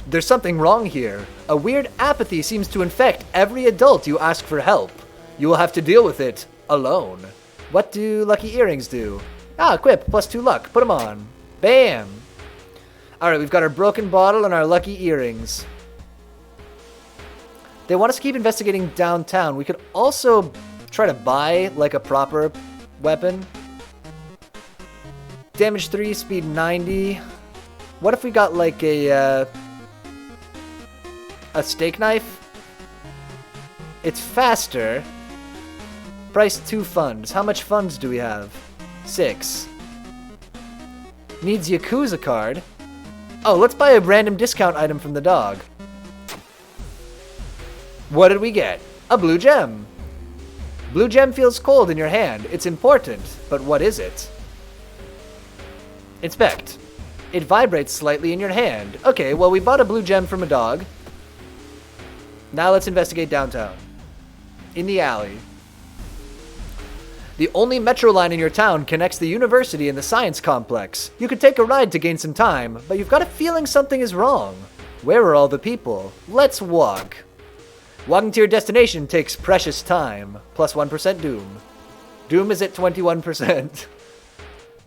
There's something wrong here. A weird apathy seems to infect every adult you ask for help. You will have to deal with it alone. What do lucky earrings do? Ah, equip, +2 luck. Put them on. Bam. Alright, we've got our broken bottle and our lucky earrings. They want us to keep investigating downtown. We could also try to buy, like, a proper weapon. Damage 3, speed 90. What if we got, like, a steak knife? It's faster. Price 2 funds. How much funds do we have? 6. Needs Yakuza card. Oh, let's buy a random discount item from the dog. What did we get? A blue gem. Blue gem feels cold in your hand. It's important, but what is it? Inspect. It vibrates slightly in your hand. Okay, well, we bought a blue gem from a dog. Now let's investigate downtown. In the alley. The only metro line in your town connects the university and the science complex. You could take a ride to gain some time, but you've got a feeling something is wrong. Where are all the people? Let's walk. Walking to your destination takes precious time. Plus 1% Doom. Doom is at 21%.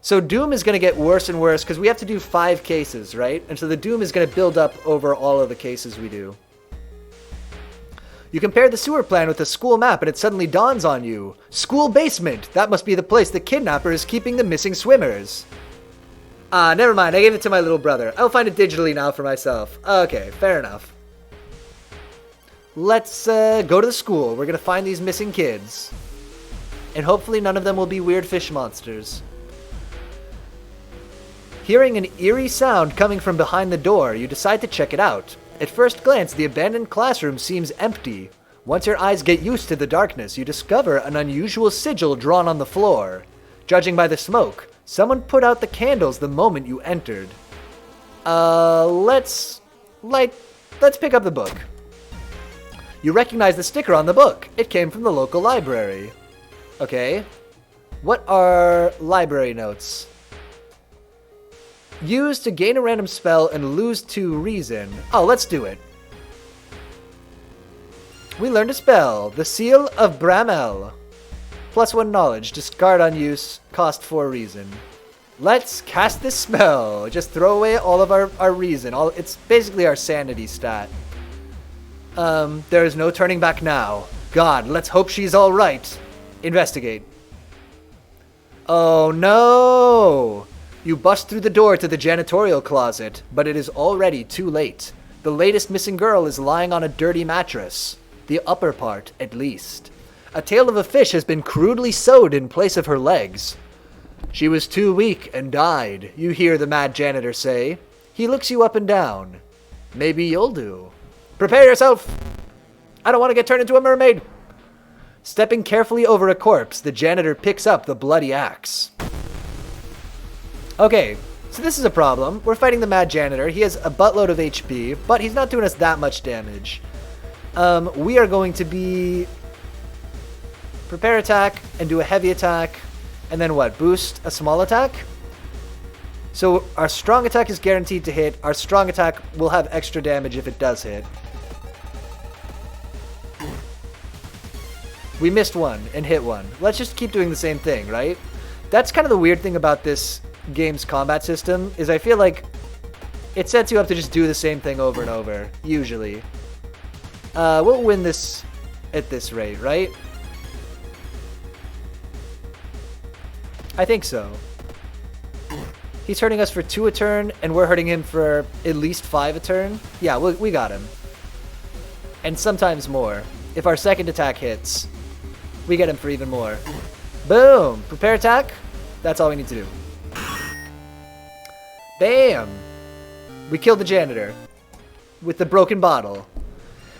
So Doom is going to get worse and worse because we have to do 5 cases, right? And so the Doom is going to build up over all of the cases we do. You compare the sewer plan with the school map and it suddenly dawns on you. School basement! That must be the place the kidnapper is keeping the missing swimmers. Ah, never mind. I gave it to my little brother. I'll find it digitally now for myself. Okay, fair enough. Let's go to the school. We're gonna find these missing kids. And hopefully none of them will be weird fish monsters. Hearing an eerie sound coming from behind the door, you decide to check it out. At first glance, the abandoned classroom seems empty. Once your eyes get used to the darkness, you discover an unusual sigil drawn on the floor. Judging by the smoke, someone put out the candles the moment you entered. Let's pick up the book. You recognize the sticker on the book. It came from the local library. Okay. What are library notes? Use to gain a random spell and lose 2 reason. Oh, let's do it. We learned a spell. The Seal of Bramel. Plus 1 knowledge. Discard on use. Cost 4 reason. Let's cast this spell. Just throw away all of our reason. It's basically our sanity stat. There is no turning back now. God, let's hope she's alright. Investigate. Oh no! You bust through the door to the janitorial closet, but it is already too late. The latest missing girl is lying on a dirty mattress. The upper part, at least. A tail of a fish has been crudely sewed in place of her legs. She was too weak and died, you hear the mad janitor say. He looks you up and down. Maybe you'll do. Prepare yourself! I don't want to get turned into a mermaid! Stepping carefully over a corpse, the janitor picks up the bloody axe. Okay, so this is a problem. We're fighting the mad janitor. He has a buttload of HP, but he's not doing us that much damage. We are going to be... prepare attack and do a heavy attack. And then what? Boost a small attack? So our strong attack is guaranteed to hit. Our strong attack will have extra damage if it does hit. We missed one and hit one. Let's just keep doing the same thing, right? That's kind of the weird thing about this game's combat system, is I feel like it sets you up to just do the same thing over and over, usually. We'll win this at this rate, right? I think so. He's hurting us for 2 a turn, and we're hurting him for at least 5 a turn. Yeah, we got him. And sometimes more. If our second attack hits, we get him for even more. Boom! Prepare attack. That's all we need to do. Bam! We killed the janitor. With the broken bottle.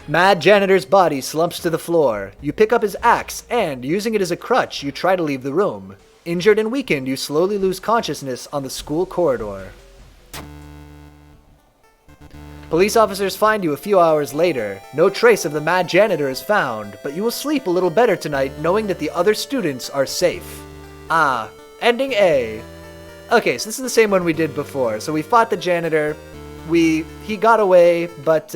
Mad janitor's body slumps to the floor. You pick up his axe, and, using it as a crutch, you try to leave the room. Injured and weakened, you slowly lose consciousness on the school corridor. Police officers find you a few hours later. No trace of the mad janitor is found, but you will sleep a little better tonight knowing that the other students are safe. Ah, ending A. Okay, so this is the same one we did before. So we fought the janitor. He got away, but,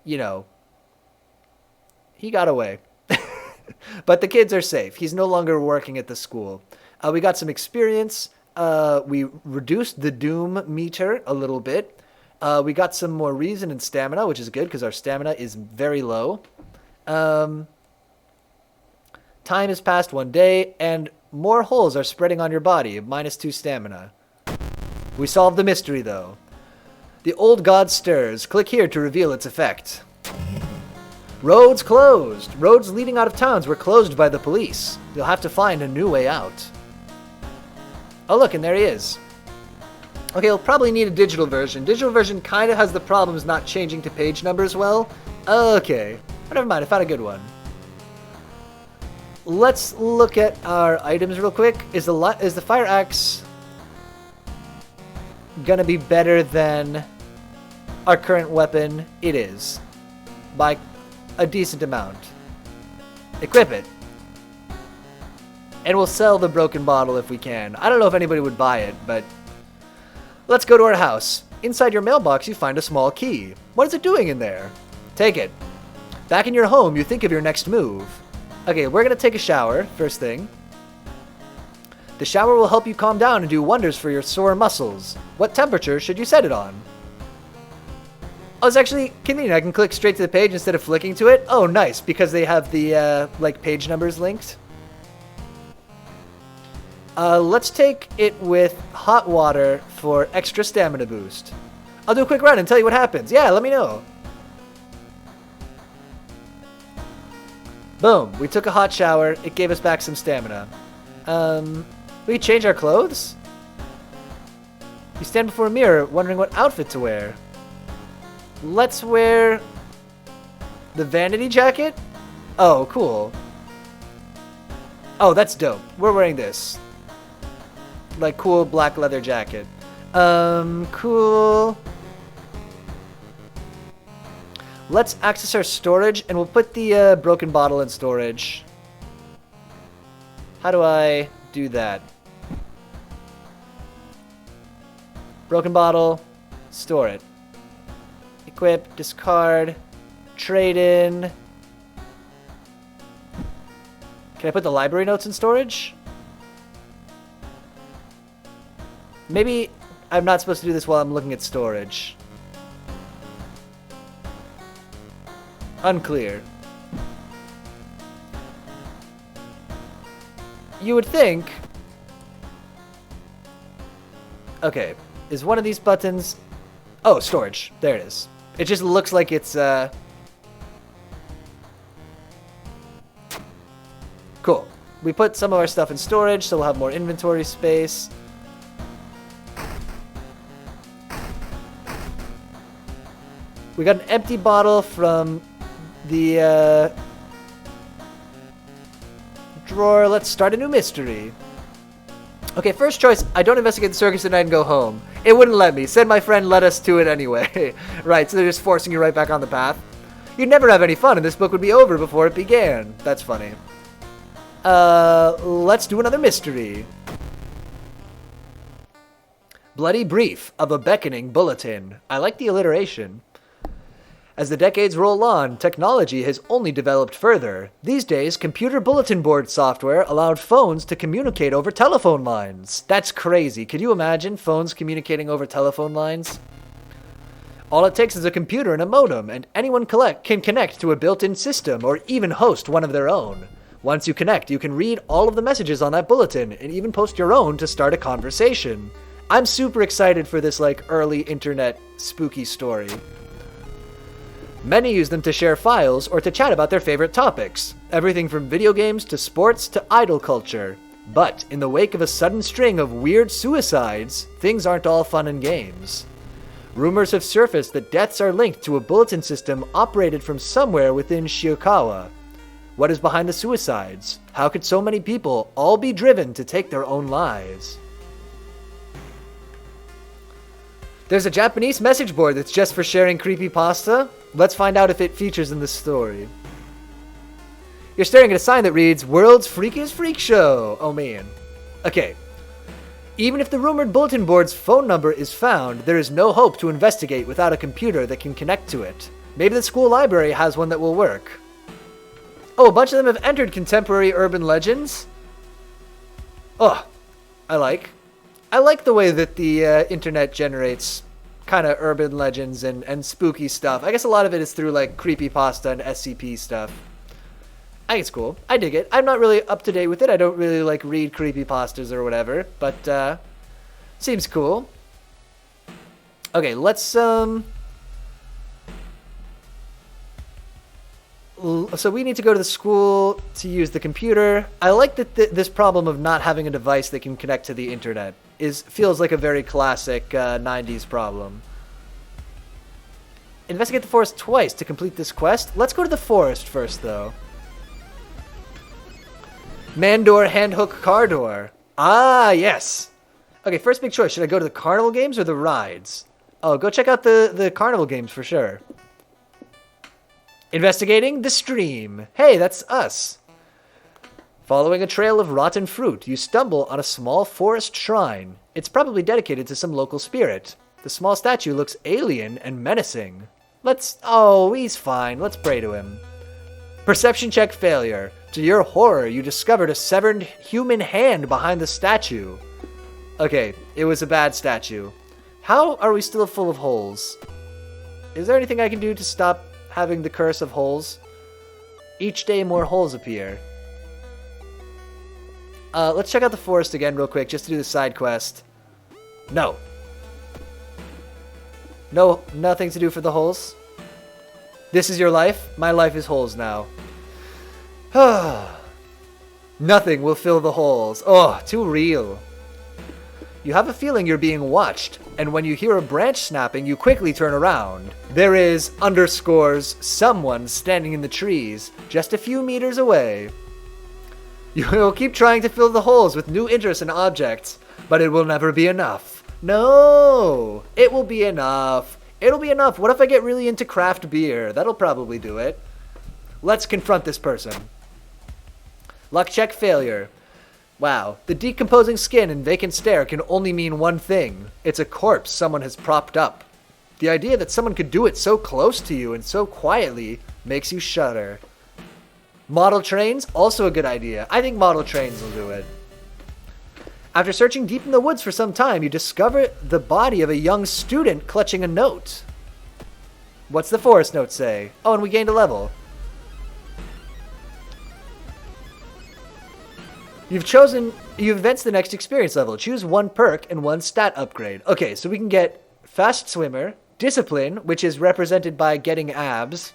you know, he got away. But the kids are safe. He's no longer working at the school. We got some experience. We reduced the doom meter a little bit. We got some more reason and stamina, which is good because our stamina is very low. Time has passed 1 day, and more holes are spreading on your body, -2 stamina. We solved the mystery, though. The old god stirs. Click here to reveal its effect. Roads closed. Roads leading out of towns were closed by the police. You'll have to find a new way out. Oh, look, and there he is. Okay, we'll probably need a digital version. Digital version kind of has the problems not changing to page numbers well. Okay. But never mind, I found a good one. Let's look at our items real quick. Is the fire axe gonna be better than our current weapon? It is. By a decent amount. Equip it. And we'll sell the broken bottle if we can. I don't know if anybody would buy it, but let's go to our house. Inside your mailbox, you find a small key. What is it doing in there? Take it. Back in your home, you think of your next move. Okay, we're gonna take a shower, first thing. The shower will help you calm down and do wonders for your sore muscles. What temperature should you set it on? Oh, it's actually convenient. I can click straight to the page instead of flicking to it. Oh, nice, because they have the, like, page numbers linked. Let's take it with hot water for extra stamina boost. I'll do a quick run and tell you what happens. Yeah, let me know. Boom. We took a hot shower. It gave us back some stamina. We can change our clothes? You stand before a mirror wondering what outfit to wear. Let's wear the vanity jacket? Oh, cool. Oh, that's dope. We're wearing this. Like, cool black leather jacket. Cool. Let's access our storage, and we'll put the broken bottle in storage. How do I do that? Broken bottle. Store it. Equip, discard, trade in. Can I put the library notes in storage? Maybe I'm not supposed to do this while I'm looking at storage. Unclear. You would think... Okay, is one of these buttons... Oh, storage. There it is. It just looks like it's, Cool. We put some of our stuff in storage, so we'll have more inventory space. We got an empty bottle from the, drawer. Let's start a new mystery. Okay, first choice, I don't investigate the circus tonight and go home. It wouldn't let me. Said my friend let us to it anyway. Right, so they're just forcing you right back on the path. You'd never have any fun and this book would be over before it began. That's funny. Let's do another mystery. Bloody brief of a beckoning bulletin. I like the alliteration. As the decades roll on, technology has only developed further. These days, computer bulletin board software allowed phones to communicate over telephone lines. That's crazy. Could you imagine phones communicating over telephone lines? All it takes is a computer and a modem, and anyone can connect to a built-in system or even host one of their own. Once you connect, you can read all of the messages on that bulletin and even post your own to start a conversation. I'm super excited for this early internet spooky story. Many use them to share files or to chat about their favorite topics, everything from video games to sports to idol culture. But in the wake of a sudden string of weird suicides, things aren't all fun and games. Rumors have surfaced that deaths are linked to a bulletin system operated from somewhere within Shiokawa. What is behind the suicides? How could so many people all be driven to take their own lives? There's a Japanese message board that's just for sharing creepypasta. Let's find out if it features in the story. You're staring at a sign that reads, World's Freakiest Freak Show. Oh man. Okay. Even if the rumored bulletin board's phone number is found, there is no hope to investigate without a computer that can connect to it. Maybe the school library has one that will work. Oh, a bunch of them have entered contemporary urban legends. Oh, I like the way that the internet generates kind of urban legends and spooky stuff. I guess a lot of it is through creepypasta and SCP stuff. I think it's cool. I dig it. I'm not really up to date with it. I don't really read creepypastas or whatever, but seems cool. Okay, let's so we need to go to the school to use the computer. I like that this problem of not having a device that can connect to the internet feels like a very classic 90s problem. Investigate the forest twice to complete this quest. Let's go to the forest first, though. Mandor Handhook Car Door. Ah, yes. Okay, first big choice. Should I go to the carnival games or the rides? Oh, go check out the carnival games for sure. Investigating the stream. Hey, that's us. Following a trail of rotten fruit, you stumble on a small forest shrine. It's probably dedicated to some local spirit. The small statue looks alien and menacing. Oh, he's fine. Let's pray to him. Perception check failure. To your horror, you discovered a severed human hand behind the statue. Okay, it was a bad statue. How are we still full of holes? Is there anything I can do to stop having the curse of holes? Each day more holes appear. Let's check out the forest again real quick, just to do the side quest. No, nothing to do for the holes. This is your life? My life is holes now. Nothing will fill the holes. Oh, too real. You have a feeling you're being watched, and when you hear a branch snapping, you quickly turn around. There is someone standing in the trees, just a few meters away. You'll keep trying to fill the holes with new interests and objects, but it will never be enough. No, it will be enough. It'll be enough. What if I get really into craft beer? That'll probably do it. Let's confront this person. Luck check failure. Wow, the decomposing skin and vacant stare can only mean one thing. It's a corpse someone has propped up. The idea that someone could do it so close to you and so quietly makes you shudder. Model trains, also a good idea. I think model trains will do it. After searching deep in the woods for some time, you discover the body of a young student clutching a note. What's the forest note say? Oh, and we gained a level. You've advanced the next experience level. Choose one perk and one stat upgrade. Okay, so we can get Fast Swimmer, Discipline, which is represented by getting abs,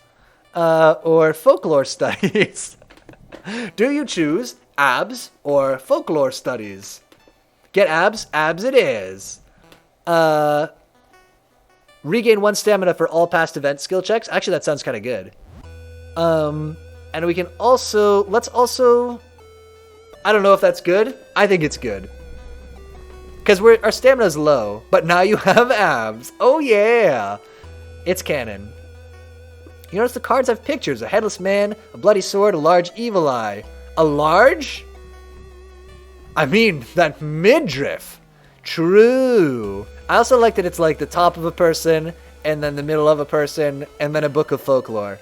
or Folklore Studies. Do you choose abs or Folklore Studies? Get abs? Abs it is. Regain 1 stamina for all past event skill checks. Actually, that sounds kind of good. And we can also... I don't know if that's good. I think it's good. Because our stamina's low, but now you have abs. Oh yeah! It's canon. You notice the cards have pictures. A headless man, a bloody sword, a large evil eye. A large? I mean, that midriff. True. I also like that it's like the top of a person and then the middle of a person, and then a book of folklore.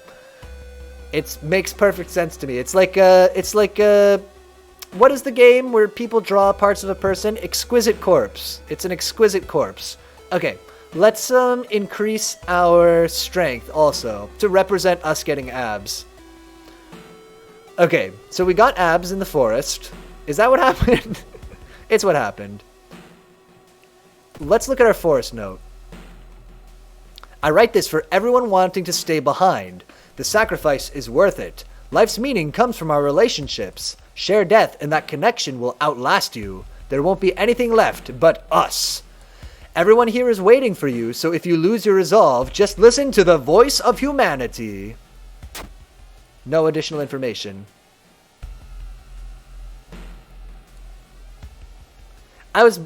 It makes perfect sense to me. It's like what is the game where people draw parts of a person? Exquisite Corpse. It's an exquisite corpse. Okay, let's increase our strength also to represent us getting abs. Okay, so we got abs in the forest. Is that what happened? It's what happened. Let's look at our forest note. I write this for everyone wanting to stay behind. The sacrifice is worth it. Life's meaning comes from our relationships. Share death and that connection will outlast you. There won't be anything left but us. Everyone here is waiting for you, so if you lose your resolve, just listen to the voice of humanity. No additional information. I was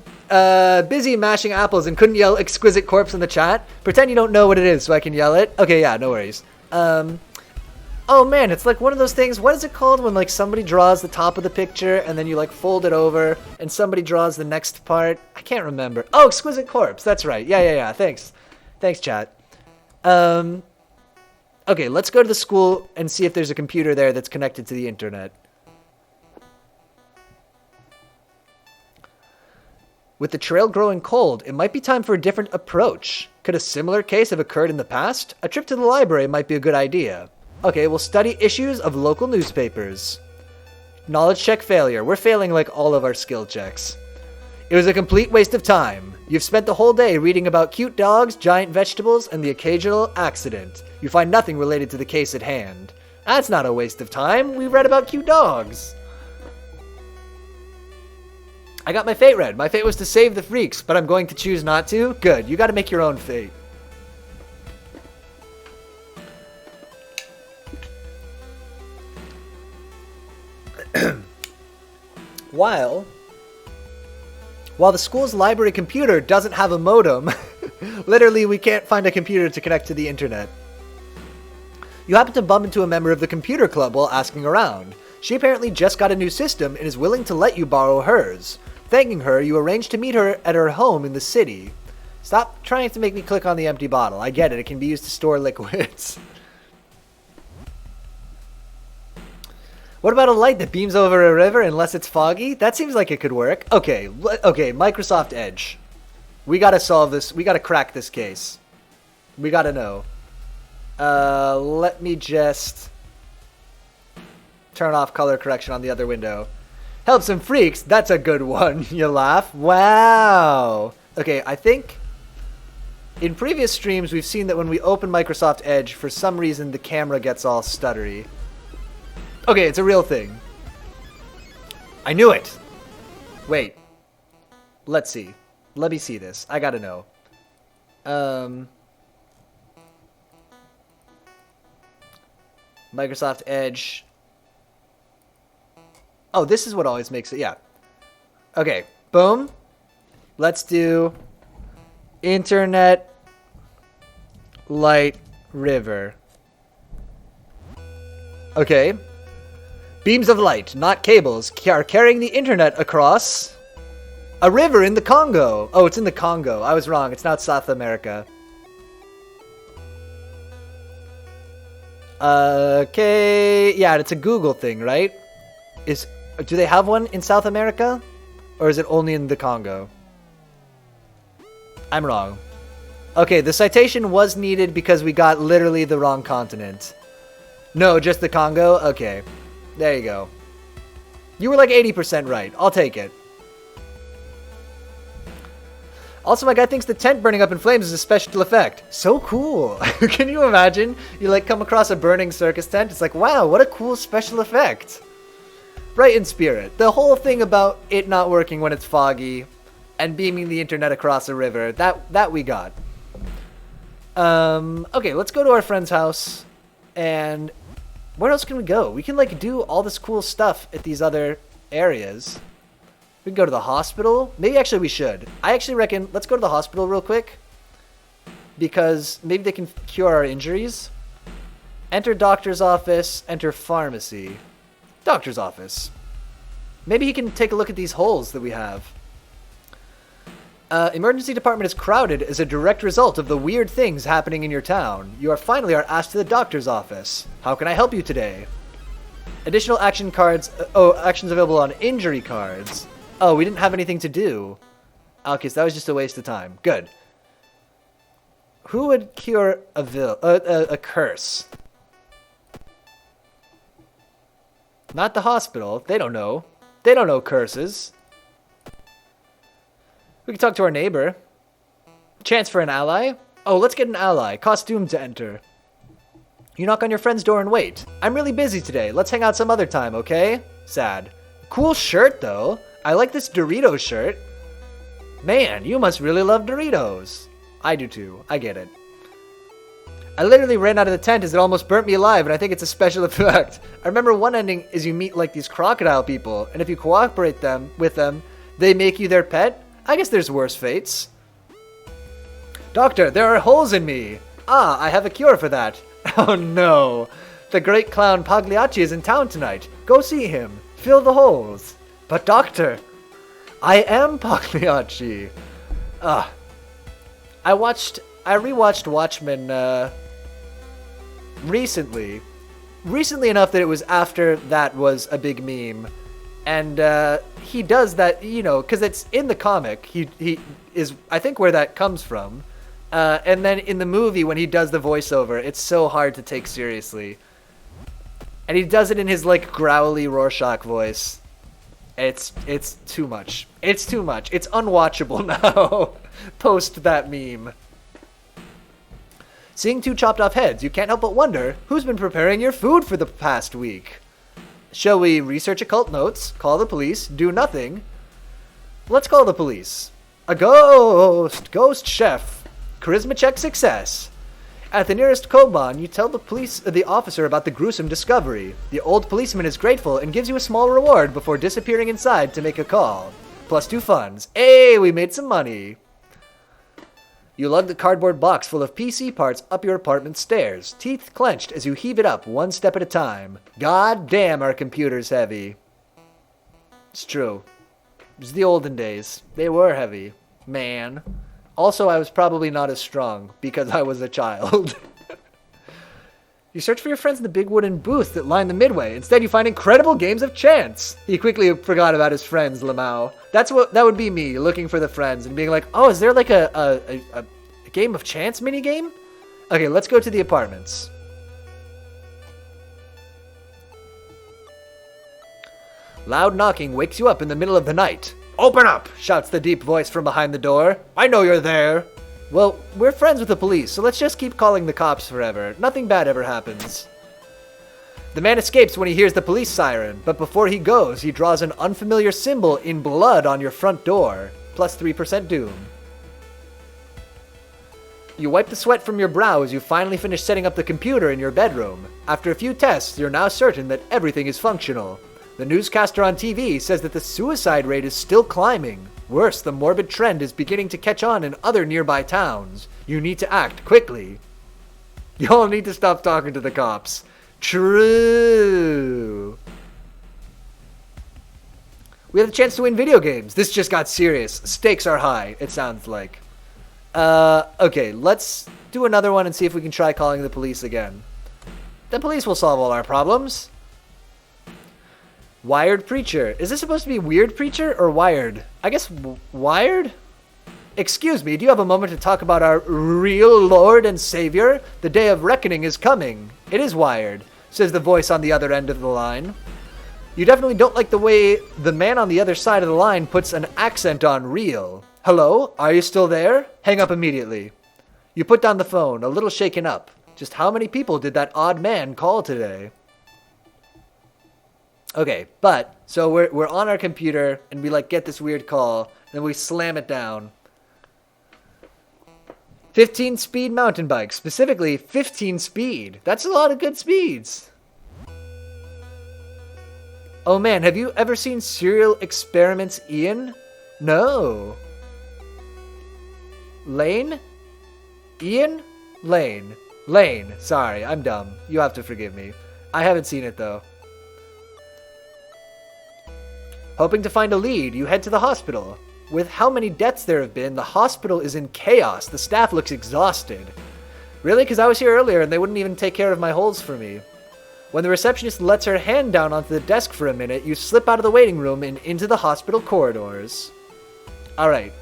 busy mashing apples and couldn't yell exquisite corpse in the chat. Pretend you don't know what it is so I can yell it. Okay, yeah, no worries. Oh man, it's like one of those things. What is it called when like somebody draws the top of the picture and then you like fold it over and somebody draws the next part? I can't remember. Oh, exquisite corpse. That's right. Yeah. Thanks, chat. Okay, let's go to the school and see if there's a computer there that's connected to the internet. With the trail growing cold, it might be time for a different approach. Could a similar case have occurred in the past? A trip to the library might be a good idea. Okay, we'll study issues of local newspapers. Knowledge check failure. We're failing like all of our skill checks. It was a complete waste of time. You've spent the whole day reading about cute dogs, giant vegetables, and the occasional accident. You find nothing related to the case at hand. That's not a waste of time. We read about cute dogs. I got my fate read. My fate was to save the freaks, but I'm going to choose not to. Good. You got to make your own fate. While the school's library computer doesn't have a modem, literally we can't find a computer to connect to the internet. You happen to bump into a member of the computer club while asking around. She apparently just got a new system and is willing to let you borrow hers. Thanking her, you arrange to meet her at her home in the city. Stop trying to make me click on the empty bottle. I get it. It can be used to store liquids. What about a light that beams over a river unless it's foggy? That seems like it could work. Okay, Microsoft Edge. We gotta solve this. We gotta crack this case. We gotta know. Let me just turn off color correction on the other window. Help some freaks. That's a good one. You laugh. Wow. Okay, I think in previous streams we've seen that when we open Microsoft Edge, for some reason the camera gets all stuttery. Okay, it's a real thing. I knew it. Wait. Let's see. Let me see this. I gotta know. Microsoft Edge. Oh, this is what always makes it. Yeah. Okay. Boom. Let's do Internet Light River. Okay. Beams of light, not cables, are carrying the internet across a river in the Congo. Oh, it's in the Congo. I was wrong. It's not South America. Okay. Yeah, it's a Google thing, right? Do they have one in South America? Or is it only in the Congo? I'm wrong. Okay, the citation was needed because we got literally the wrong continent. No, just the Congo? Okay. There you go. You were like 80% right. I'll take it. Also, my guy thinks the tent burning up in flames is a special effect. So cool. Can you imagine? You like come across a burning circus tent. It's like, wow, what a cool special effect. Right in spirit. The whole thing about it not working when it's foggy and beaming the internet across a river, that we got. Okay, let's go to our friend's house. And where else can we go? We can like do all this cool stuff at these other areas. We can go to the hospital. Maybe actually we should. I actually reckon let's go to the hospital real quick. Because maybe they can cure our injuries. Enter doctor's office. Enter pharmacy. Doctor's office. Maybe he can take a look at these holes that we have. Emergency department is crowded as a direct result of the weird things happening in your town. You are finally asked to the doctor's office. How can I help you today? Additional action cards. Actions available on injury cards. Oh, we didn't have anything to do. Okay, so that was just a waste of time. Good. Who would cure a curse? Not the hospital. They don't know. They don't know curses. We can talk to our neighbor. Chance for an ally? Oh, let's get an ally. Costume to enter. You knock on your friend's door and wait. I'm really busy today. Let's hang out some other time, okay? Sad. Cool shirt, though. I like this Doritos shirt. Man, you must really love Doritos. I do too. I get it. I literally ran out of the tent as it almost burnt me alive, and I think it's a special effect. I remember one ending is you meet like these crocodile people, and if you cooperate with them, they make you their pet. I guess there's worse fates. Doctor, there are holes in me. Ah, I have a cure for that. Oh no. The great clown Pagliacci is in town tonight. Go see him. Fill the holes. But doctor, I am Pagliacci. I rewatched Watchmen recently. Recently enough that it was after that was a big meme. And he does that, you know, because it's in the comic. He is, I think, where that comes from. And then in the movie, when he does the voiceover, it's so hard to take seriously. And he does it in his, like, growly Rorschach voice. It's too much. It's too much. It's unwatchable now, post that meme. Seeing two chopped off heads, you can't help but wonder, who's been preparing your food for the past week? Shall we research occult notes, call the police, do nothing? Let's call the police. A ghost! Ghost chef. Charisma check success. At the nearest Koban, you tell the officer about the gruesome discovery. The old policeman is grateful and gives you a small reward before disappearing inside to make a call. +2 funds. Hey, we made some money. You lug the cardboard box full of PC parts up your apartment stairs, teeth clenched as you heave it up one step at a time. God damn, our computer's heavy. It's true. It was the olden days. They were heavy. Man. Also, I was probably not as strong, because I was a child. You search for your friends in the big wooden booth that line the midway. Instead, you find incredible games of chance. He quickly forgot about his friends, Lamau. That would be me, looking for the friends and being like, oh, is there like a game of chance minigame? Okay, let's go to the apartments. Loud knocking wakes you up in the middle of the night. Open up, shouts the deep voice from behind the door. I know you're there. Well, we're friends with the police, so let's just keep calling the cops forever. Nothing bad ever happens. The man escapes when he hears the police siren, but before he goes, he draws an unfamiliar symbol in blood on your front door. +3% doom. You wipe the sweat from your brow as you finally finish setting up the computer in your bedroom. After a few tests, you're now certain that everything is functional. The newscaster on TV says that the suicide rate is still climbing. Worse, the morbid trend is beginning to catch on in other nearby towns. You need to act quickly. Y'all need to stop talking to the cops. True. We have the chance to win video games. This just got serious. Stakes are high, it sounds like. Okay, let's do another one and see if we can try calling the police again. The police will solve all our problems. Wired Preacher. Is this supposed to be Weird Preacher or Wired? I guess Wired? Excuse me, do you have a moment to talk about our real Lord and Savior? The day of reckoning is coming. It is Wired, says the voice on the other end of the line. You definitely don't like the way the man on the other side of the line puts an accent on real. Hello? Are you still there? Hang up immediately. You put down the phone, a little shaken up. Just how many people did that odd man call today? Okay, but, so we're on our computer, and we, like, get this weird call, and then we slam it down. 15 speed mountain bike, specifically 15 speed. That's a lot of good speeds. Oh man, have you ever seen Serial Experiments Ian? No. Lane? Ian? Lane. Lane. Sorry, I'm dumb. You have to forgive me. I haven't seen it, though. Hoping to find a lead, you head to the hospital. With how many deaths there have been, the hospital is in chaos. The staff looks exhausted. Really? Because I was here earlier and they wouldn't even take care of my holes for me. When the receptionist lets her hand down onto the desk for a minute, you slip out of the waiting room and into the hospital corridors. Alright.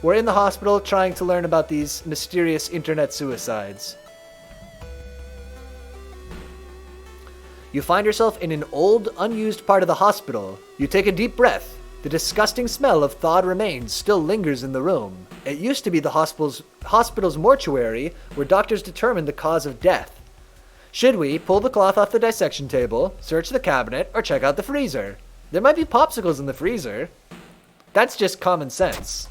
We're in the hospital trying to learn about these mysterious internet suicides. You find yourself in an old, unused part of the hospital. You take a deep breath. The disgusting smell of thawed remains still lingers in the room. It used to be the hospital's mortuary, where doctors determined the cause of death. Should we pull the cloth off the dissection table, search the cabinet, or check out the freezer? There might be popsicles in the freezer. That's just common sense.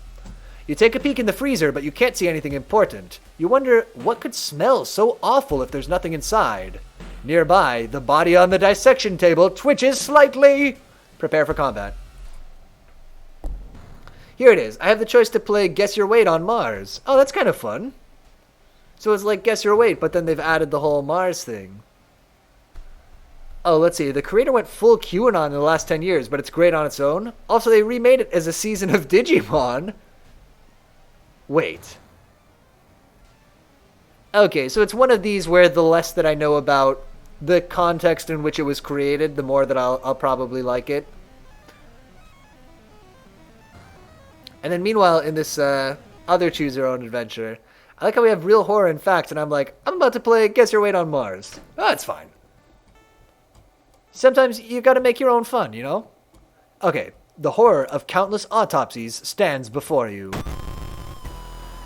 You take a peek in the freezer, but you can't see anything important. You wonder what could smell so awful if there's nothing inside. Nearby, the body on the dissection table twitches slightly. Prepare for combat. Here it is. I have the choice to play Guess Your Weight on Mars. Oh, that's kind of fun. So it's like Guess Your Weight, but then they've added the whole Mars thing. Oh, let's see. The creator went full QAnon in the last 10 years, but it's great on its own. Also, they remade it as a season of Digimon. Wait. Okay, so it's one of these where the less that I know about the context in which it was created, the more that I'll probably like it. And then meanwhile, in this other Choose Your Own Adventure, I like how we have real horror and facts, and I'm like, I'm about to play Guess Your Weight on Mars. Oh, it's fine. Sometimes you gotta make your own fun, you know? Okay, the horror of countless autopsies stands before you.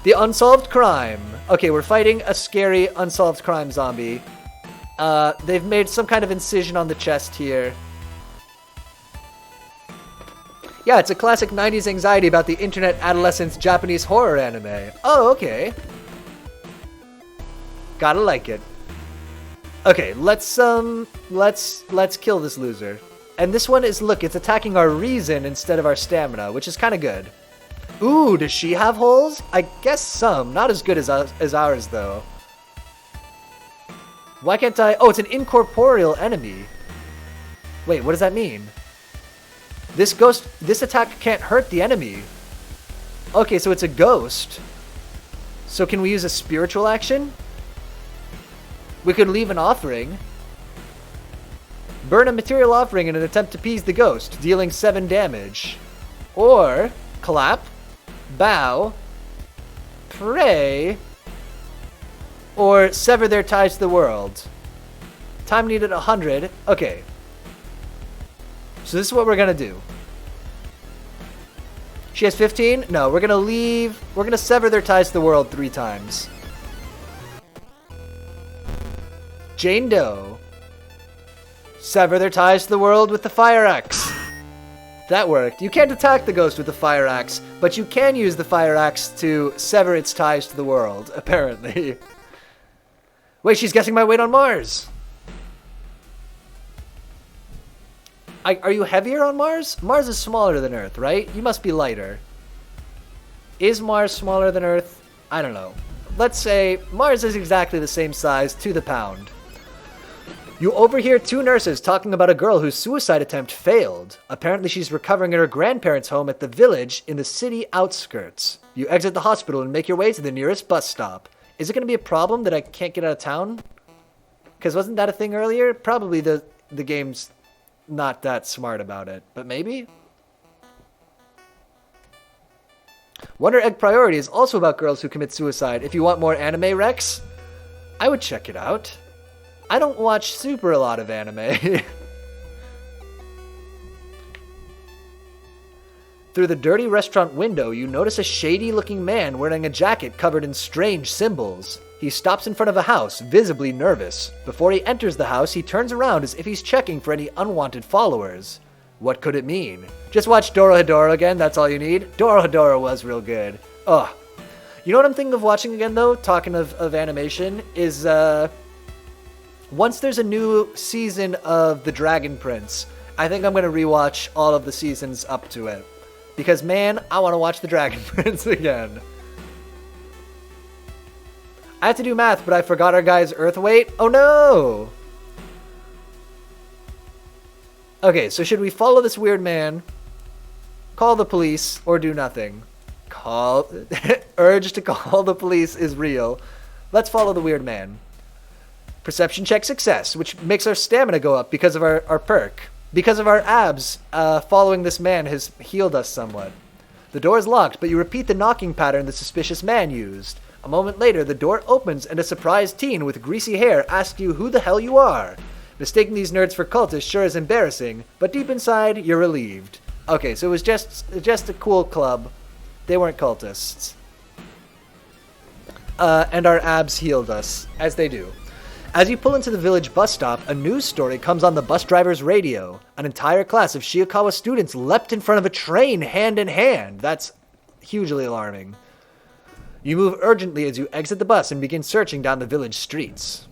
The unsolved crime. Okay, we're fighting a scary unsolved crime zombie. They've made some kind of incision on the chest here. Yeah, it's a classic 90s anxiety about the internet adolescence Japanese horror anime. Oh, okay. Gotta like it. Okay, let's kill this loser. And this one is, look, it's attacking our reason instead of our stamina, which is kind of good. Ooh, does she have holes? I guess some. Not as good as ours, though. Why can't I... Oh, it's an incorporeal enemy. Wait, what does that mean? This attack can't hurt the enemy. Okay, so it's a ghost. So can we use a spiritual action? We could leave an offering. Burn a material offering in an attempt to appease the ghost, dealing 7 damage. Or clap, bow, pray, or sever their ties to the world. Time needed 100. Okay. So this is what we're gonna do. She has 15? No, we're gonna leave. We're gonna sever their ties to the world 3 times. Jane Doe. Sever their ties to the world with the fire axe. That worked. You can't attack the ghost with the fire axe, but you can use the fire axe to sever its ties to the world, apparently. Wait, she's guessing my weight on Mars. Are you heavier on Mars? Mars is smaller than Earth, right? You must be lighter. Is Mars smaller than Earth? I don't know. Let's say Mars is exactly the same size to the pound. You overhear 2 nurses talking about a girl whose suicide attempt failed. Apparently she's recovering at her grandparents' home at the village in the city outskirts. You exit the hospital and make your way to the nearest bus stop. Is it going to be a problem that I can't get out of town? Because wasn't that a thing earlier? Probably the game's not that smart about it, but maybe? Wonder Egg Priority is also about girls who commit suicide. If you want more anime Rex, I would check it out. I don't watch super a lot of anime. Through the dirty restaurant window, you notice a shady-looking man wearing a jacket covered in strange symbols. He stops in front of a house, visibly nervous. Before he enters the house, he turns around as if he's checking for any unwanted followers. What could it mean? Just watch Dorohedoro again, that's all you need? Dorohedoro was real good. Ugh. You know what I'm thinking of watching again, though, talking of animation, is, once there's a new season of The Dragon Prince, I think I'm going to rewatch all of the seasons up to it. Because, man, I want to watch The Dragon Prince again. I had to do math, but I forgot our guy's Earth weight. Oh, no! Okay, so should we follow this weird man? Call the police or do nothing. Urge to call the police is real. Let's follow the weird man. Perception check success, which makes our stamina go up because of our perk. Because of our abs, following this man has healed us somewhat. The door is locked, but you repeat the knocking pattern the suspicious man used. A moment later, the door opens and a surprised teen with greasy hair asks you who the hell you are. Mistaking these nerds for cultists sure is embarrassing, but deep inside, you're relieved. Okay, so it was just a cool club. They weren't cultists. And our abs healed us, as they do. As you pull into the village bus stop, a news story comes on the bus driver's radio. An entire class of Shiikawa students leapt in front of a train hand in hand. That's hugely alarming. You move urgently as you exit the bus and begin searching down the village streets.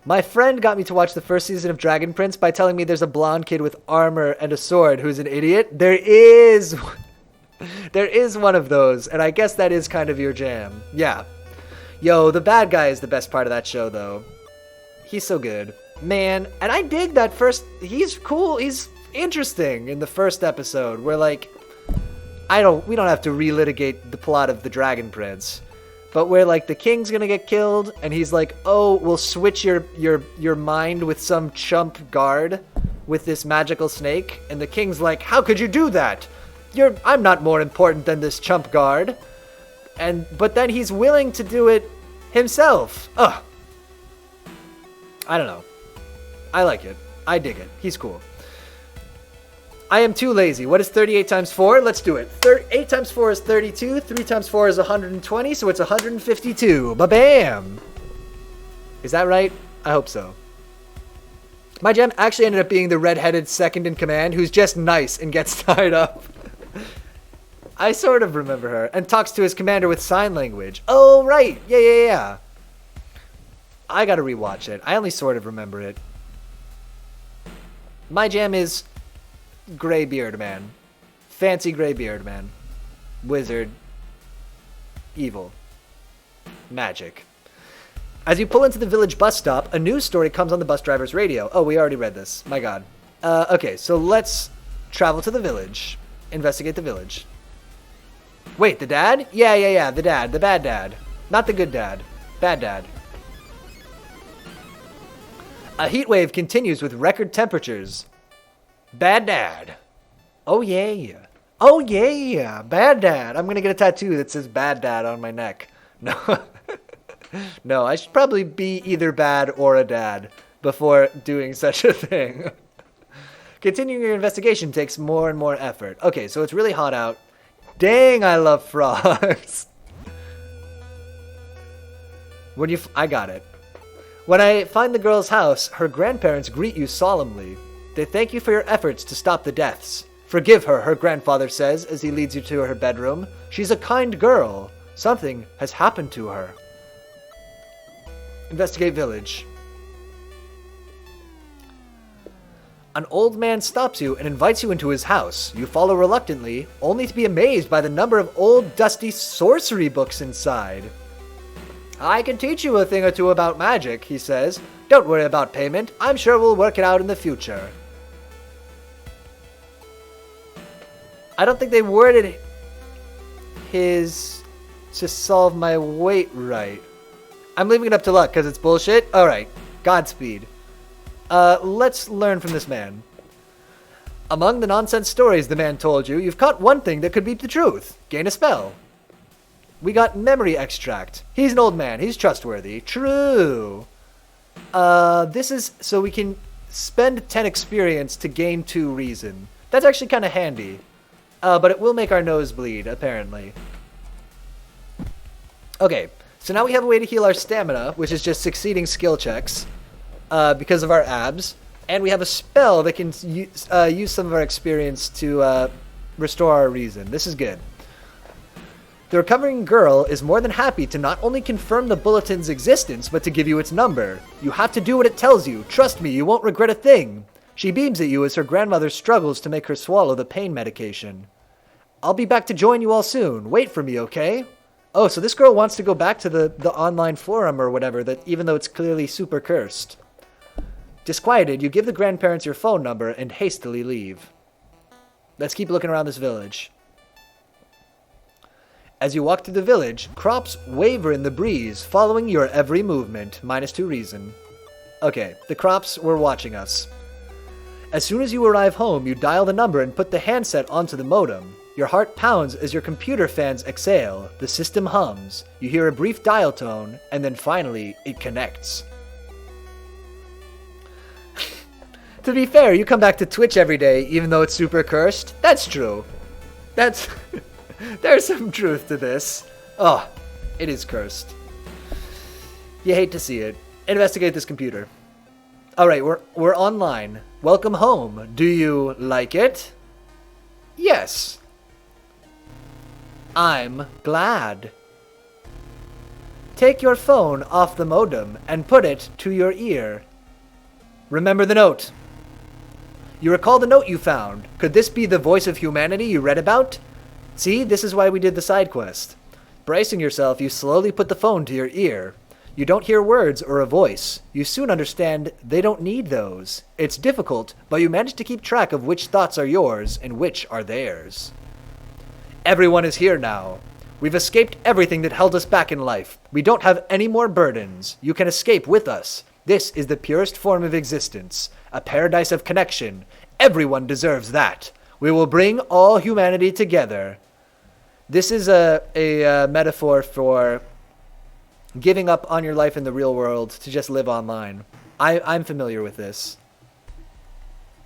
My friend got me to watch the first season of Dragon Prince by telling me there's a blonde kid with armor and a sword who's an idiot. There is one of those, and I guess that is kind of your jam. Yeah. Yo, the bad guy is the best part of that show, though. He's so good. Man, and I dig that he's cool, he's interesting in the first episode, where, like, we don't have to relitigate the plot of the Dragon Prince, but where, like, the king's gonna get killed, and he's like, oh, we'll switch your mind with some chump guard with this magical snake, and the king's like, how could you do that? I'm not more important than this chump guard. But then he's willing to do it himself. Ugh. I don't know. I like it. I dig it. He's cool. I am too lazy. What is 38 times 4? Let's do it. 8 times 4 is 32. 3 times 4 is 120, so it's 152. Ba-bam! Is that right? I hope so. My gem actually ended up being the red-headed second in command who's just nice and gets tied up. I sort of remember her, and talks to his commander with sign language. Oh, right. Yeah. I gotta rewatch it. I only sort of remember it. My jam is Gray Beard Man. Fancy Gray Beard Man. Wizard. Evil. Magic. As you pull into the village bus stop, a news story comes on the bus driver's radio. Oh, we already read this. My god. Okay, so let's travel to the village. Investigate the village. Wait, the dad? Yeah, the dad. The bad dad. Not the good dad. Bad dad. A heat wave continues with record temperatures. Bad dad. Oh yeah. Bad dad. I'm gonna get a tattoo that says bad dad on my neck. No. No, I should probably be either bad or a dad before doing such a thing. Continuing your investigation takes more and more effort. Okay, so it's really hot out. Dang, I love frogs. I got it. When I find the girl's house, her grandparents greet you solemnly. They thank you for your efforts to stop the deaths. Forgive her, her grandfather says as he leads you to her bedroom. She's a kind girl. Something has happened to her. Investigate village. An old man stops you and invites you into his house. You follow reluctantly, only to be amazed by the number of old, dusty sorcery books inside. I can teach you a thing or two about magic, he says. Don't worry about payment. I'm sure we'll work it out in the future. I don't think they worded his to solve my weight right. I'm leaving it up to luck because it's bullshit. Alright, Godspeed. Let's learn from this man. Among the nonsense stories the man told you, you've caught one thing that could be the truth. Gain a spell. We got memory extract. He's an old man. He's trustworthy. True. This is so we can spend 10 experience to gain 2 reason. That's actually kind of handy. But it will make our nose bleed, apparently. Okay, so now we have a way to heal our stamina, which is just succeeding skill checks. Because of our abs, and we have a spell that can use some of our experience to restore our reason. This is good. The recovering girl is more than happy to not only confirm the bulletin's existence, but to give you its number. You have to do what it tells you. Trust me, you won't regret a thing. She beams at you as her grandmother struggles to make her swallow the pain medication. I'll be back to join you all soon. Wait for me, okay? Oh, so this girl wants to go back to the online forum or whatever, that even though it's clearly super cursed. Disquieted, you give the grandparents your phone number and hastily leave. Let's keep looking around this village. As you walk through the village, crops waver in the breeze, following your every movement. -2 reason. Okay, the crops were watching us. As soon as you arrive home, you dial the number and put the handset onto the modem. Your heart pounds as your computer fans exhale. The system hums. You hear a brief dial tone, and then finally, it connects. To be fair, you come back to Twitch every day, even though it's super cursed. That's true. That's... There's some truth to this. Oh, it is cursed. You hate to see it. Investigate this computer. Alright, we're online. Welcome home. Do you like it? Yes. I'm glad. Take your phone off the modem and put it to your ear. Remember the note. You recall the note you found. Could this be the voice of humanity you read about? See, this is why we did the side quest. Bracing yourself, you slowly put the phone to your ear. You don't hear words or a voice. You soon understand they don't need those. It's difficult, but you manage to keep track of which thoughts are yours and which are theirs. Everyone is here now. We've escaped everything that held us back in life. We don't have any more burdens. You can escape with us. This is the purest form of existence, a paradise of connection. Everyone deserves that. We will bring all humanity together. This is a metaphor for giving up on your life in the real world to just live online. I'm familiar with this.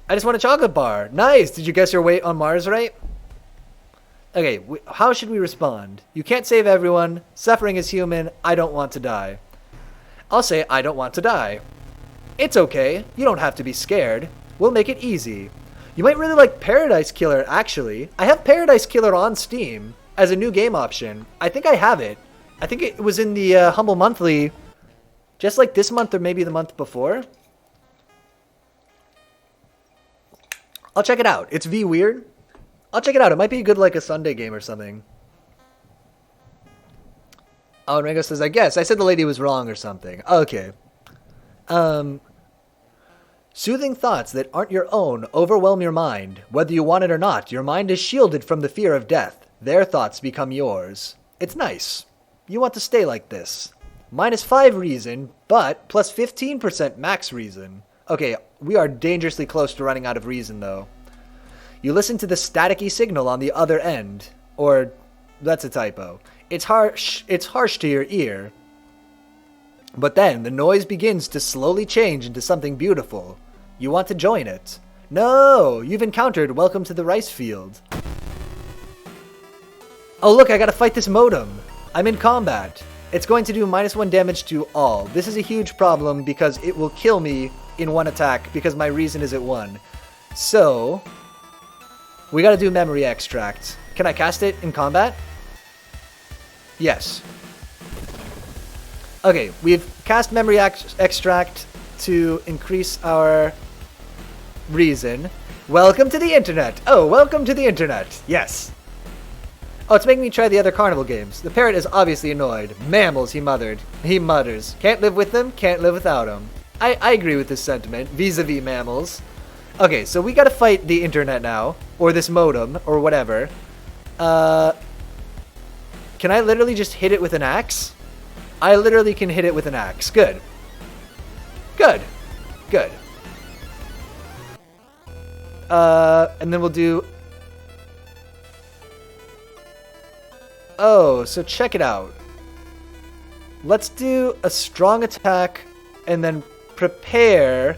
I just want a chocolate bar. Nice! Did you guess your weight on Mars right? Okay, how should we respond? You can't save everyone. Suffering is human. I don't want to die. I'll say I don't want to die. It's okay. You don't have to be scared. We'll make it easy. You might really like Paradise Killer, actually. I have Paradise Killer on Steam as a new game option. I think I have it. I think it was in the Humble Monthly just like this month or maybe the month before. I'll check it out. It's weird. I'll check it out. It might be good like a Sunday game or something. Oh, and Rango says, I guess. I said the lady was wrong or something. Okay. Soothing thoughts that aren't your own overwhelm your mind. Whether you want it or not, your mind is shielded from the fear of death. Their thoughts become yours. It's nice. You want to stay like this. -5 reason, but plus 15% max reason. Okay, we are dangerously close to running out of reason, though. You listen to the staticky signal on the other end. Or, that's a typo. It's harsh to your ear. But then, the noise begins to slowly change into something beautiful. You want to join it. No! You've encountered Welcome to the Rice Field. Oh look, I gotta fight this modem. I'm in combat. It's going to do -1 damage to all. This is a huge problem because it will kill me in one attack because my reason is at 1. So, we gotta do memory extract. Can I cast it in combat? Yes. Okay, we've cast memory extract to increase our reason. Welcome to the internet. Oh, welcome to the internet. Yes. Oh, it's making me try the other carnival games. The parrot is obviously annoyed. Mammals, he mutters. Can't live with them, can't live without them. I agree with this sentiment, vis-a-vis mammals. Okay, so we gotta fight the internet now. Or this modem, or whatever. Can I literally just hit it with an axe? I literally can hit it with an axe. Good. Good. Good. And then we'll do... Oh, so check it out. Let's do a strong attack and then prepare...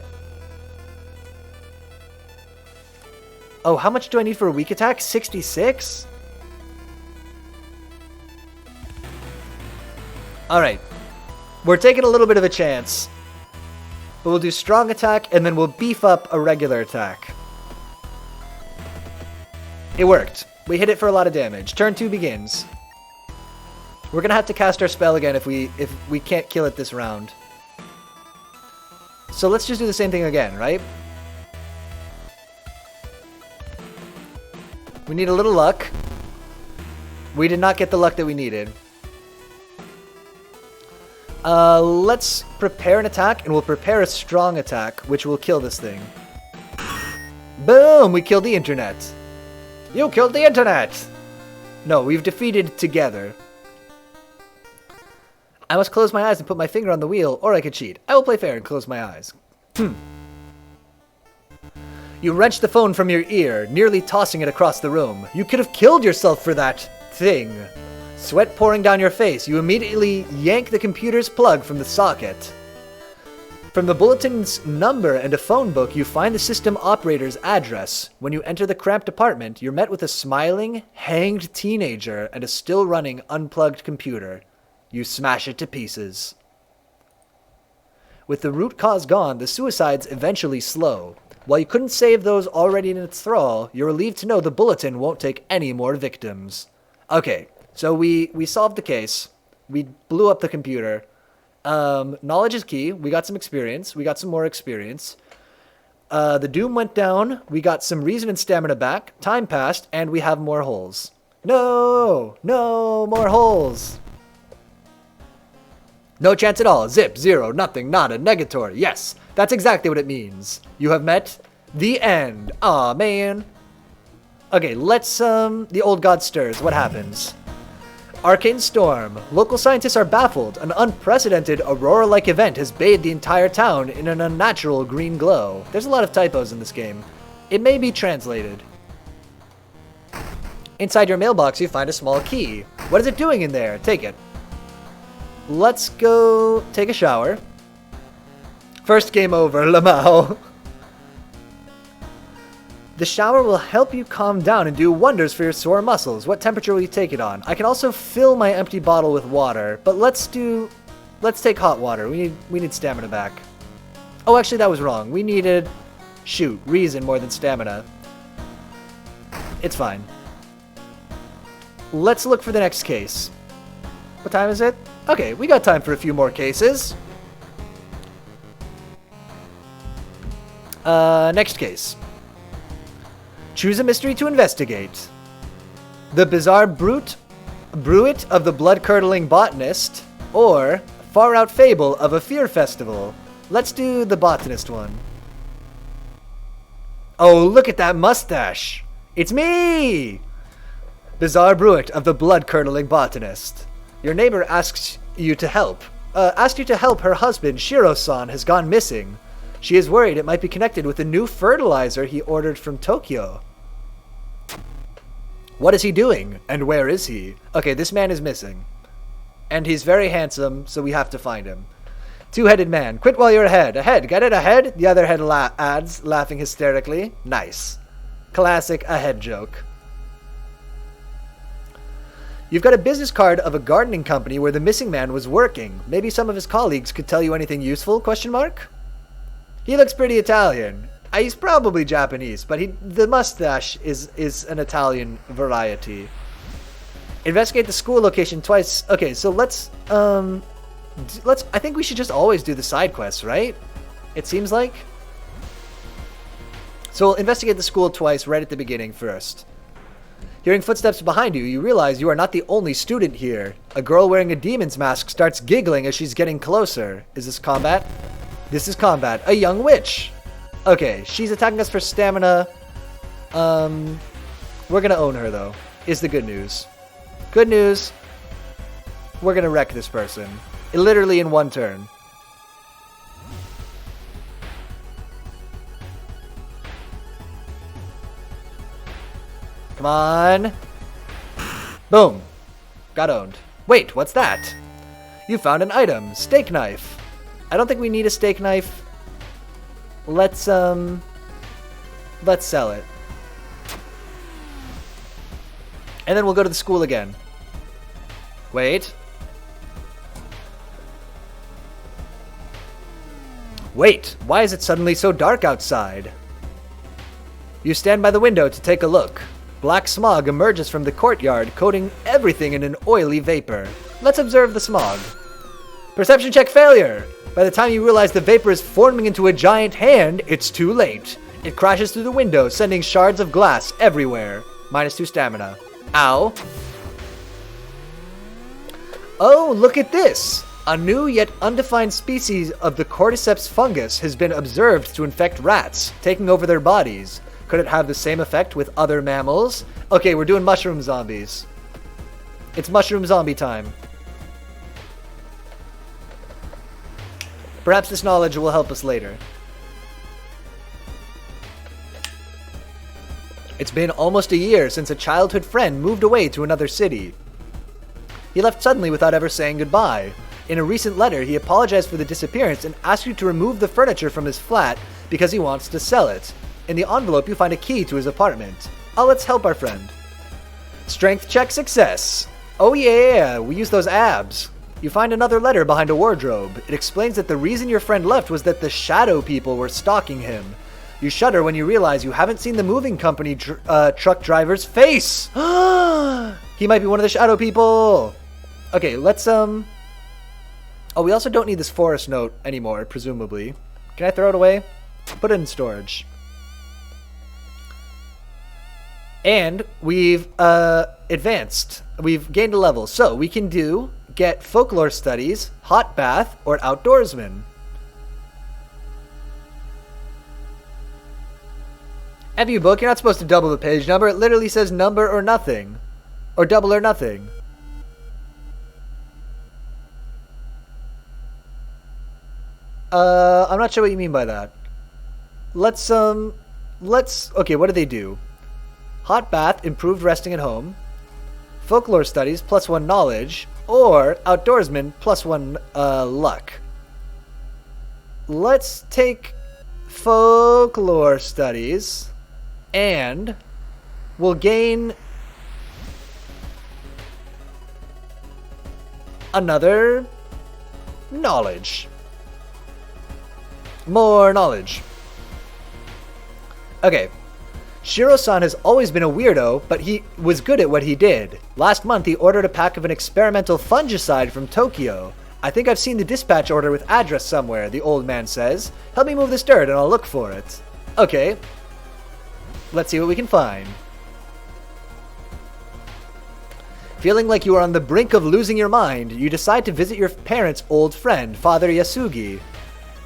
Oh, how much do I need for a weak attack? 66? Alright. We're taking a little bit of a chance. But we'll do strong attack and then we'll beef up a regular attack. It worked. We hit it for a lot of damage. Turn 2 begins. We're gonna have to cast our spell again if we can't kill it this round. So let's just do the same thing again, right? We need a little luck. We did not get the luck that we needed. Let's prepare an attack, and we'll prepare a strong attack, which will kill this thing. Boom! We killed the internet. You killed the internet! No, we've defeated together. I must close my eyes and put my finger on the wheel, or I could cheat. I will play fair and close my eyes. You wrenched the phone from your ear, nearly tossing it across the room. You could have killed yourself for that thing. Sweat pouring down your face, you immediately yank the computer's plug from the socket. From the bulletin's number and a phone book, you find the system operator's address. When you enter the cramped apartment, you're met with a smiling, hanged teenager and a still-running, unplugged computer. You smash it to pieces. With the root cause gone, the suicides eventually slow. While you couldn't save those already in its thrall, you're relieved to know the bulletin won't take any more victims. Okay, so we solved the case. We blew up the computer. Knowledge is key. We got some experience. We got some more experience. The doom went down. We got some reason and stamina back. Time passed, and we have more holes. No! No more holes! No chance at all. Zip, zero, nothing, nada, negatory. Yes, that's exactly what it means. You have met the end. Aw, man. Okay, let's, the old god stirs. What happens? Arcane storm. Local scientists are baffled. An unprecedented aurora-like event has bathed the entire town in an unnatural green glow. There's a lot of typos in this game. It may be translated. Inside your mailbox, you find a small key. What is it doing in there? Take it. Let's go take a shower. First game over, Lamau. The shower will help you calm down and do wonders for your sore muscles. What temperature will you take it on? I can also fill my empty bottle with water, but let's take hot water. We need stamina back. Oh, actually that was wrong. We needed, reason more than stamina. It's fine. Let's look for the next case. What time is it? Okay, we got time for a few more cases. Next case. Choose a mystery to investigate. The bizarre bruit of the blood-curdling botanist, or far-out fable of a fear festival. Let's do the botanist one. Oh, look at that mustache! It's me! Bizarre bruit of the blood-curdling botanist. Your neighbor asked you to help. Her husband, Shiro-san, has gone missing. She is worried it might be connected with a new fertilizer he ordered from Tokyo. What is he doing? And where is he? Okay, this man is missing. And he's very handsome, so we have to find him. Two-headed man. Quit while you're ahead. Ahead. Get it ahead? The other head adds, laughing hysterically. Nice. Classic ahead joke. You've got a business card of a gardening company where the missing man was working. Maybe some of his colleagues could tell you anything useful? Question mark? He looks pretty Italian. He's probably Japanese, but the mustache is an Italian variety. Investigate the school location twice. Okay, so let's I think we should just always do the side quests, right? It seems like. So we'll investigate the school twice right at the beginning first. Hearing footsteps behind you, you realize you are not the only student here. A girl wearing a demon's mask starts giggling as she's getting closer. Is this combat? This is combat. A young witch. Okay, she's attacking us for stamina. We're gonna own her, though, is the good news. Good news. We're gonna wreck this person. Literally in one turn. Come on. Boom. Got owned. Wait, what's that? You found an item. Steak knife. I don't think we need a steak knife. Let's sell it. And then we'll go to the school again. Wait. Wait, why is it suddenly so dark outside? You stand by the window to take a look. Black smog emerges from the courtyard, coating everything in an oily vapor. Let's observe the smog. Perception check failure! By the time you realize the vapor is forming into a giant hand, it's too late. It crashes through the window, sending shards of glass everywhere. -2 stamina. Ow. Oh, look at this! A new yet undefined species of the cordyceps fungus has been observed to infect rats, taking over their bodies. Could it have the same effect with other mammals? Okay, we're doing mushroom zombies. It's mushroom zombie time. Perhaps this knowledge will help us later. It's been almost a year since a childhood friend moved away to another city. He left suddenly without ever saying goodbye. In a recent letter, he apologized for the disappearance and asked you to remove the furniture from his flat because he wants to sell it. In the envelope, you find a key to his apartment. Oh, let's help our friend. Strength check success. Oh yeah, we use those abs. You find another letter behind a wardrobe. It explains that the reason your friend left was that the shadow people were stalking him. You shudder when you realize you haven't seen the moving company truck driver's face. He might be one of the shadow people. Okay, let's Oh, we also don't need this forest note anymore, presumably. Can I throw it away? Put it in storage. And we've advanced. We've gained a level. So we can get folklore studies, hot bath, or outdoorsman. FU book, you're not supposed to double the page number. It literally says number or nothing. Or double or nothing. I'm not sure what you mean by that. Okay, what do they do? Hot bath, improved resting at home. Folklore studies, +1 knowledge. Or outdoorsman, +1 luck. Let's take folklore studies. And we'll gain another knowledge. More knowledge. Okay. Shiro-san has always been a weirdo, but he was good at what he did. Last month, he ordered a pack of an experimental fungicide from Tokyo. I think I've seen the dispatch order with address somewhere, the old man says. Help me move this dirt and I'll look for it. Okay. Let's see what we can find. Feeling like you are on the brink of losing your mind, you decide to visit your parents' old friend, Father Yasugi.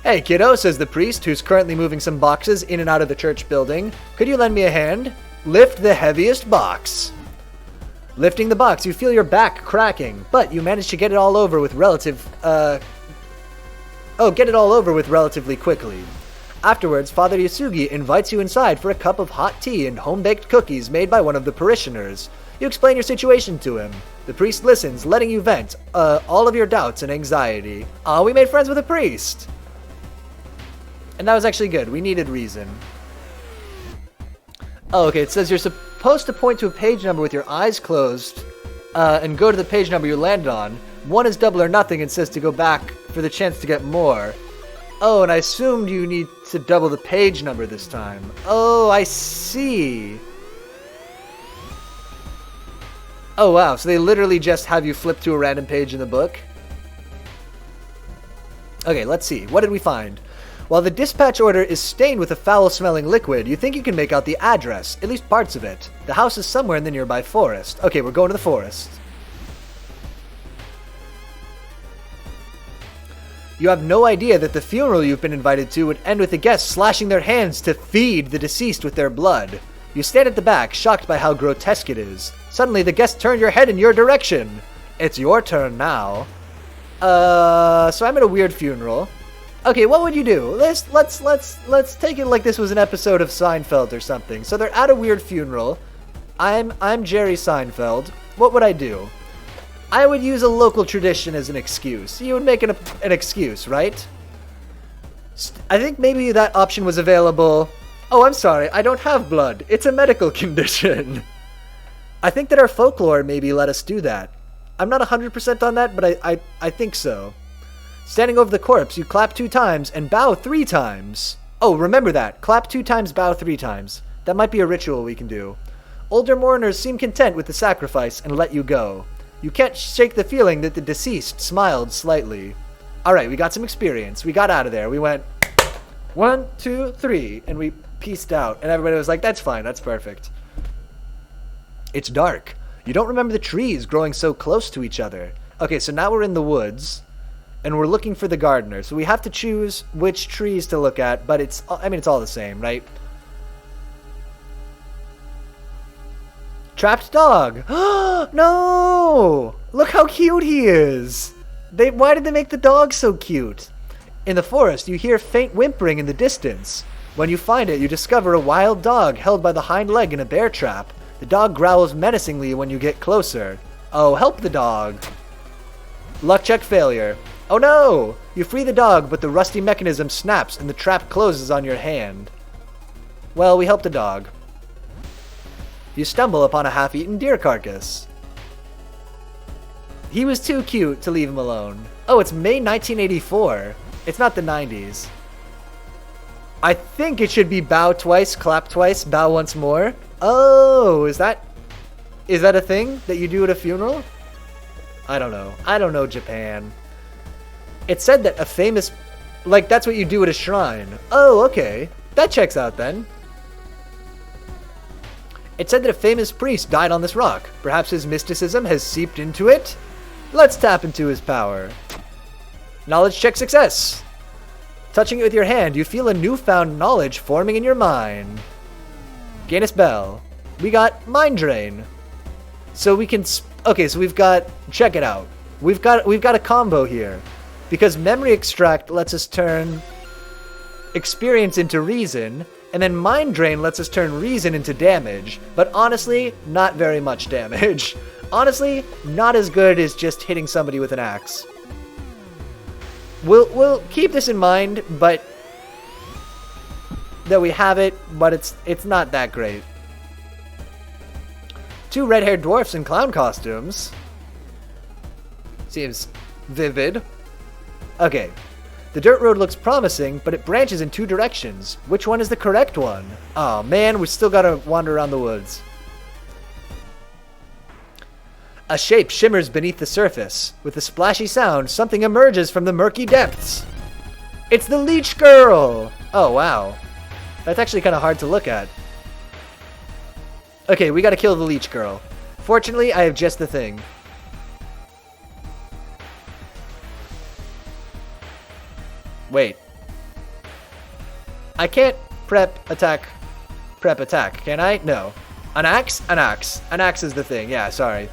Hey kiddo, says the priest, who's currently moving some boxes in and out of the church building. Could you lend me a hand? Lift the heaviest box. Lifting the box, you feel your back cracking, but you manage to get it all over with relatively quickly. Afterwards, Father Yasugi invites you inside for a cup of hot tea and home-baked cookies made by one of the parishioners. You explain your situation to him. The priest listens, letting you vent all of your doubts and anxiety. We made friends with a priest! And that was actually good. We needed reason. Oh, okay, it says you're supposed to point to a page number with your eyes closed and go to the page number you landed on. One is double or nothing and says to go back for the chance to get more. Oh, and I assumed you need to double the page number this time. Oh, I see. Oh, wow. So they literally just have you flip to a random page in the book? Okay, let's see. What did we find? While the dispatch order is stained with a foul-smelling liquid, you think you can make out the address, at least parts of it. The house is somewhere in the nearby forest. Okay, we're going to the forest. You have no idea that the funeral you've been invited to would end with the guests slashing their hands to feed the deceased with their blood. You stand at the back, shocked by how grotesque it is. Suddenly, the guests turn your head in your direction. It's your turn now. So I'm at a weird funeral. Okay, what would you do? Let's take it like this was an episode of Seinfeld or something. So they're at a weird funeral. I'm Jerry Seinfeld. What would I do? I would use a local tradition as an excuse. You would make an excuse, right? I think maybe that option was available. Oh, I'm sorry, I don't have blood. It's a medical condition. I think that our folklore maybe let us do that. I'm not 100% on that, but I think so. Standing over the corpse, you clap 2 times and bow 3 times. Oh, remember that. Clap 2 times, bow 3 times. That might be a ritual we can do. Older mourners seem content with the sacrifice and let you go. You can't shake the feeling that the deceased smiled slightly. Alright, we got some experience. We got out of there. We went 1, 2, 3, and we pieced out. And everybody was like, that's fine, that's perfect. It's dark. You don't remember the trees growing so close to each other. Okay, so now we're in the woods, and we're looking for the gardener. So we have to choose which trees to look at, but it's all the same, right? Trapped dog. No! Look how cute he is. Why did they make the dog so cute? In the forest, you hear faint whimpering in the distance. When you find it, you discover a wild dog held by the hind leg in a bear trap. The dog growls menacingly when you get closer. Oh, help the dog. Luck check failure. Oh no! You free the dog, but the rusty mechanism snaps and the trap closes on your hand. Well, we helped the dog. You stumble upon a half-eaten deer carcass. He was too cute to leave him alone. Oh, it's May 1984. It's not the 90s. I think it should be bow twice, clap twice, bow once more. Oh, is that a thing that you do at a funeral? I don't know. I don't know Japan. It said that a famous... Like, that's what you do at a shrine. Oh, okay. That checks out then. It said that a famous priest died on this rock. Perhaps his mysticism has seeped into it? Let's tap into his power. Knowledge check success. Touching it with your hand, you feel a newfound knowledge forming in your mind. Gain a spell. We got Mind Drain. So we can... Okay, so we've got... Check it out. We've got a combo here. Because Memory Extract lets us turn experience into reason, and then Mind Drain lets us turn reason into damage. But honestly, not very much damage. Honestly, not as good as just hitting somebody with an axe. We'll keep this in mind, but that we have it, but it's not that great. 2 red-haired dwarfs in clown costumes. Seems vivid. Okay. The dirt road looks promising, but it branches in 2 directions. Which one is the correct one? Oh man, we still gotta wander around the woods. A shape shimmers beneath the surface. With a splashy sound, something emerges from the murky depths. It's the Leech Girl! Oh, wow. That's actually kind of hard to look at. Okay, we gotta kill the Leech Girl. Fortunately, I have just the thing. Wait. I can't prep, attack, can I? No. An axe? An axe. An axe is the thing. Yeah, sorry.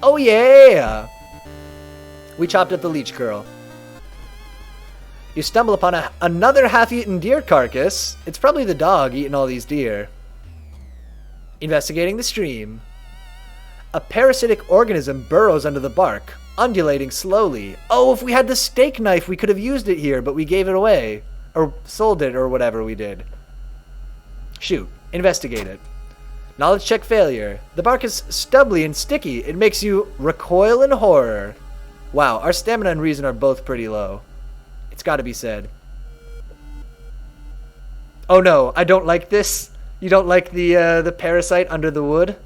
Oh yeah! We chopped up the Leech Girl. You stumble upon another half-eaten deer carcass. It's probably the dog eating all these deer. Investigating the stream. A parasitic organism burrows under the bark, undulating slowly. Oh, if we had the steak knife, we could have used it here, but we gave it away. Or sold it, or whatever we did. Shoot. Investigate it. Knowledge check failure. The bark is stubbly and sticky. It makes you recoil in horror. Wow, our stamina and reason are both pretty low. It's gotta be said. Oh no, I don't like this. You don't like the parasite under the wood?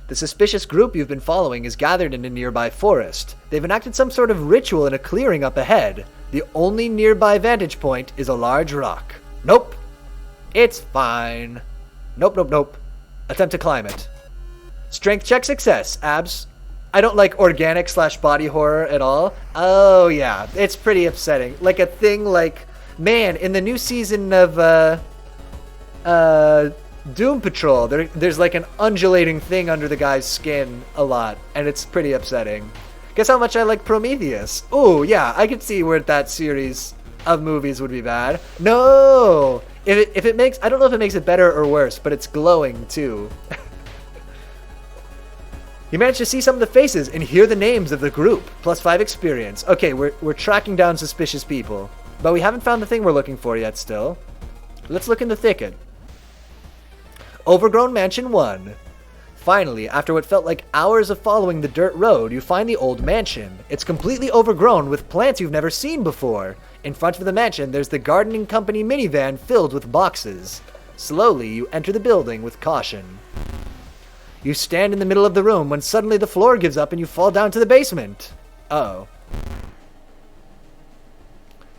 The suspicious group you've been following is gathered in a nearby forest. They've enacted some sort of ritual in a clearing up ahead. The only nearby vantage point is a large rock. Nope. It's fine. Nope, nope, nope. Attempt to climb it. Strength check success. Abs. I don't like organic / body horror at all. Oh, yeah. It's pretty upsetting. Like a thing like... Man, in the new season of Doom Patrol, there's like an undulating thing under the guy's skin a lot. And it's pretty upsetting. Guess how much I like Prometheus? Oh, yeah. I could see where that series of movies would be bad. No! If it makes... I don't know if it makes it better or worse, but it's glowing, too. You managed to see some of the faces and hear the names of the group. +5 experience. Okay, we're tracking down suspicious people. But we haven't found the thing we're looking for yet still. Let's look in the thicket. Overgrown Mansion 1. Finally, after what felt like hours of following the dirt road, you find the old mansion. It's completely overgrown with plants you've never seen before. In front of the mansion, there's the gardening company minivan filled with boxes. Slowly, you enter the building with caution. You stand in the middle of the room when suddenly the floor gives up and you fall down to the basement. Uh-oh.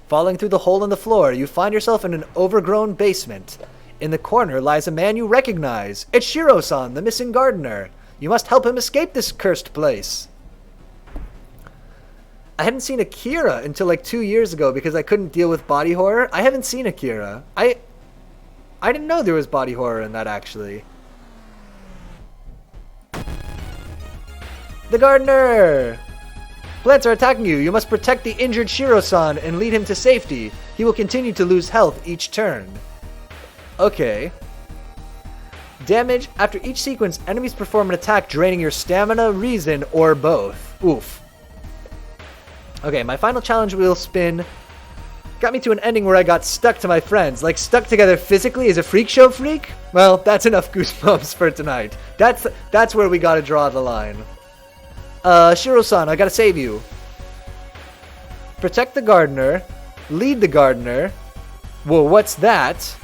Falling through the hole in the floor, you find yourself in an overgrown basement. In the corner lies a man you recognize. It's Shiro-san, the missing gardener. You must help him escape this cursed place. I hadn't seen Akira until like 2 years ago because I couldn't deal with body horror. I haven't seen Akira. I didn't know there was body horror in that, actually. The gardener! Plants are attacking you. You must protect the injured Shiro-san and lead him to safety. He will continue to lose health each turn. Okay. Damage. After each sequence, enemies perform an attack draining your stamina, reason, or both. Oof. Okay, my final challenge wheel spin got me to an ending where I got stuck to my friends. Like, stuck together physically as a freak show freak? Well, that's enough goosebumps for tonight. That's where we gotta draw the line. Shiro-san, I gotta save you. Protect the gardener. Lead the gardener. Whoa, what's that?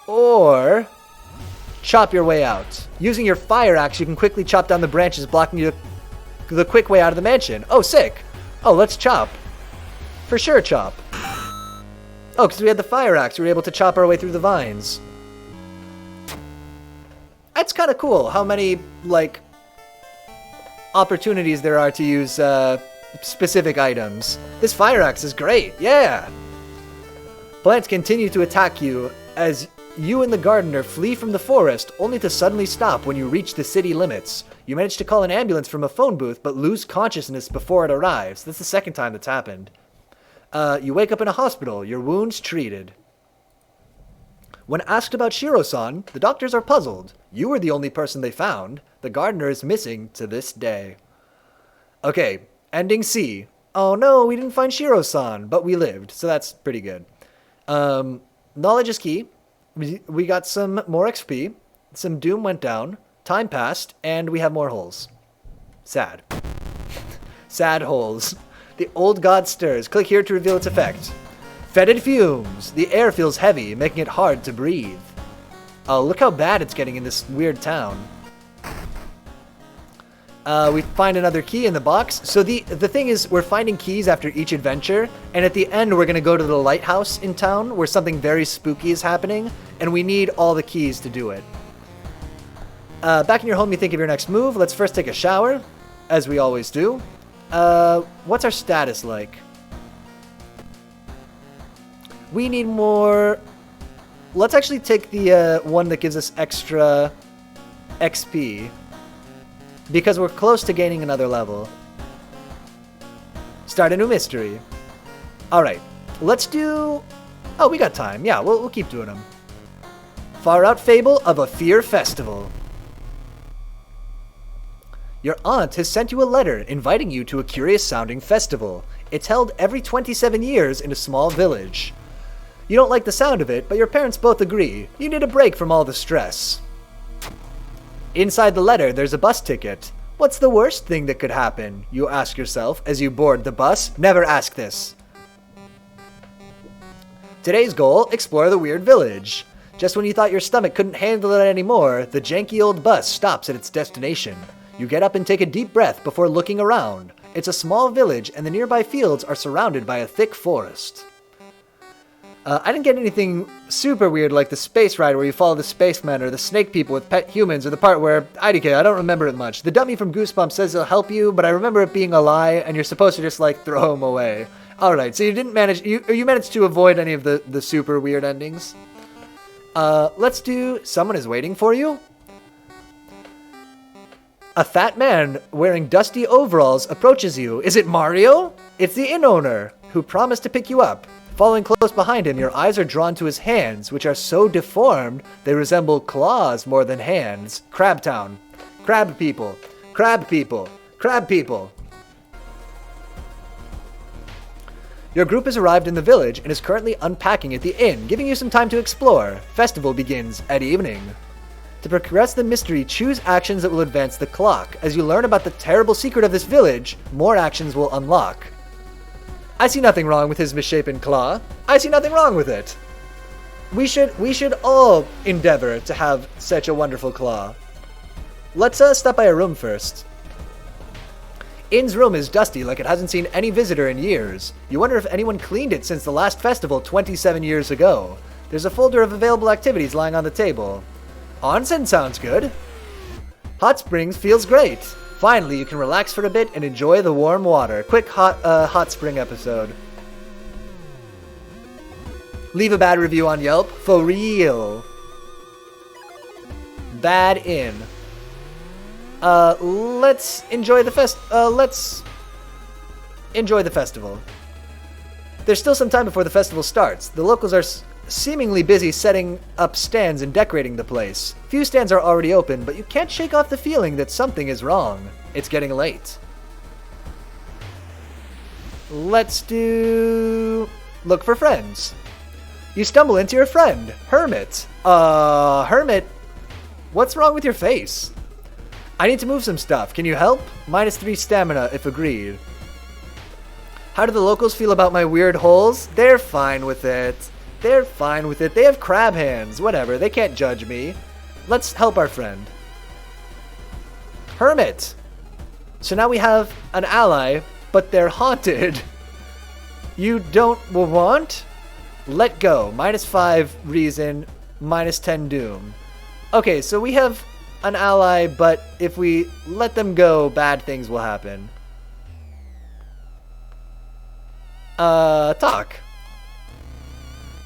Or chop your way out. Using your fire axe, you can quickly chop down the branches blocking you the quick way out of the mansion. Oh, sick. Oh, let's chop. For sure, chop. Oh, because we had the fire axe, we were able to chop our way through the vines. That's kind of cool, how many, like, opportunities there are to use specific items. This fire axe is great, yeah! Plants continue to attack you as you and the gardener flee from the forest, only to suddenly stop when you reach the city limits. You manage to call an ambulance from a phone booth, but lose consciousness before it arrives. That's the second time that's happened. You wake up in a hospital, your wounds treated. When asked about Shiro-san, the doctors are puzzled. You were the only person they found. The gardener is missing to this day. Okay, ending C. Oh no, we didn't find Shiro-san, but we lived, so that's pretty good. Knowledge is key. We got some more XP, some doom went down, time passed, and we have more holes. Sad. Sad holes. The old god stirs. Click here to reveal its effect. Fetid fumes. The air feels heavy, making it hard to breathe. Oh, look how bad it's getting in this weird town. We find another key in the box. So the thing is, we're finding keys after each adventure, and at the end we're going to go to the lighthouse in town where something very spooky is happening, and we need all the keys to do it. Back in your home, you think of your next move. Let's first take a shower, as we always do. What's our status like? We need more... Let's actually take the one that gives us extra XP, because we're close to gaining another level. Start a new mystery. Alright, let's do... Oh, we got time. Yeah, we'll keep doing them. Far Out Fable of a Fear Festival. Your aunt has sent you a letter inviting you to a curious-sounding festival. It's held every 27 years in a small village. You don't like the sound of it, but your parents both agree. You need a break from all the stress. Inside the letter, there's a bus ticket. What's the worst thing that could happen? You ask yourself as you board the bus. Never ask this. Today's goal, explore the weird village. Just when you thought your stomach couldn't handle it anymore, the janky old bus stops at its destination. You get up and take a deep breath before looking around. It's a small village, and the nearby fields are surrounded by a thick forest. I didn't get anything super weird like the space ride where you follow the spacemen or the snake people with pet humans, or the part where, IDK, I don't remember it much. The dummy from Goosebumps says it'll help you, but I remember it being a lie, and you're supposed to just, like, throw them away. Alright, so you didn't manage, you managed to avoid any of the super weird endings. Let's do Someone is Waiting for You. A fat man wearing dusty overalls approaches you. Is it Mario? It's the inn owner, who promised to pick you up. Following close behind him, your eyes are drawn to his hands, which are so deformed they resemble claws more than hands. Crabtown. Crab people. Crab people. Crab people. Your group has arrived in the village and is currently unpacking at the inn, giving you some time to explore. Festival begins at evening. To progress the mystery, choose actions that will advance the clock. As you learn about the terrible secret of this village, more actions will unlock. I see nothing wrong with his misshapen claw. I see nothing wrong with it. We should all endeavor to have such a wonderful claw. Let's stop by a room first. Inn's room is dusty like it hasn't seen any visitor in years. You wonder if anyone cleaned it since the last festival 27 years ago. There's a folder of available activities lying on the table. Onsen sounds good. Hot springs feels great. Finally, you can relax for a bit and enjoy the warm water. Quick hot spring episode. Leave a bad review on Yelp. For real. Bad inn. Let's enjoy the let's enjoy the festival. There's still some time before the festival starts. The locals are seemingly busy setting up stands and decorating the place. Few stands are already open, but you can't shake off the feeling that something is wrong. It's getting late. Let's do... look for friends. You stumble into your friend, Hermit. Hermit, what's wrong with your face? I need to move some stuff. Can you help? -3 stamina if agreed. How do the locals feel about my weird holes? They're fine with it. They're fine with it. They have crab hands. Whatever. They can't judge me. Let's help our friend. Hermit. So now we have an ally, but they're haunted. You don't want? Let go. -5 reason. -10 doom. Okay, so we have an ally, but if we let them go, bad things will happen. Talk.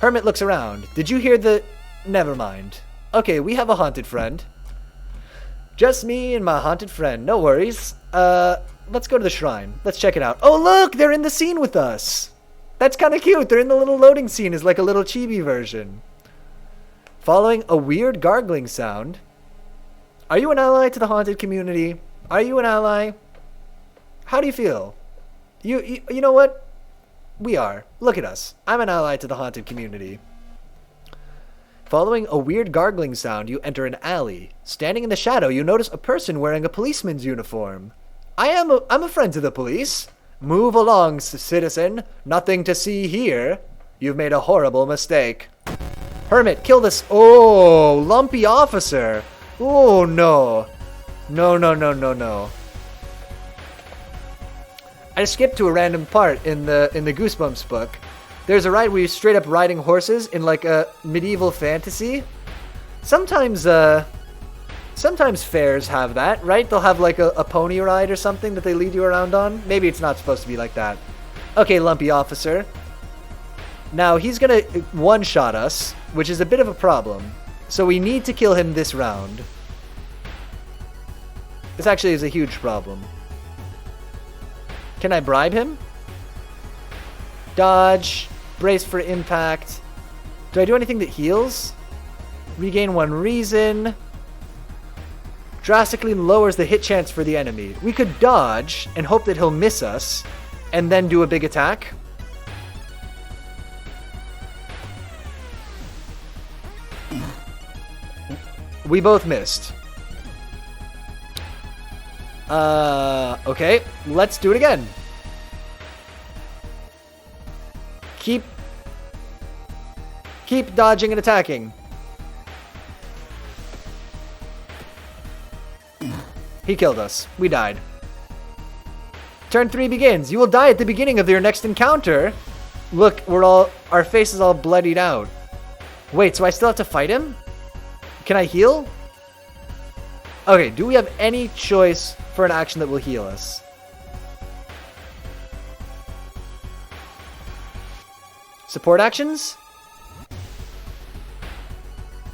Hermit looks around. Did you hear the... Never mind. Okay, we have a haunted friend. Just me and my haunted friend. No worries. Let's go to the shrine. Let's check it out. Oh, look! They're in the scene with us! That's kind of cute. They're in the little loading scene as like a little chibi version. Following a weird gargling sound. Are you an ally to the haunted community? Are you an ally? How do you feel? You know what? We are. Look at us. I'm an ally to the haunted community. Following a weird gargling sound, you enter an alley. Standing in the shadow, you notice a person wearing a policeman's uniform. I'm a friend to the police. Move along, citizen. Nothing to see here. You've made a horrible mistake. Hermit, kill this... Oh, lumpy officer. Oh, no. No, no, no, no, no. I skipped to a random part in the Goosebumps book. There's a ride where you're straight up riding horses in like a medieval fantasy. Sometimes fairs have that, right? They'll have like a pony ride or something that they lead you around on. Maybe it's not supposed to be like that. Okay, lumpy officer. Now he's gonna one-shot us, which is a bit of a problem. So we need to kill him this round. This actually is a huge problem. Can I bribe him? Dodge. Brace for impact. Do I do anything that heals? Regain 1 reason. Drastically lowers the hit chance for the enemy. We could dodge and hope that he'll miss us and then do a big attack. We both missed. Okay, let's do it again. Keep dodging and attacking. He killed us. We died. Turn 3 begins. You will die at the beginning of your next encounter. Look, our face is all bloodied out. Wait, so I still have to fight him? Can I heal? Okay, do we have any choice for an action that will heal us? Support actions?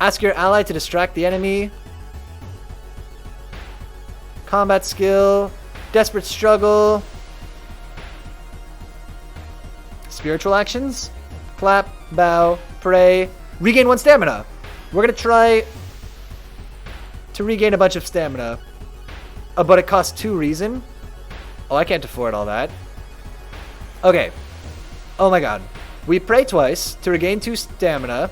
Ask your ally to distract the enemy. Combat skill. Desperate struggle. Spiritual actions? Clap, bow, pray. Regain 1 stamina. We're gonna try to regain a bunch of stamina. But it costs 2 reason. Oh, I can't afford all that. Okay. Oh my god. We pray twice to regain 2 stamina.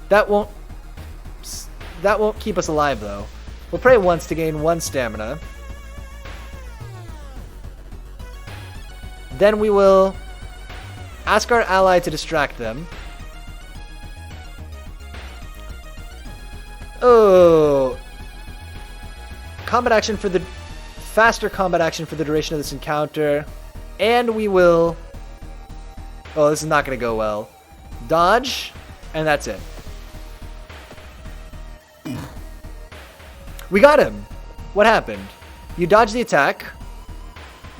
That won't keep us alive though. We'll pray once to gain 1 stamina. Then we will ask our ally to distract them. Oh. Combat action for the... Faster combat action for the duration of this encounter. And we will... Oh, this is not going to go well. Dodge. And that's it. We got him! What happened? You dodged the attack.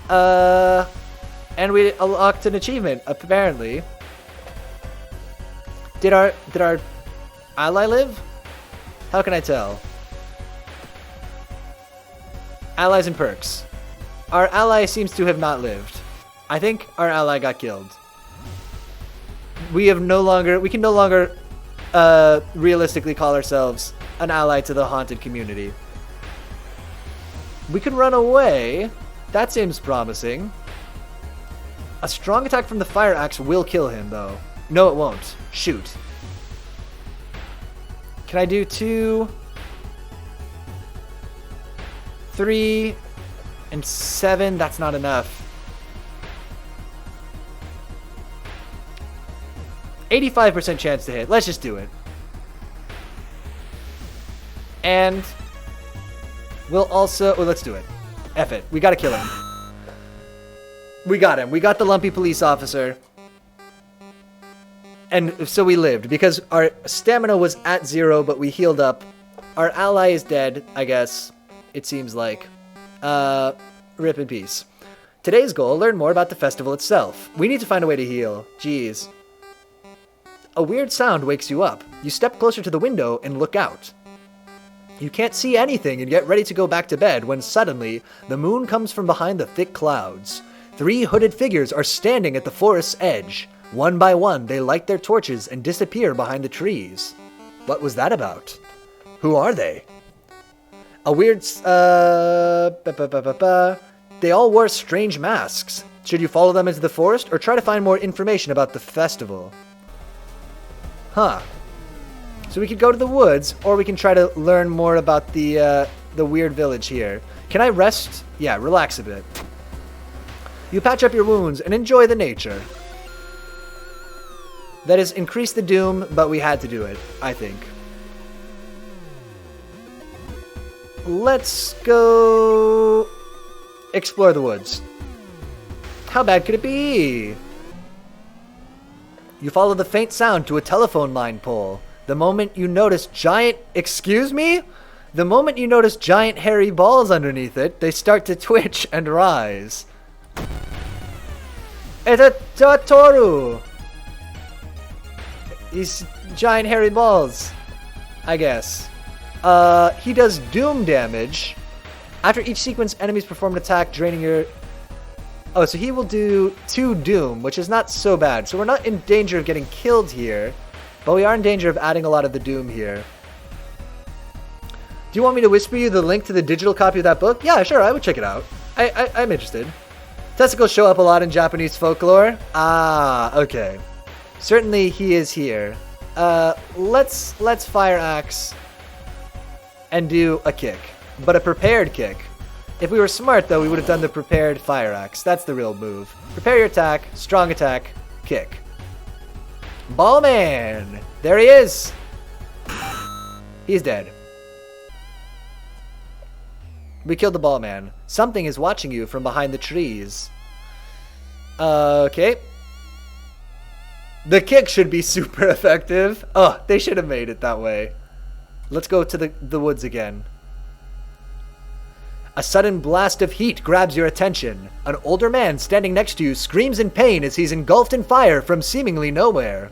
And we unlocked an achievement, apparently. Did our ally live? How can I tell? Allies and perks. Our ally seems to have not lived. I think our ally got killed. We can no longer realistically call ourselves an ally to the haunted community. We could run away. That seems promising. A strong attack from the fire axe will kill him, though. No, it won't. Shoot. Can I do 2, 3, and 7? That's not enough. 85% chance to hit. Let's just do it. And we'll also... Oh, let's do it. F it. We gotta kill him. We got him. We got the lumpy police officer. And so we lived, because our stamina was at 0, but we healed up. Our ally is dead, I guess. It seems like. Rip in peace. Today's goal, learn more about the festival itself. We need to find a way to heal. Jeez. A weird sound wakes you up. You step closer to the window and look out. You can't see anything and get ready to go back to bed when suddenly the moon comes from behind the thick clouds. 3 hooded figures are standing at the forest's edge. One by one, they light their torches and disappear behind the trees. What was that about? Who are they? A weird, They all wore strange masks. Should you follow them into the forest or try to find more information about the festival? Huh. So we could go to the woods, or we can try to learn more about the weird village here. Can I rest? Yeah, relax a bit. You patch up your wounds and enjoy the nature. That is, increase the doom, but we had to do it, I think. Let's go explore the woods. How bad could it be? You follow the faint sound to a telephone line pole. The moment you notice giant... Excuse me? The moment you notice giant hairy balls underneath it, they start to twitch and rise. It's a Toru! These giant hairy balls, I guess. He does doom damage. After each sequence, enemies perform an attack, draining your... Oh, so he will do 2 doom, which is not so bad. So we're not in danger of getting killed here, but we are in danger of adding a lot of the doom here. Do you want me to whisper you the link to the digital copy of that book? Yeah, sure, I would check it out. I'm interested. Testicles show up a lot in Japanese folklore. Ah, okay. Certainly he is here. Let's fire axe and do a kick, but a prepared kick. If we were smart, though, we would have done the prepared fire axe. That's the real move. Prepare your attack, strong attack, kick. Ballman! There he is! He's dead. We killed the ballman. Something is watching you from behind the trees. Okay. The kick should be super effective. Oh, they should have made it that way. Let's go to the woods again. A sudden blast of heat grabs your attention. An older man standing next to you screams in pain as he's engulfed in fire from seemingly nowhere.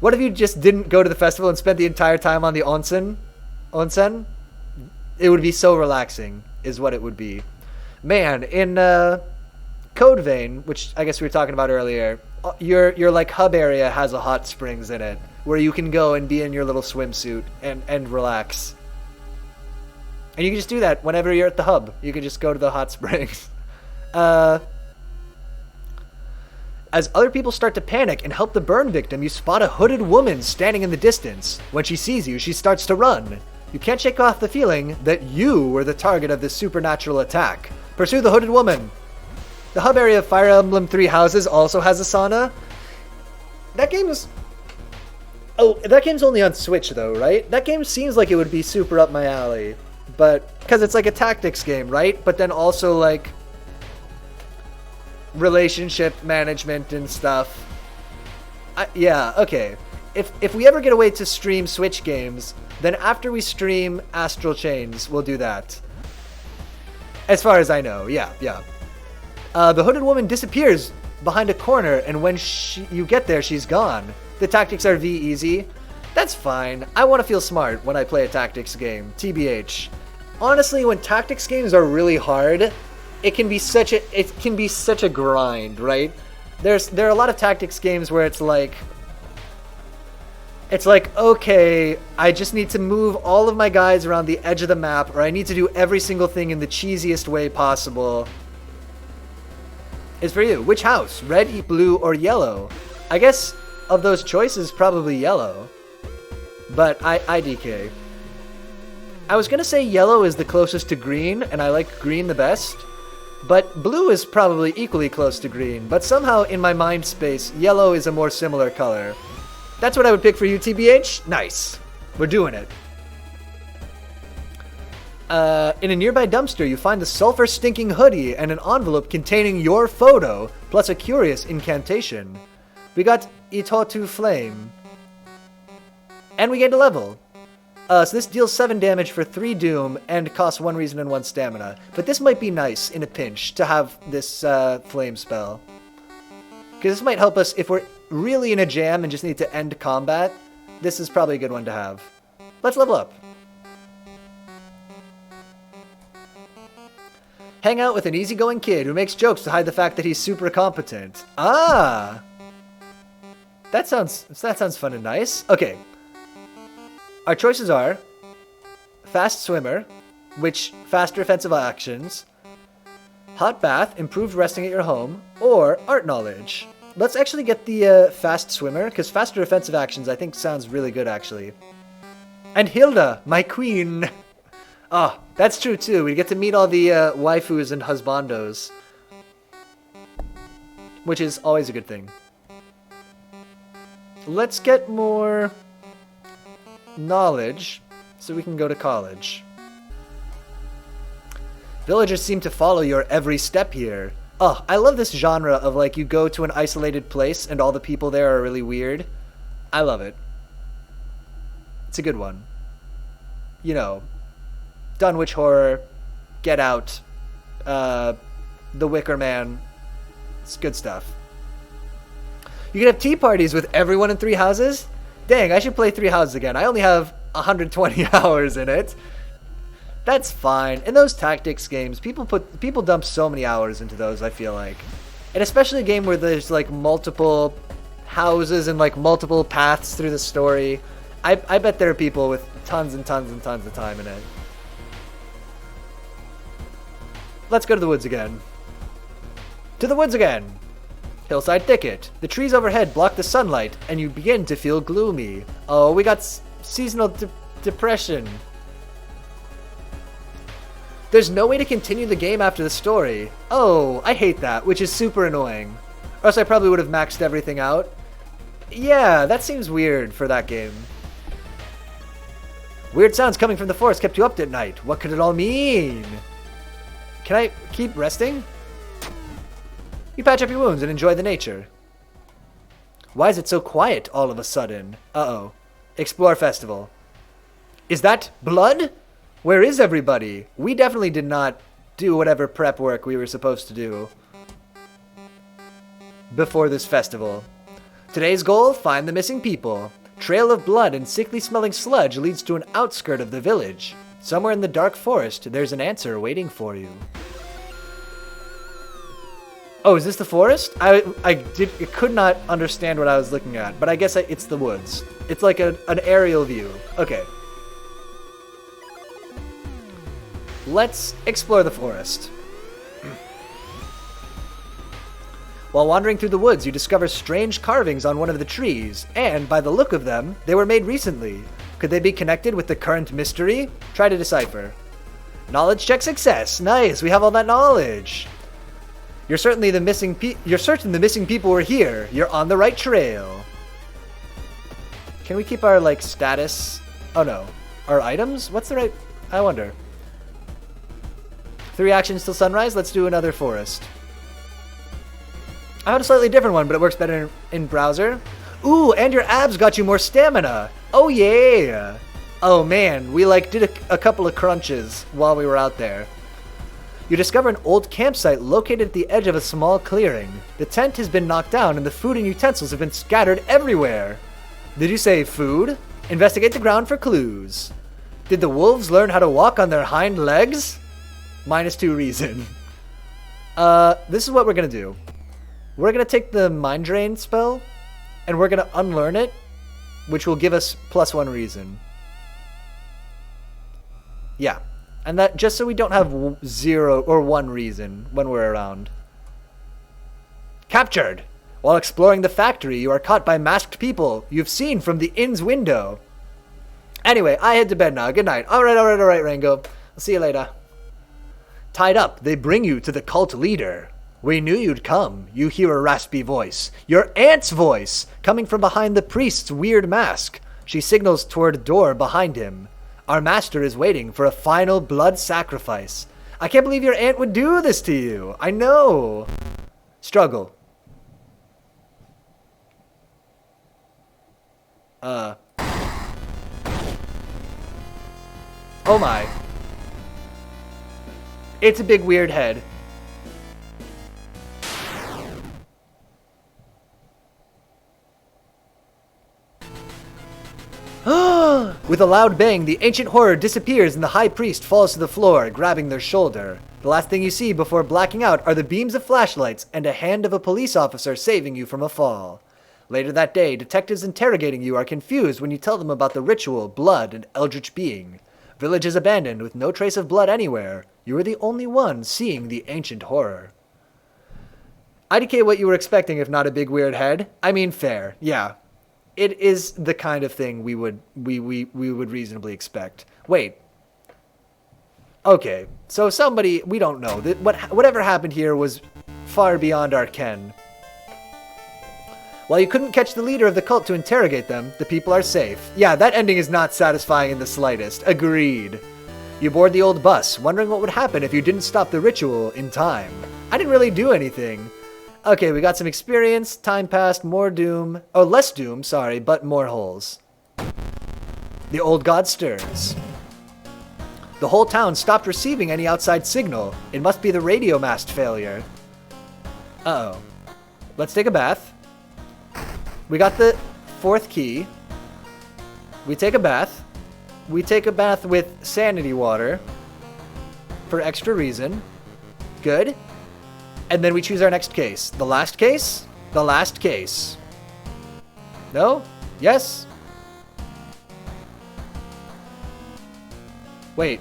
What if you just didn't go to the festival and spent the entire time on the onsen? Onsen? It would be so relaxing, is what it would be. Man, in Code Vein, which I guess we were talking about earlier, your like hub area has a hot springs in it, where you can go and be in your little swimsuit and relax. And you can just do that whenever you're at the hub. You can just go to the hot springs. As other people start to panic and help the burn victim, you spot a hooded woman standing in the distance. When she sees you, she starts to run. You can't shake off the feeling that you were the target of this supernatural attack. Pursue the hooded woman. The hub area of Fire Emblem 3 Houses also has a sauna. That game's... Oh, that game's only on Switch though, right? That game seems like it would be super up my alley. But, because it's like a tactics game, right? But then also like relationship management and stuff. Yeah, okay. If we ever get a way to stream Switch games, then after we stream Astral Chains, we'll do that. As far as I know, yeah. The hooded woman disappears behind a corner, and when you get there, she's gone. The tactics are V easy. That's fine. I want to feel smart when I play a tactics game, TBH. Honestly, when tactics games are really hard, it can be such a grind, right? There are a lot of tactics games where it's like, okay, I just need to move all of my guys around the edge of the map, or I need to do every single thing in the cheesiest way possible. Is for you. Which house? Red, blue, or yellow? I guess of those choices, probably yellow. But IDK. I was gonna say yellow is the closest to green, and I like green the best. But blue is probably equally close to green, but somehow in my mind space, yellow is a more similar color. That's what I would pick for you, TBH. Nice. We're doing it. In a nearby dumpster, you find the sulfur-stinking hoodie and an envelope containing your photo, plus a curious incantation. We got Itotu Flame. And we gained a level. So this deals 7 damage for 3 doom and costs 1 reason and 1 stamina. But this might be nice in a pinch to have this flame spell. Because this might help us if we're really in a jam and just need to end combat. This is probably a good one to have. Let's level up. Hang out with an easygoing kid who makes jokes to hide the fact that he's super competent. Ah! That sounds fun and nice. Okay. Our choices are Fast Swimmer, which faster offensive actions, Hot Bath, improved resting at your home, or Art Knowledge. Let's actually get the Fast Swimmer, because faster offensive actions I think sounds really good actually. And Hilda, my queen! Oh, that's true too. We get to meet all the waifus and husbandos. Which is always a good thing. Let's get more knowledge so we can go to college. Villagers seem to follow your every step here. Oh, I love this genre of like you go to an isolated place and all the people there are really weird. I love it. It's a good one. You know, Dunwich Horror, Get Out, The Wicker Man. It's good stuff. You can have tea parties with everyone in 3 houses? Dang, I should play 3 houses again. I only have 120 hours in it. That's fine. In those tactics games, people dump so many hours into those, I feel like. And especially a game where there's like multiple houses and like multiple paths through the story. I bet there are people with tons and tons and tons of time in it. Let's go to the woods again. To the woods again! Hillside thicket. The trees overhead block the sunlight, and you begin to feel gloomy. Oh, we got seasonal depression. There's no way to continue the game after the story. Oh, I hate that, which is super annoying. Or else I probably would have maxed everything out. Yeah, that seems weird for that game. Weird sounds coming from the forest kept you up at night. What could it all mean? Can I keep resting? You patch up your wounds and enjoy the nature. Why is it so quiet all of a sudden? Uh-oh. Explore Festival. Is that blood? Where is everybody? We definitely did not do whatever prep work we were supposed to do before this festival. Today's goal, find the missing people. Trail of blood and sickly smelling sludge leads to an outskirt of the village. Somewhere in the dark forest, there's an answer waiting for you. Oh, is this the forest? I could not understand what I was looking at, but I guess it's the woods. It's like an aerial view. Okay. Let's explore the forest. While wandering through the woods, you discover strange carvings on one of the trees, and by the look of them, they were made recently. Could they be connected with the current mystery? Try to decipher. Knowledge check success. Nice, we have all that knowledge. You're certain the missing people were here. You're on the right trail. Can we keep our like status? Oh no, our items? What's the right? I wonder. 3 actions till sunrise. Let's do another forest. I had a slightly different one, but it works better in browser. Ooh, and your abs got you more stamina. Oh yeah. Oh man, we like did a couple of crunches while we were out there. You discover an old campsite located at the edge of a small clearing. The tent has been knocked down and the food and utensils have been scattered everywhere. Did you say food? Investigate the ground for clues. Did the wolves learn how to walk on their hind legs? -2 reason. This is what we're gonna do. We're gonna take the Mind Drain spell, and we're gonna unlearn it, which will give us +1 reason. Yeah. And that just so we don't have 0 or 1 reason when we're around. Captured! While exploring the factory, you are caught by masked people you've seen from the inn's window. Anyway, I head to bed now. Good night. Alright, Rango. I'll see you later. Tied up, they bring you to the cult leader. We knew you'd come. You hear a raspy voice. Your aunt's voice! Coming from behind the priest's weird mask. She signals toward a door behind him. Our master is waiting for a final blood sacrifice. I can't believe your aunt would do this to you. I know. Struggle. Oh my. It's a big weird head. With a loud bang, the ancient horror disappears and the high priest falls to the floor, grabbing their shoulder. The last thing you see before blacking out are the beams of flashlights and a hand of a police officer saving you from a fall. Later that day, detectives interrogating you are confused when you tell them about the ritual, blood, and eldritch being. Village is abandoned with no trace of blood anywhere. You are the only one seeing the ancient horror. IDK what you were expecting if not a big weird head. I mean, fair. Yeah. It is the kind of thing we would reasonably expect. Wait. Okay. So somebody, we don't know. Whatever happened here was far beyond our ken. While you couldn't catch the leader of the cult to interrogate them, the people are safe. Yeah, that ending is not satisfying in the slightest. Agreed. You board the old bus, wondering what would happen if you didn't stop the ritual in time. I didn't really do anything. Okay, we got some experience, time passed, more doom. Oh, less doom, sorry, but more holes. The old god stirs. The whole town stopped receiving any outside signal. It must be the radio mast failure. Uh-oh. Let's take a bath. We got the 4th key. We take a bath. We take a bath with sanity water. For extra reason. Good. And then we choose our next case. The last case? The last case. No? Yes? Wait.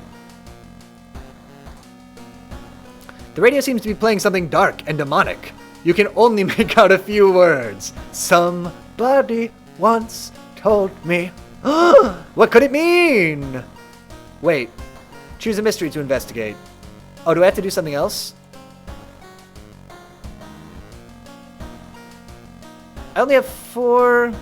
The radio seems to be playing something dark and demonic. You can only make out a few words. Somebody once told me. What could it mean? Wait. Choose a mystery to investigate. Oh, do I have to do something else? I only have 4.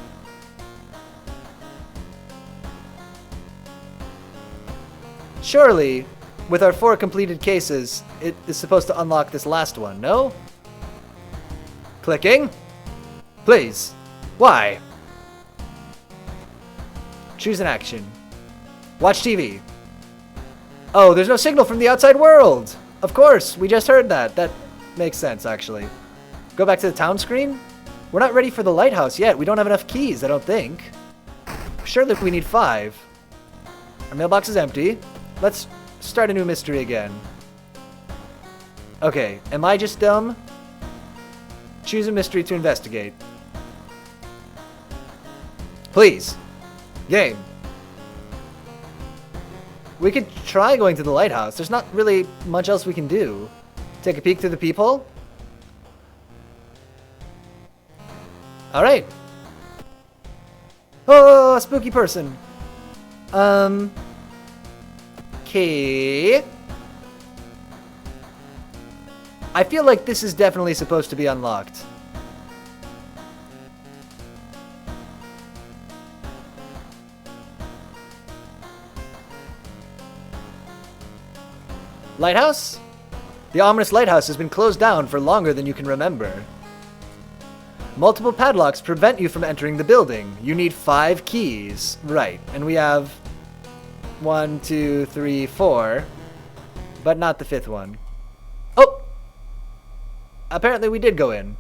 Surely, with our 4 completed cases, it is supposed to unlock this last one, no? Clicking. Please. Why? Choose an action. Watch TV. Oh, there's no signal from the outside world! Of course, we just heard that. That makes sense, actually. Go back to the town screen? We're not ready for the lighthouse yet. We don't have enough keys, I don't think. Surely we need 5. Our mailbox is empty. Let's start a new mystery again. Okay, am I just dumb? Choose a mystery to investigate. Please. Game. We could try going to the lighthouse. There's not really much else we can do. Take a peek through the peephole? Alright. Oh, a spooky person. Okay. I feel like this is definitely supposed to be unlocked. Lighthouse? The ominous lighthouse has been closed down for longer than you can remember. Multiple padlocks prevent you from entering the building. You need 5 keys. Right, and we have 1, 2, 3, 4, but not the 5th one. Oh! Apparently we did go in.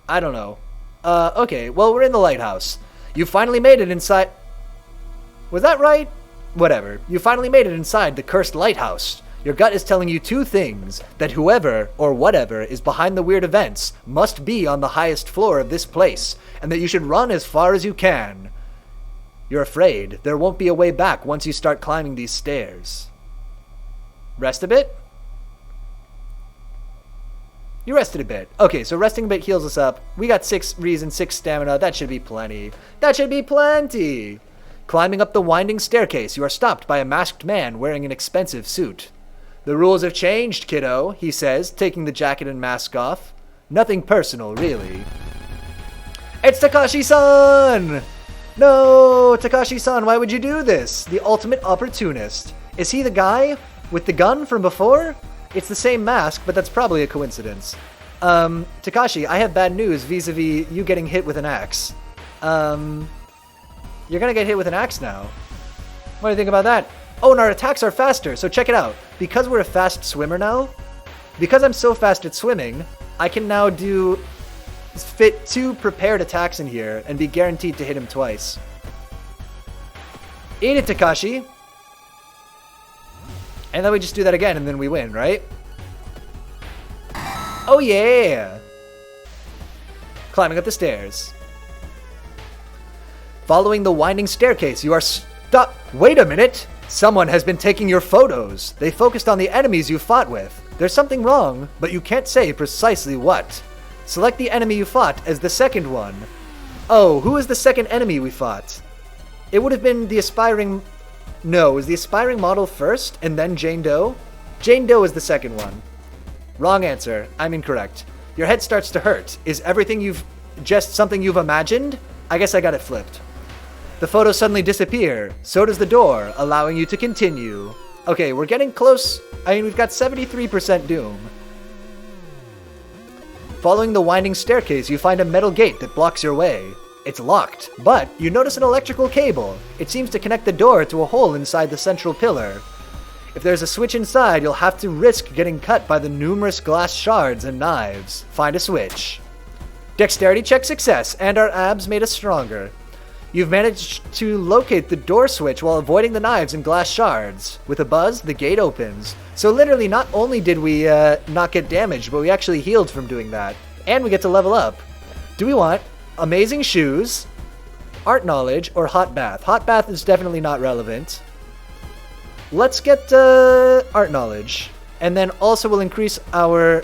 I don't know. Okay, well, we're in the lighthouse. You finally made it inside... Was that right? Whatever. You finally made it inside the cursed lighthouse. Your gut is telling you two things: that whoever or whatever is behind the weird events must be on the highest floor of this place, and that you should run as far as you can. You're afraid there won't be a way back once you start climbing these stairs. Rest a bit? You rested a bit. Okay, so resting a bit heals us up. We got 6 reason, 6 stamina. That should be plenty. That should be plenty! Climbing up the winding staircase, you are stopped by a masked man wearing an expensive suit. The rules have changed, kiddo, he says, taking the jacket and mask off. Nothing personal, really. It's Takashi-san! No, Takashi-san, why would you do this? The ultimate opportunist. Is he the guy with the gun from before? It's the same mask, but that's probably a coincidence. Takashi, I have bad news vis-a-vis you getting hit with an axe. You're gonna get hit with an axe now. What do you think about that? Oh, and our attacks are faster, so check it out. Because we're a fast swimmer now, because I'm so fast at swimming, I can now fit 2 prepared attacks in here and be guaranteed to hit him twice. Eat it, Takashi! And then we just do that again and then we win, right? Oh yeah! Climbing up the stairs. Following the winding staircase, you are stuck. Wait a minute! Someone has been taking your photos. They focused on the enemies you fought with. There's something wrong, but you can't say precisely what. Select the enemy you fought as the second one. Oh, who is the second enemy we fought? It would have been the aspiring... No, is the aspiring model first and then Jane Doe? Jane Doe is the second one. Wrong answer. I'm incorrect. Your head starts to hurt. Is everything just something you've imagined? I guess I got it flipped. The photos suddenly disappear. So does the door, allowing you to continue. Okay, we're getting close. I mean, we've got 73% doom. Following the winding staircase, you find a metal gate that blocks your way. It's locked, but you notice an electrical cable. It seems to connect the door to a hole inside the central pillar. If there's a switch inside, you'll have to risk getting cut by the numerous glass shards and knives. Find a switch. Dexterity check success, and our abs made us stronger. You've managed to locate the door switch while avoiding the knives and glass shards. With a buzz, the gate opens. So literally, not only did we not get damaged, but we actually healed from doing that. And we get to level up. Do we want amazing shoes, art knowledge, or hot bath? Hot bath is definitely not relevant. Let's get art knowledge. And then also we'll increase our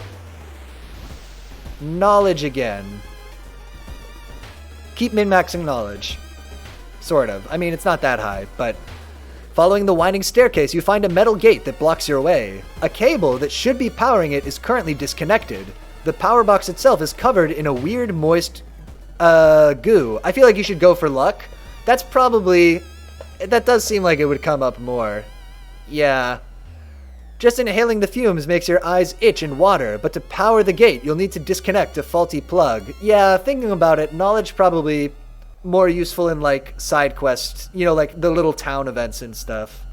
knowledge again. Keep min-maxing knowledge. Sort of. I mean, it's not that high, but... Following the winding staircase, you find a metal gate that blocks your way. A cable that should be powering it is currently disconnected. The power box itself is covered in a weird, moist, goo. I feel like you should go for luck. That's probably... That does seem like it would come up more. Yeah. Just inhaling the fumes makes your eyes itch and water, but to power the gate, you'll need to disconnect a faulty plug. Yeah, thinking about it, knowledge probably more useful in, like, side quests. You know, like the little town events and stuff.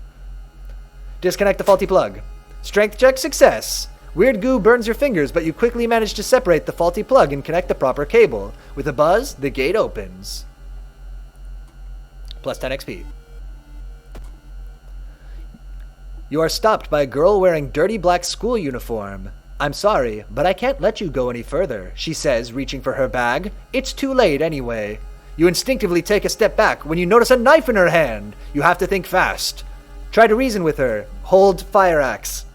Disconnect the faulty plug. Strength check success. Weird goo burns your fingers, but you quickly manage to separate the faulty plug and connect the proper cable. With a buzz, the gate opens. Plus 10 XP. You are stopped by a girl wearing dirty black school uniform. I'm sorry, but I can't let you go any further, she says, reaching for her bag. It's too late anyway. You instinctively take a step back when you notice a knife in her hand. You have to think fast. Try to reason with her. Hold fire axe.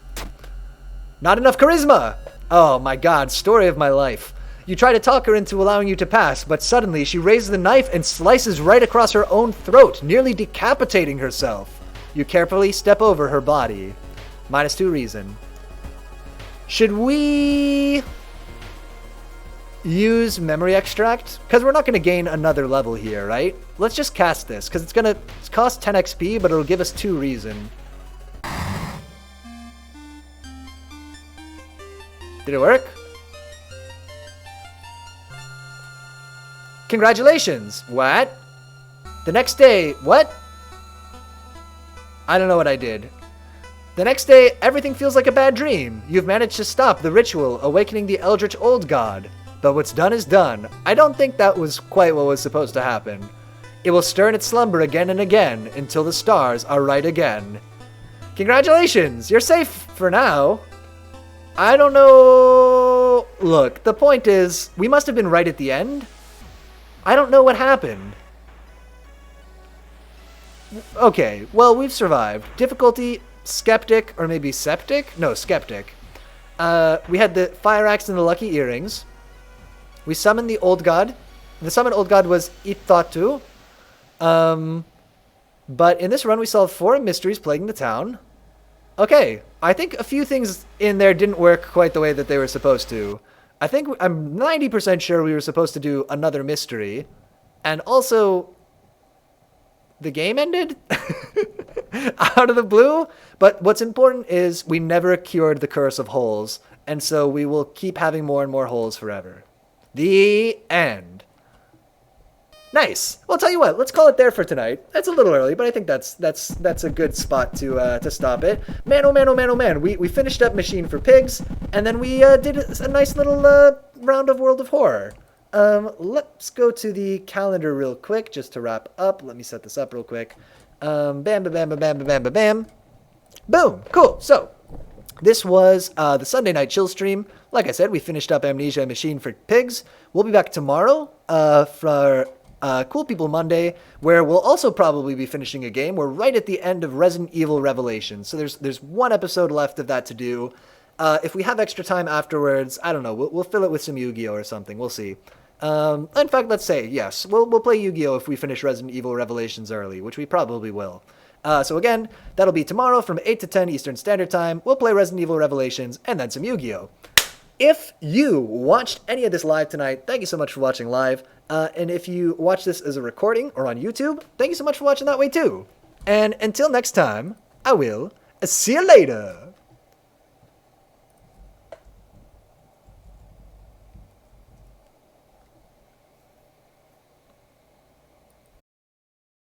Not enough charisma! Oh my god, story of my life. You try to talk her into allowing you to pass, but suddenly she raises the knife and slices right across her own throat, nearly decapitating herself. You carefully step over her body. -2 reason. Should we use memory extract? Because we're not going to gain another level here, right? Let's just cast this, because it's going to cost 10 XP, but it'll give us 2 reason. Did it work? Congratulations! What? The next day... What? I don't know what I did. The next day, everything feels like a bad dream. You've managed to stop the ritual, awakening the Eldritch Old God. But what's done is done. I don't think that was quite what was supposed to happen. It will stir in its slumber again and again until the stars are right again. Congratulations! You're safe for now. I don't know... Look, the point is, we must have been right at the end. I don't know what happened. Okay, well, we've survived. Difficulty, skeptic, or maybe septic? No, skeptic. We had the fire axe and the lucky earrings. We summoned the old god. The summoned old god was Ithatu. But in this run, we solved 4 mysteries plaguing the town. Okay, I think a few things in there didn't work quite the way that they were supposed to. I'm 90% sure we were supposed to do another mystery. And also, the game ended out of the blue. But what's important is we never cured the curse of holes. And so we will keep having more and more holes forever. The end. Nice. Well, I'll tell you what. Let's call it there for tonight. That's a little early, but I think that's a good spot to stop it. Man, oh man, oh man, oh man. We finished up Machine for Pigs, and then we did a nice little round of World of Horror. Let's go to the calendar real quick just to wrap up. Let me set this up real quick. Bam, bam, bam, bam, bam, bam, bam, bam. Boom. Cool. So this was the Sunday night chill stream. Like I said, we finished up Amnesia and Machine for Pigs. We'll be back tomorrow for Cool People Monday, where we'll also probably be finishing a game. We're right at the end of Resident Evil Revelations, so there's one episode left of that to do. If we have extra time afterwards, I don't know, we'll fill it with some Yu-Gi-Oh or something. We'll see. In fact, let's say yes, we'll play Yu-Gi-Oh if we finish Resident Evil Revelations early, which we probably will. So again, that'll be tomorrow from 8 to 10 Eastern Standard Time. We'll play Resident Evil Revelations and then some Yu-Gi-Oh. If you watched any of this live tonight, thank you so much for watching live. And if you watch this as a recording or on YouTube, thank you so much for watching that way too. And until next time, I will see you later.